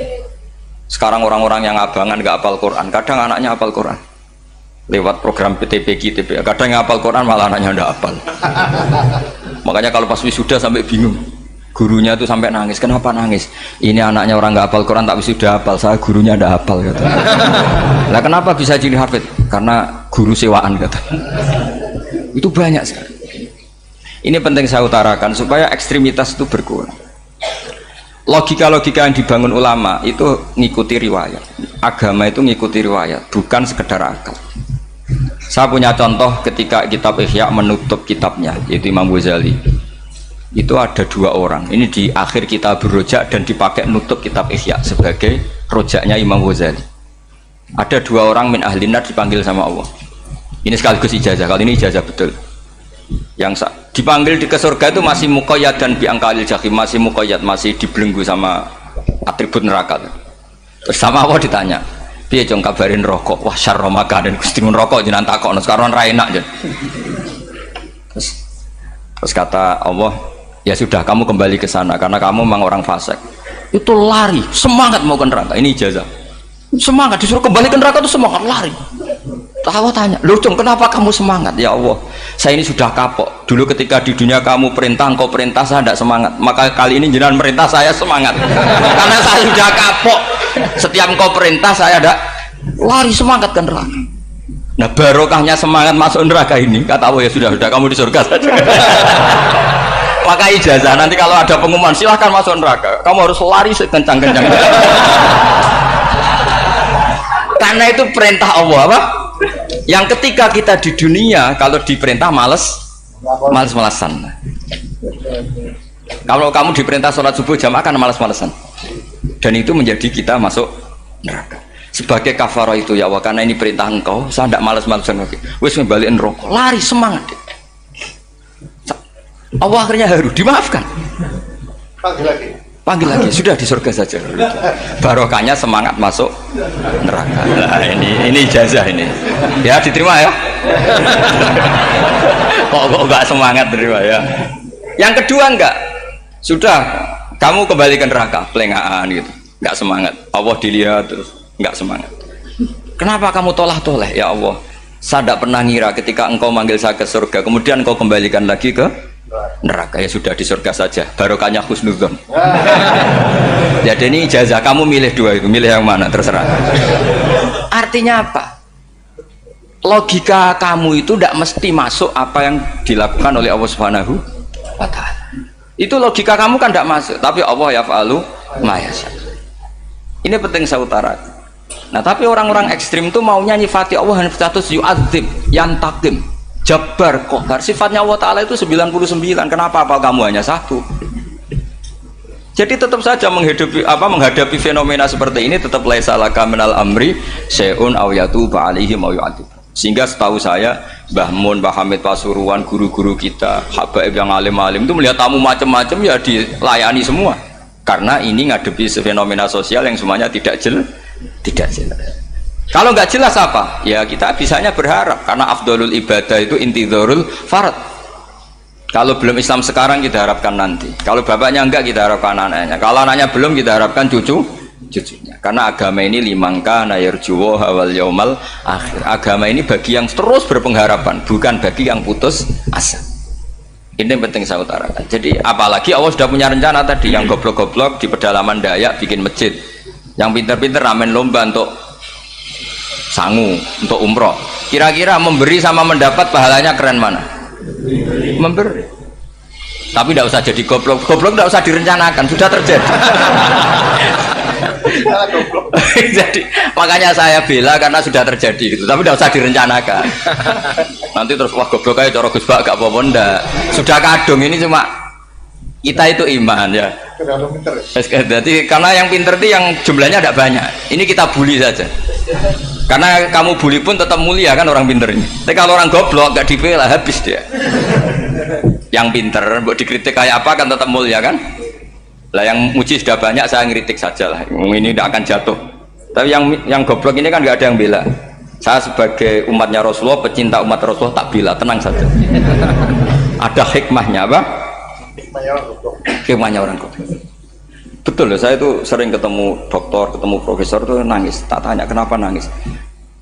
[SPEAKER 1] Sekarang orang-orang yang abangan nggak hafal Quran, kadang anaknya hafal Quran lewat program PTPG, kadang yang hafal Quran malah anaknya nggak hafal. Makanya kalau pas wisuda sampai bingung, gurunya itu sampai nangis. Kenapa nangis? Ini anaknya orang nggak hafal Quran tapi sudah hafal, saya gurunya nggak hafal kata. Lah kenapa bisa jadi hafid? Karena guru sewaan kata. Itu banyak sekali. Ini penting saya utarakan supaya ekstremitas itu berkurang. Logika-logika yang dibangun ulama itu ngikuti riwayat. Agama itu ngikuti riwayat, bukan sekedar akal. Saya punya contoh ketika kitab Ihya menutup kitabnya, yaitu Imam Ghazali. Itu ada dua orang. Ini di akhir kitab Rojak dan dipakai nutup kitab Ihya sebagai rojaknya Imam Ghazali. Ada 2 orang min ahlinar dipanggil sama Allah. Ini sekaligus ijazah, kali ini ijazah betul. Yang dipanggil ke surga itu masih muqayyad dan biangkalil jahim, masih muqayyad, masih dibelenggu sama atribut neraka. Terus sama Allah ditanya, piye jong kabarin rokok? Wah syarra makanan Gusti mun rokok jenengan takokno sekarang ra enak jen. Terus kata Allah, ya sudah kamu kembali ke sana karena kamu memang orang fasik. Itu lari, semangat mau ke neraka. Ini ijazah. Semangat disuruh kembali ke neraka itu semangat lari. Allah tanya, loh Jong kenapa kamu semangat? Ya Allah, saya ini sudah kapok. Dulu ketika di dunia kamu perintah, engkau perintah, saya tidak semangat. Maka kali ini jenengan perintah, saya semangat. Karena saya sudah kapok. Setiap engkau perintah, saya ada lari semangat ke neraka. Nah barokahnya semangat masuk neraka ini, kata Allah, ya sudah kamu di surga saja. Maka ijazah, nanti kalau ada pengumuman, silahkan masuk neraka. Kamu harus lari sekencang-kencang. Karena itu perintah Allah, apa? Yang ketika kita di dunia kalau diperintah males-malesan. Kalau kamu diperintah sholat subuh jamaah kan males-malesan. Dan itu menjadi kita masuk neraka. Sebagai kafarah itu ya Allah, karena ini perintah engkau, saya tidak males-malesan lagi. Wes ngembaliin rokok, lari semangat. Allah akhirnya harus dimaafkan. Panggil lagi, sudah di surga saja. Barokahnya semangat masuk neraka. Nah, ini ijazah ini. Ya diterima ya. Kok enggak semangat terima ya. Yang kedua enggak. Sudah kamu kembali ke neraka, pelengahan gitu. Enggak semangat. Allah dilihat terus enggak semangat. Kenapa kamu tolah-toleh ya Allah? Saya tidak pernah ngira ketika engkau manggil saya ke surga, kemudian engkau kembalikan lagi ke neraka. Ya sudah di surga saja, barokahnya husnudzon. Jadi ini ijazah, kamu milih 2 itu, milih yang mana terserah. Artinya apa? Logika kamu itu tidak mesti masuk apa yang dilakukan oleh Allah Subhanahu wa Ta'ala. Itu logika kamu kan tidak masuk, tapi Allah yaf'alu ma yasha. Ini penting saya utarakan. Nah tapi orang-orang ekstrim itu maunya nyifati Allah dengan status yu'adzib, yantakim, Jabbar, Qahar. Sifatnya Allah Ta'ala itu 99. Kenapa apa kamu hanya 1? Jadi tetap saja menghadapi fenomena seperti ini tetap laisa laka minal amri syai'un aw yatuba alaihim aw yu'adzib. Sehingga setahu saya Mbah Mun, Mbah Hamid Pasuruan, guru-guru kita, habaib yang alim-alim itu melihat tamu macam-macam ya dilayani semua. Karena ini ngadepi fenomena sosial yang semuanya tidak jelas. Kalau nggak jelas apa? Ya kita bisanya berharap karena afdolul ibadah itu intidharul farad. Kalau belum Islam sekarang kita harapkan nanti. Kalau bapaknya enggak kita harapkan anaknya. Kalau anaknya belum kita harapkan cucunya. Karena agama ini limangka nayarjuwo hawal yaumal akhir. Agama ini bagi yang terus berpengharapan, bukan bagi yang putus asa. Ini yang penting saya utarakan. Jadi apalagi Allah sudah punya rencana tadi, yang goblok-goblok di pedalaman Dayak bikin masjid, yang pinter-pinter ramen lomba untuk sangu, untuk umroh. Kira-kira memberi sama mendapat pahalanya keren mana? Memberi. Tapi tidak usah jadi goblok. Goblok tidak usah direncanakan, sudah terjadi. Jadi makanya saya bela karena sudah terjadi gitu. Tapi tidak usah direncanakan. Nanti terus wah goblok aja cara Gus Bak gak apa-apa ndak. Sudah kadung, ini cuma kita itu iman ya. Jadi karena yang pinter itu yang jumlahnya tidak banyak. Ini kita bully saja. Karena kamu bully pun tetap mulia kan orang pinter ini. Tapi kalau orang goblok gak dibela habis dia. Yang pinter buat dikritik kayak apa kan tetap mulia kan. Lah yang muji sudah banyak, saya ngeritik saja lah. Ini tidak akan jatuh. Tapi yang goblok ini kan nggak ada yang bela. Saya sebagai umatnya Rasulullah, pecinta umat Rasulullah tak bela, tenang saja. Ada hikmahnya apa? Hikmahnya orang goblok. Betul loh, saya itu sering ketemu dokter, ketemu profesor tuh nangis. Tak tanya kenapa nangis.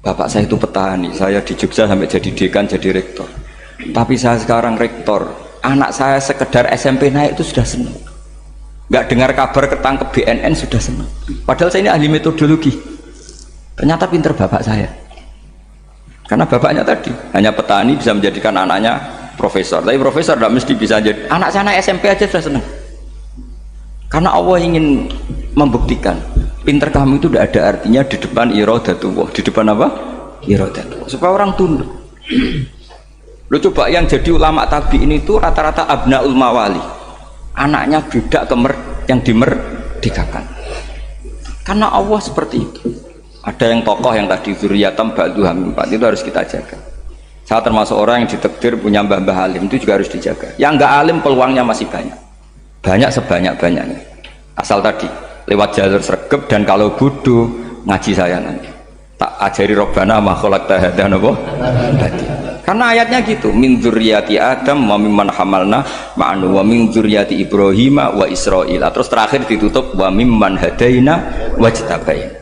[SPEAKER 1] Bapak saya itu petani, saya di Jogja sampai jadi dekan, jadi rektor. Tapi saya sekarang rektor, anak saya sekedar SMP naik itu sudah senang. Nggak dengar kabar ketangkep BNN sudah senang. Padahal saya ini ahli metodologi. Ternyata pinter bapak saya. Karena bapaknya tadi hanya petani bisa menjadikan anaknya profesor. Tapi profesor tidak mesti bisa jadi. Anak saya SMP aja sudah senang. Karena Allah ingin membuktikan pinter kamu itu tidak ada artinya di depan iradatullah. Di depan apa? Iradatullah. Supaya orang tunduk. Lo coba yang jadi ulama tabi'in itu rata-rata abnaul mawali. Anaknya budak yang dimerdekakan. Karena Allah seperti itu. Ada yang tokoh yang tadi zuriyatam ba'duha min ba'd, itu harus kita jaga. Saya termasuk orang yang ditakdir punya mbah-mbah alim, itu juga harus dijaga. Yang enggak alim peluangnya masih banyak. Banyak sebanyak-banyaknya. Asal tadi lewat jalur sregep, dan kalau bodoh ngaji saya nanti. Tak ajari robbana ma khalaqta hadza napa? Karena ayatnya gitu, min dzurriyyati Adam wa mimman hamalna ma'anu wa min dzurriyyati Ibrahim wa Israil. Terus terakhir ditutup wa mimman hadaina wajtabaina.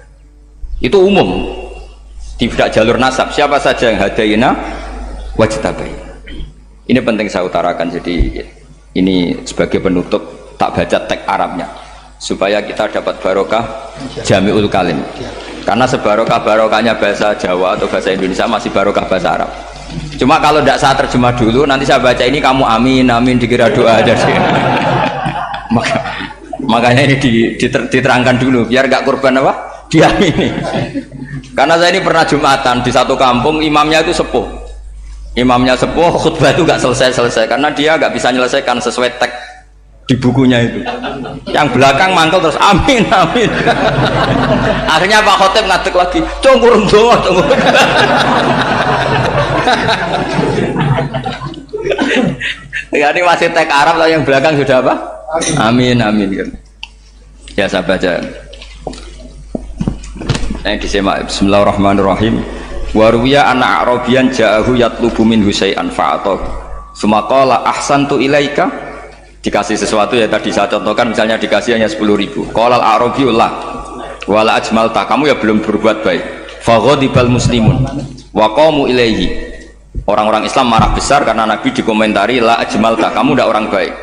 [SPEAKER 1] Itu umum. Tidak jalur nasab, siapa saja yang hadaina wajtabaina. Ini penting saya utarakan, jadi ini sebagai penutup tak baca teks Arabnya supaya kita dapat barokah jami'ul kalim. Karena sebarokah-barokahnya bahasa Jawa atau bahasa Indonesia masih barokah bahasa Arab. Cuma kalau tidak saya terjemah dulu, nanti saya baca ini kamu amin amin dikira doa aja sih. Makanya ini diterangkan dulu biar gak korban apa? Diamini. Karena saya ini pernah Jumatan di satu kampung, imamnya itu sepuh. Imamnya sepuh, khutbah itu gak selesai-selesai karena dia gak bisa menyelesaikan sesuai teks di bukunya itu. Yang belakang mantel terus amin amin. Akhirnya Pak Khotib ngadeg lagi, "Congkur doa, congkur." Ya ini masih teks Arab, yang belakang sudah apa? Amin amin. Ya saya baca. Yang disimak. Bismillahirrahmanirrahim. Waruya anak Arabian ja'ahu yatlubu min husai'an fa'atahu summa qala ahsantu ilaika. Dikasih sesuatu ya tadi saya contohkan, misalnya dikasih hanya 10.000. Qala al-Arabiyyu la wala ajmalta, kamu ya belum berbuat baik. Faghadibal muslimun wa qamu ilaihi. Orang-orang Islam marah besar karena Nabi dikomentari la ajmalta, kamu tidak orang baik.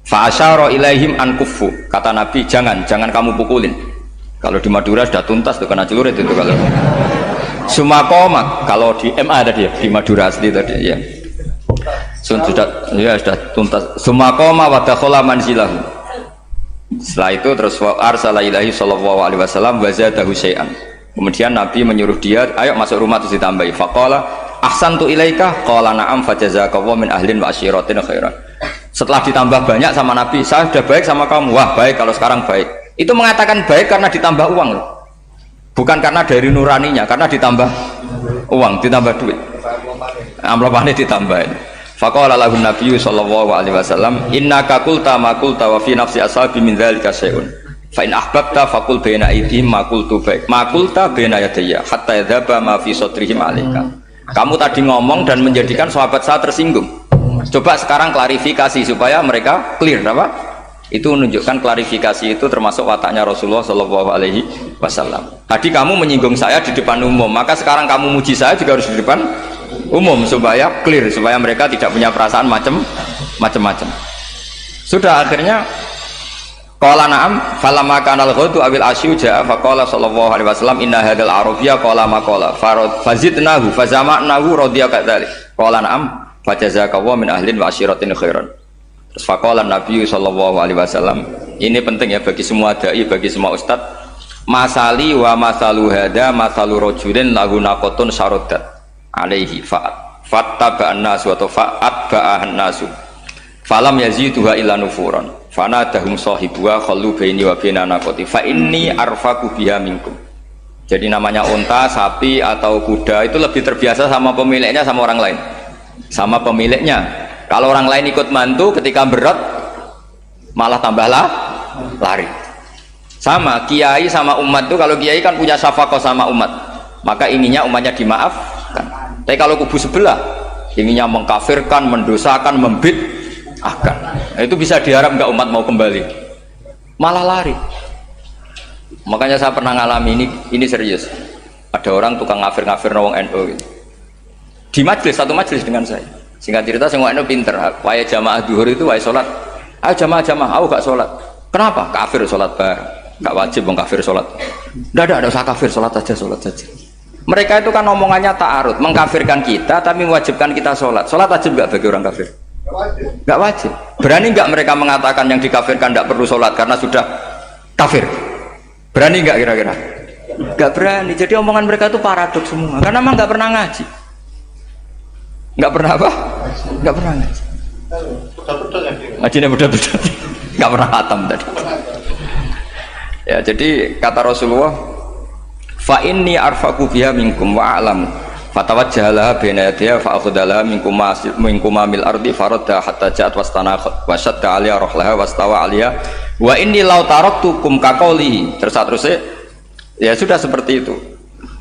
[SPEAKER 1] Fa asyara ilaihim an kuffu, kata Nabi jangan kamu pukulin. Kalau di Madura sudah tuntas tuh kena celurit itu kalau. Sumakoma kalau di MA tadi ya, di Madura asli tadi ya. Sudah tuntas. Sumakoma wa dakhala manzilahu. Setelah itu terus arsala ilahi sallallahu alaihi wasallam wa zadahu syai'an. Kemudian Nabi menyuruh dia, ayo masuk rumah terus ditambahi. Faqala ahsantu ilaika qala na'am fajazakallahu min ahlin wa asyiratin khairan. Setelah ditambah banyak sama Nabi, saya sudah baik sama kamu. Wah, baik kalau sekarang baik. Itu mengatakan baik karena ditambah uang loh. Bukan karena dari nuraninya, karena ditambah uang, ditambah duit. Amplopane ditambahin. Faqala lahu Nabi sallallahu alaihi wasallam, "Innaka qulta ma qulta wa fi nafsi ashabi min dzalika syai'un. Fa in ahbabta faqul baina aydihim ma qultu baik. Ma qulta baina yadayya hatta yadhaba ma fi sadrihim 'alaika." Kamu tadi ngomong dan menjadikan sahabat saya tersinggung. Coba sekarang klarifikasi supaya mereka clear apa? Itu menunjukkan klarifikasi itu termasuk wataknya Rasulullah Shallallahu Alaihi Wasallam. Tadi kamu menyinggung saya di depan umum, maka sekarang kamu muji saya juga harus di depan umum supaya clear, supaya mereka tidak punya perasaan macam-macam. Sudah akhirnya qala na'am falamma kana al-ghadu awil asyu ja'a faqala sallallahu alaihi wasallam inna hadzal arabiyya qala ma qala fazidnahu fazama'nahu radiya kadzalik qala na'am fajazakallahu min ahlin wa asyiratin khairan. Terus faqala Nabi sallallahu alaihi wasallam, ini penting ya bagi semua dai, bagi semua ustad. Masali wa masalu hada masalu rajulin lahu naqatun syaradat alaihi fattaba'an nasu wa fa'atba'an nasu falam yaziduha illa nufuran fanadahum sahibuha khallu baini wa baina naqati fa inni arfaqu biha minkum. Jadi namanya unta, sapi atau kuda itu lebih terbiasa sama pemiliknya sama orang lain. Sama pemiliknya. Kalau orang lain ikut mantu ketika berat malah tambahlah lari. Sama kiai sama umat tuh, kalau kiai kan punya syafaqah sama umat, maka inginnya umatnya dimaafkan. Tapi kalau kubu sebelah inginnya mengkafirkan, mendosakan, membid'ahkan, nah, itu bisa diharap nggak umat mau kembali, malah lari. Makanya saya pernah ngalami ini serius. Ada orang tukang ngafir-ngafir nawang NU gitu. Di majelis, satu majelis dengan saya. Singkat cerita semua NU pinter, wae jamaah duhur itu wae sholat, ayo jamaah, aku gak sholat. Kenapa? Kafir sholat bareng, gak wajib kafir sholat. Tidak usah kafir, sholat saja. Mereka itu kan omongannya ta'arud, mengkafirkan kita tapi mewajibkan kita sholat. Sholat wajib gak bagi orang kafir? Gak wajib. Berani gak mereka mengatakan yang dikafirkan tidak perlu sholat karena sudah kafir? Berani gak kira-kira? Gak berani. Jadi omongan mereka itu paradoks semua, karena memang gak pernah ngaji. Nggak pernah apa? Nggak pernah ngaji. Ngajinya betul-betul. Nggak pernah khatam tadi. Ya, jadi kata Rasulullah, fa inni arfaqu biha minkum wa a'lamu fatawajjaha laha baina yadayha fa akhadha minkum mil ardi faradda hatta ja'at wastana wa shadda 'alaiha rahlaha wastawa 'alaiha wa inni law taraktukum kaqaulihi terus ya sudah seperti itu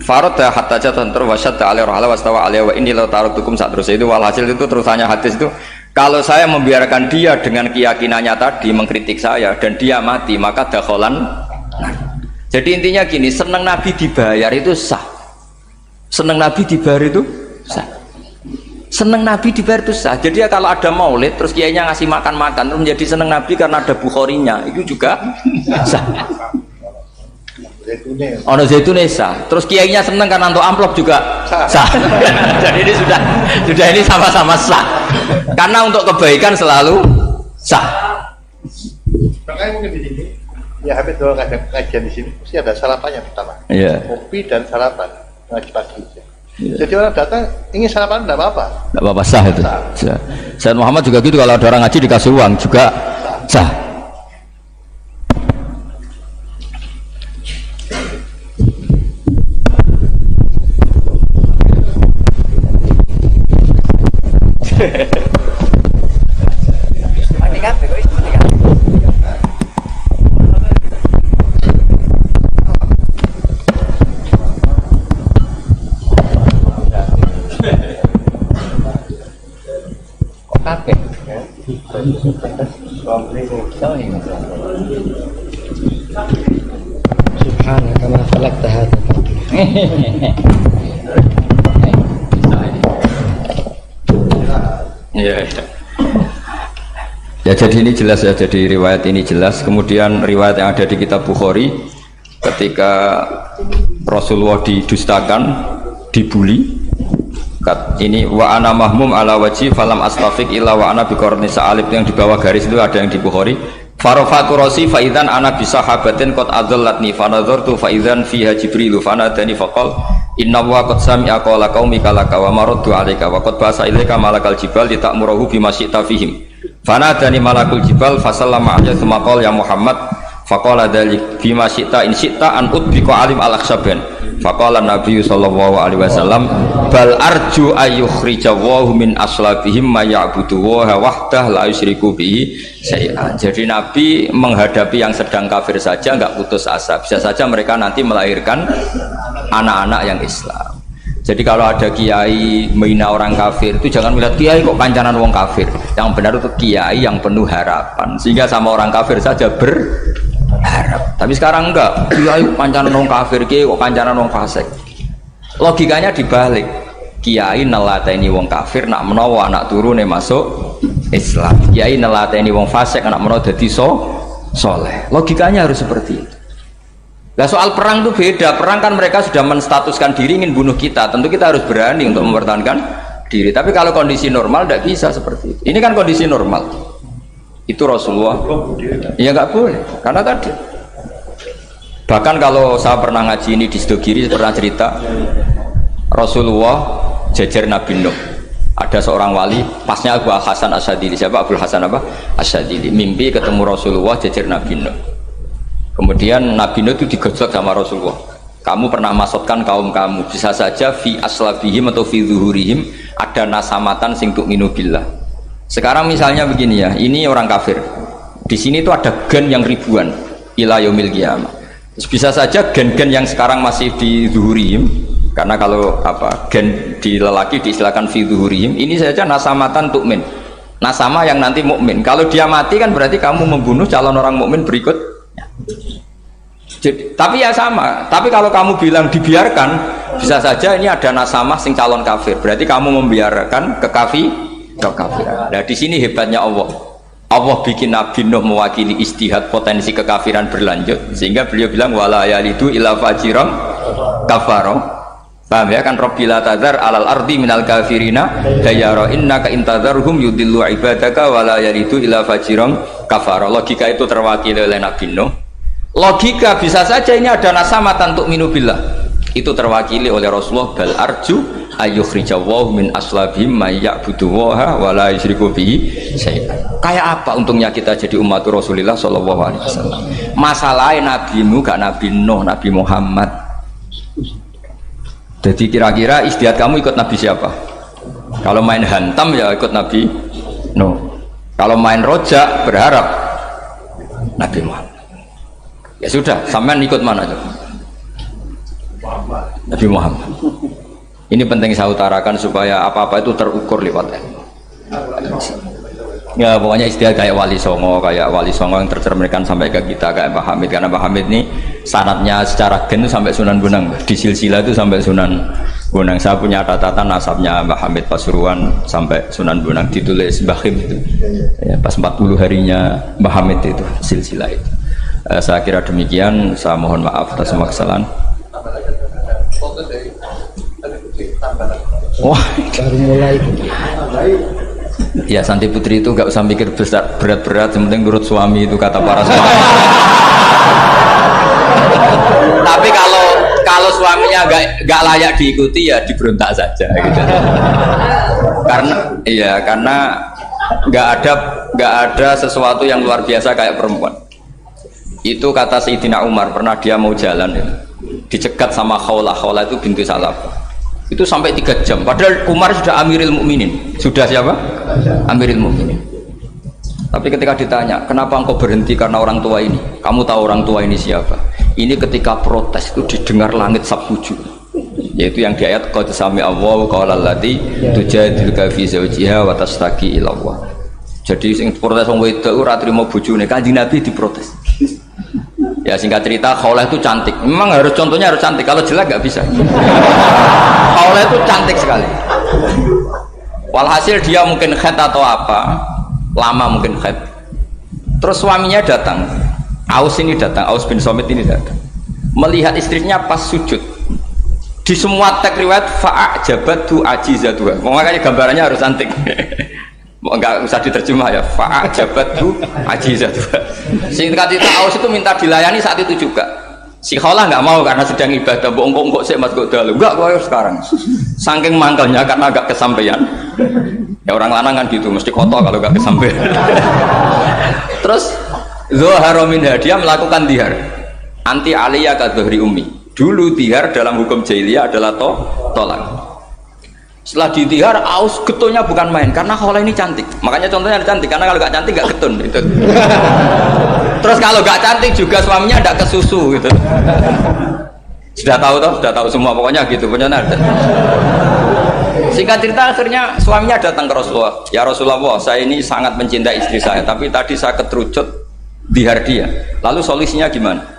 [SPEAKER 1] faradda hatta ja'at wa shadda 'alaiha rahlaha wastawa 'alaiha wa inni law taraktukum terus itu walhasil itu terusannya hadis itu kalau saya membiarkan dia dengan keyakinannya tadi mengkritik saya dan dia mati maka dakholan. Jadi intinya gini, seneng Nabi dibayar itu sah. Seneng Nabi dibayar itu sah. Seneng Nabi dibayar itu sah. Jadi ya kalau ada maulid terus kiainya ngasih makan-makan terus menjadi seneng Nabi karena ada Bukharinya itu juga sah. Ono zaitune sah. Terus kiainya seneng karena untuk amplop juga sah. Jadi ini sudah ini sama-sama sah. Karena untuk kebaikan selalu sah.
[SPEAKER 2] Makanya mungkin di sini ya habis doang kajian di sini mesti ada sarapannya pertama.
[SPEAKER 1] Iya.
[SPEAKER 2] Kopi dan sarapan ngaji pagi. Yeah. Jadi orang datang ingin sarapan tidak apa-apa.
[SPEAKER 1] Tidak apa-apa sah itu. Sah. Sayyid Muhammad juga gitu kalau ada orang ngaji dikasih uang juga sah.
[SPEAKER 3] Subhanaka ma khalaqta hadza.
[SPEAKER 1] Ya jadi ini jelas ya, jadi riwayat ini jelas. Kemudian riwayat yang ada di kitab Bukhari ketika Rasulullah didustakan, dibuli. Ini wa ana mahmum ala wajhi falam astafiq illa wa ana biqarni sa'alib yang di bawah garis itu ada yang di Bukhari. Farafatu rasi fa idzan ana bi sahabatin qad adallatni fa nadartu fa idzan fiha jibril fa nadani faqal inna wa qad sami'a qala qaumika laka wa maraddu 'alaika wa qad basa ilaika malakal jibal litamurahu bima syi'ta fihim fa nadani malakul jibal fa sallama 'alaihi tsumma qala ya Muhammad faqala dzalik bima syi'ta in syi'ta an udbika alim al-akhsaban faqala Nabi sallallahu alaihi wasallam bal arju ayyukhrijawahu min aslabihim may ya'budu wa wahdah la yusyriku bihi syai'an. Jadi Nabi menghadapi yang sedang kafir saja enggak putus asa. Bisa saja mereka nanti melahirkan anak-anak yang Islam. Jadi kalau ada kiai menghina orang kafir itu jangan melihat kiai kok kancanan wong kafir. Yang benar itu kiai yang penuh harapan. Sehingga sama orang kafir saja berharap. Tapi sekarang enggak, kiai kancanan wong kafir, kiai kok kancanan wong fasik. Logikanya dibalik. Kiai nelateni wong kafir nak menawa anak turune masuk Islam. Kiai nelateni wong fasik anak menawa dadi soleh. Logikanya harus seperti itu. Nah soal perang itu beda. Perang kan mereka sudah menstatuskan diri ingin bunuh kita. Tentu kita harus berani untuk mempertahankan diri. Tapi kalau kondisi normal tidak bisa seperti itu. Ini kan kondisi normal. Itu Rasulullah. Ya nggak boleh. Karena tadi. Bahkan kalau saya pernah ngaji ini di Sidogiri pernah cerita Rasulullah jejer Nabi Nuh. Ada seorang wali, pasnya Abu Hasan Asyadili. Siapa Abu Hasan apa? Asyadili. Mimpi ketemu Rasulullah jejer Nabi Nuh. Kemudian Nabi Nuh itu digojlok sama Rasulullah. Kamu pernah masukkan kaum kamu, bisa saja fi aslabihim atau fi zuhurihim ada nasamatan sing tu'minu billah. Sekarang misalnya begini ya, ini orang kafir. Di sini itu ada gen yang ribuan ila yaumil qiyamah. Bisa saja gen-gen yang sekarang masih di zuhurihim, karena kalau apa gen di lelaki diistilahkan fi zuhurihim, ini saja nasamatan tu'min. Nasama yang nanti mukmin. Kalau dia mati kan berarti kamu membunuh calon orang mukmin berikut. Jadi, tapi ya sama. Tapi kalau kamu bilang dibiarkan, bisa saja ini ada nasamah sing calon kafir. Berarti kamu membiarkan kekafiran. Nah di sini hebatnya Allah. Allah bikin Nabi Nuh mewakili istihad potensi kekafiran berlanjut, sehingga beliau bilang wala yalidu ila fajiram kafaro. Paham ya kan? Rabbila tadzar alal ardi minal kafirina dayara innaka intadzarhum yudillu ibadaka wala yalidu ila fajiram kafaro. Logika itu terwakili oleh Nabi Nuh. Logika bisa saja ini ada nasamatan untuk minubillah, itu terwakili oleh Rasulullah bal arju ayyukhrijawahu min aslabihim may ya'budu waha wa la yusyriku bihi syai'an. Kayak apa untungnya kita jadi umat Rasulullah sallallahu alaihi wasallam? Masalahnya nabimu gak Nabi Nuh, Nabi Muhammad. Jadi kira-kira istiadat kamu ikut Nabi siapa? Kalau main hantam ya ikut Nabi Nuh. Kalau main rojak berharap Nabi Muhammad. Ya sudah, sampean ikut mana coba? Nabi Muhammad. Ini penting saya utarakan supaya apa-apa itu terukur lewat ilmu. Ya pokoknya istilah kayak Wali Songo yang tercerminkan sampai ke kita kayak Pak Hamid, karena Pak Hamid ini sanadnya secara gen sampai Sunan Bonang, di silsilah itu sampai Sunan Bonang. Saya punya catatan nasabnya Pak Hamid Pasuruan sampai Sunan Bonang, ditulis Mbah Khim itu ya, pas 40 harinya Mbah Hamid itu silsilah itu. Saya kira demikian, saya mohon maaf atas semua kesalahan. Wah, baru mulai. Ya Santi Putri itu nggak usah mikir besar berat-berat, yang penting nurut suami, itu kata para suami. Tapi kalau suaminya nggak layak diikuti ya diberontak saja gitu. Karena nggak ada sesuatu yang luar biasa kayak perempuan. Itu kata Sayyidina Umar, pernah dia mau jalan ya, dicegat sama Khawlah itu binti Salabah. Itu sampai 3 jam, padahal Umar sudah Amirul Mukminin. Sudah siapa? Amirul Mukminin. Tapi ketika ditanya, kenapa engkau berhenti karena orang tua ini? Kamu tahu orang tua ini siapa? Ini ketika protes itu didengar langit sabtuju, yaitu yang di ayat qad sami'a Allahu qawla allati tujadiluka fi zawjiha wa tashtaki ila Allah. Jadi sing protes wong wedok ora trimo bojone, Kanjeng Nabi diprotes. Ya singkat cerita, Khawlah itu cantik. Memang contohnya harus cantik. Kalau jelek nggak bisa. Khawlah itu cantik sekali. Walhasil dia mungkin khed atau apa, lama mungkin khed. Terus suaminya datang. Aus bin Somit ini datang. Melihat istrinya pas sujud. Di semua teks riwayat fa'ajabatu ajizatuha. Makanya gambarannya harus cantik. Enggak usah diterjemah ya, fa'ajabatu ajizatuha. Singkat cerita, Aus itu minta dilayani saat itu juga. Si Khawlah nggak mau karena sedang ibadah. Bongkok sih mas kok dalu. Enggak kok sekarang. Saking mangkelnya karena agak kesampaian. Ya orang lanang kan gitu, mesti kotor kalau nggak kesampaian. Terus Zuhara minha, dia melakukan dihar. Anti aliyah ka dhuhri ummi. Dulu dihar dalam hukum jahiliyah adalah tolak. Setelah ditihar, Aus getulnya bukan main karena Khawlah ini cantik. Makanya contohnya ada cantik, karena kalau nggak cantik nggak getun itu. Terus kalau nggak cantik juga suaminya tidak kesusu gitu. Sudah tahu semua pokoknya gitu punya ada. Singkat cerita akhirnya suaminya datang ke Rasulullah. Ya Rasulullah, saya ini sangat mencintai istri saya, tapi tadi saya keterucut dihar dia. Lalu solusinya gimana?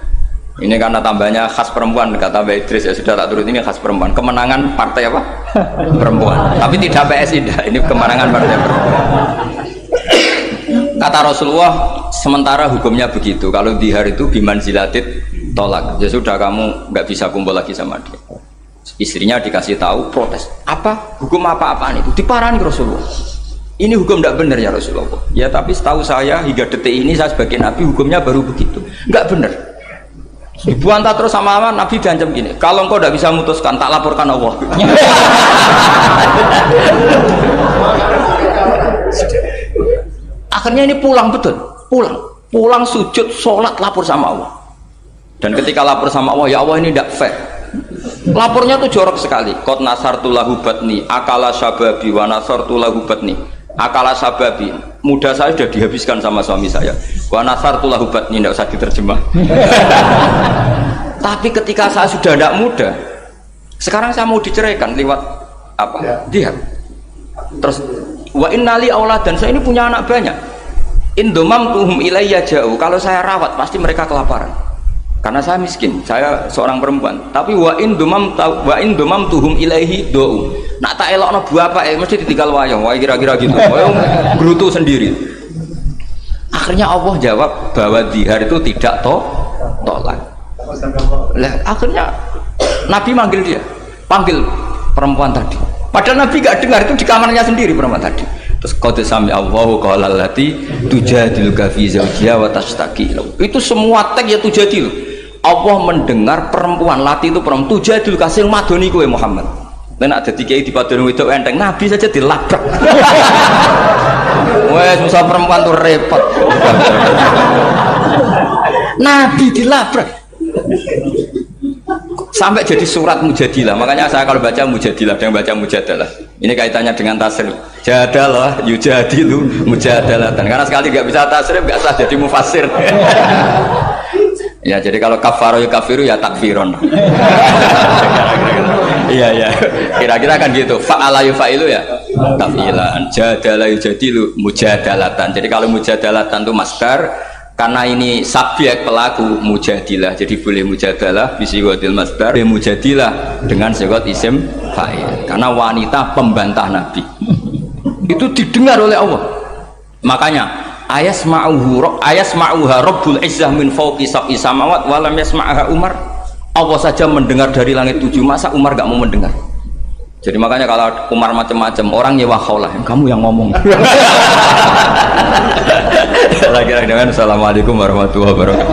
[SPEAKER 1] Ini karena tambahnya khas perempuan, kata Mbak Idris, ya sudah tak turut, ini khas perempuan. Kemenangan partai apa? Perempuan. Tapi tidak PSI, ini kemenangan partai perempuan. Kata Rasulullah, sementara hukumnya begitu. Kalau dihar itu bimanzilatit tolak. Ya sudah, kamu nggak bisa kumpul lagi sama dia. Istrinya dikasih tahu, protes. Apa? Hukum apa-apaan itu? Diparani Rasulullah. Ini hukum tidak benar ya Rasulullah. Ya tapi setahu saya hingga detik ini saya sebagai Nabi hukumnya baru begitu. Nggak benar. Dibantah terus sama Nabi diancam gini, kalau engkau tidak bisa memutuskan tak laporkan Allah. Akhirnya ini pulang pulang sujud sholat lapor sama Allah. Dan ketika lapor sama Allah, ya Allah ini tidak fair. Lapornya tuh jorok sekali. Qad nasartu lahu batni akala sababi wa nasartu lahu batni akala sababi. Muda saya sudah dihabiskan sama suami saya. Wa nasartu lahu batni, tidak usah diterjemah. Tapi ketika saya sudah tidak muda, sekarang saya mau diceraikan lewat apa? Dia. Terus wa innali auladan, saya ini punya anak banyak. Indomam tuhum ilayya jauh. Kalau saya rawat pasti mereka kelaparan. Karena saya miskin, saya seorang perempuan. Tapi wa indomam tuhum ilaihi do. Nak tak elokno bapak mesti ditinggal wayang. Wah kira-kira gitu. Wayang gerutu sendiri. Akhirnya Allah jawab bahwa dihar itu tidak tolak. Lah akhirnya Nabi manggil dia, panggil perempuan tadi. Padahal Nabi gak dengar, itu di kamarnya sendiri perempuan tadi. Terus qad sami'a Allahu qawla allati tujadiluka fi zawjiha wa tashtaki. Itu semua teks ya tujadilu. Allah mendengar perempuan, lati itu perempuan tujadil kasih madoni kowe Muhammad. Nek nak dadi kiai dipadoni wedok enteng, Nabi saja dilabrak. Wes susah perempuan tuh repot. Nabi dilabrak. sampai jadi surat Mujadilah. Makanya saya kalau baca Mujadilah dan baca Mujadalah, ini kaitannya dengan tasrif. Jadalah yujadilu mujadalatan, karena sekali nggak bisa tasrif nggak sah jadi mufassir. Ya jadi kalau kafaro ya kafiru ya takfiron. Iya, kira-kira kan gitu. Fa'ala yufa'ilu ya taf'ilan, jadalah yujadilu mujadalatan. Jadi kalau mujadalatan itu masdar, karena ini subjek pelaku mujadilah, jadi boleh mujadalah bisigotil masdar, boleh mujadilah dengan sigot isim fa'il, karena wanita pembantah Nabi itu didengar oleh Allah. Makanya ayasma'uha rabbul izzah min fawqi sab'i samawat walam yasma'aha Umar. Allah saja mendengar dari langit 7, masa Umar gak mau mendengar? Jadi makanya kalau Umar macam-macam, orang nyewa khaulah, kamu yang ngomong. Lagi-lagi dengan assalamualaikum warahmatullahi wabarakatuh.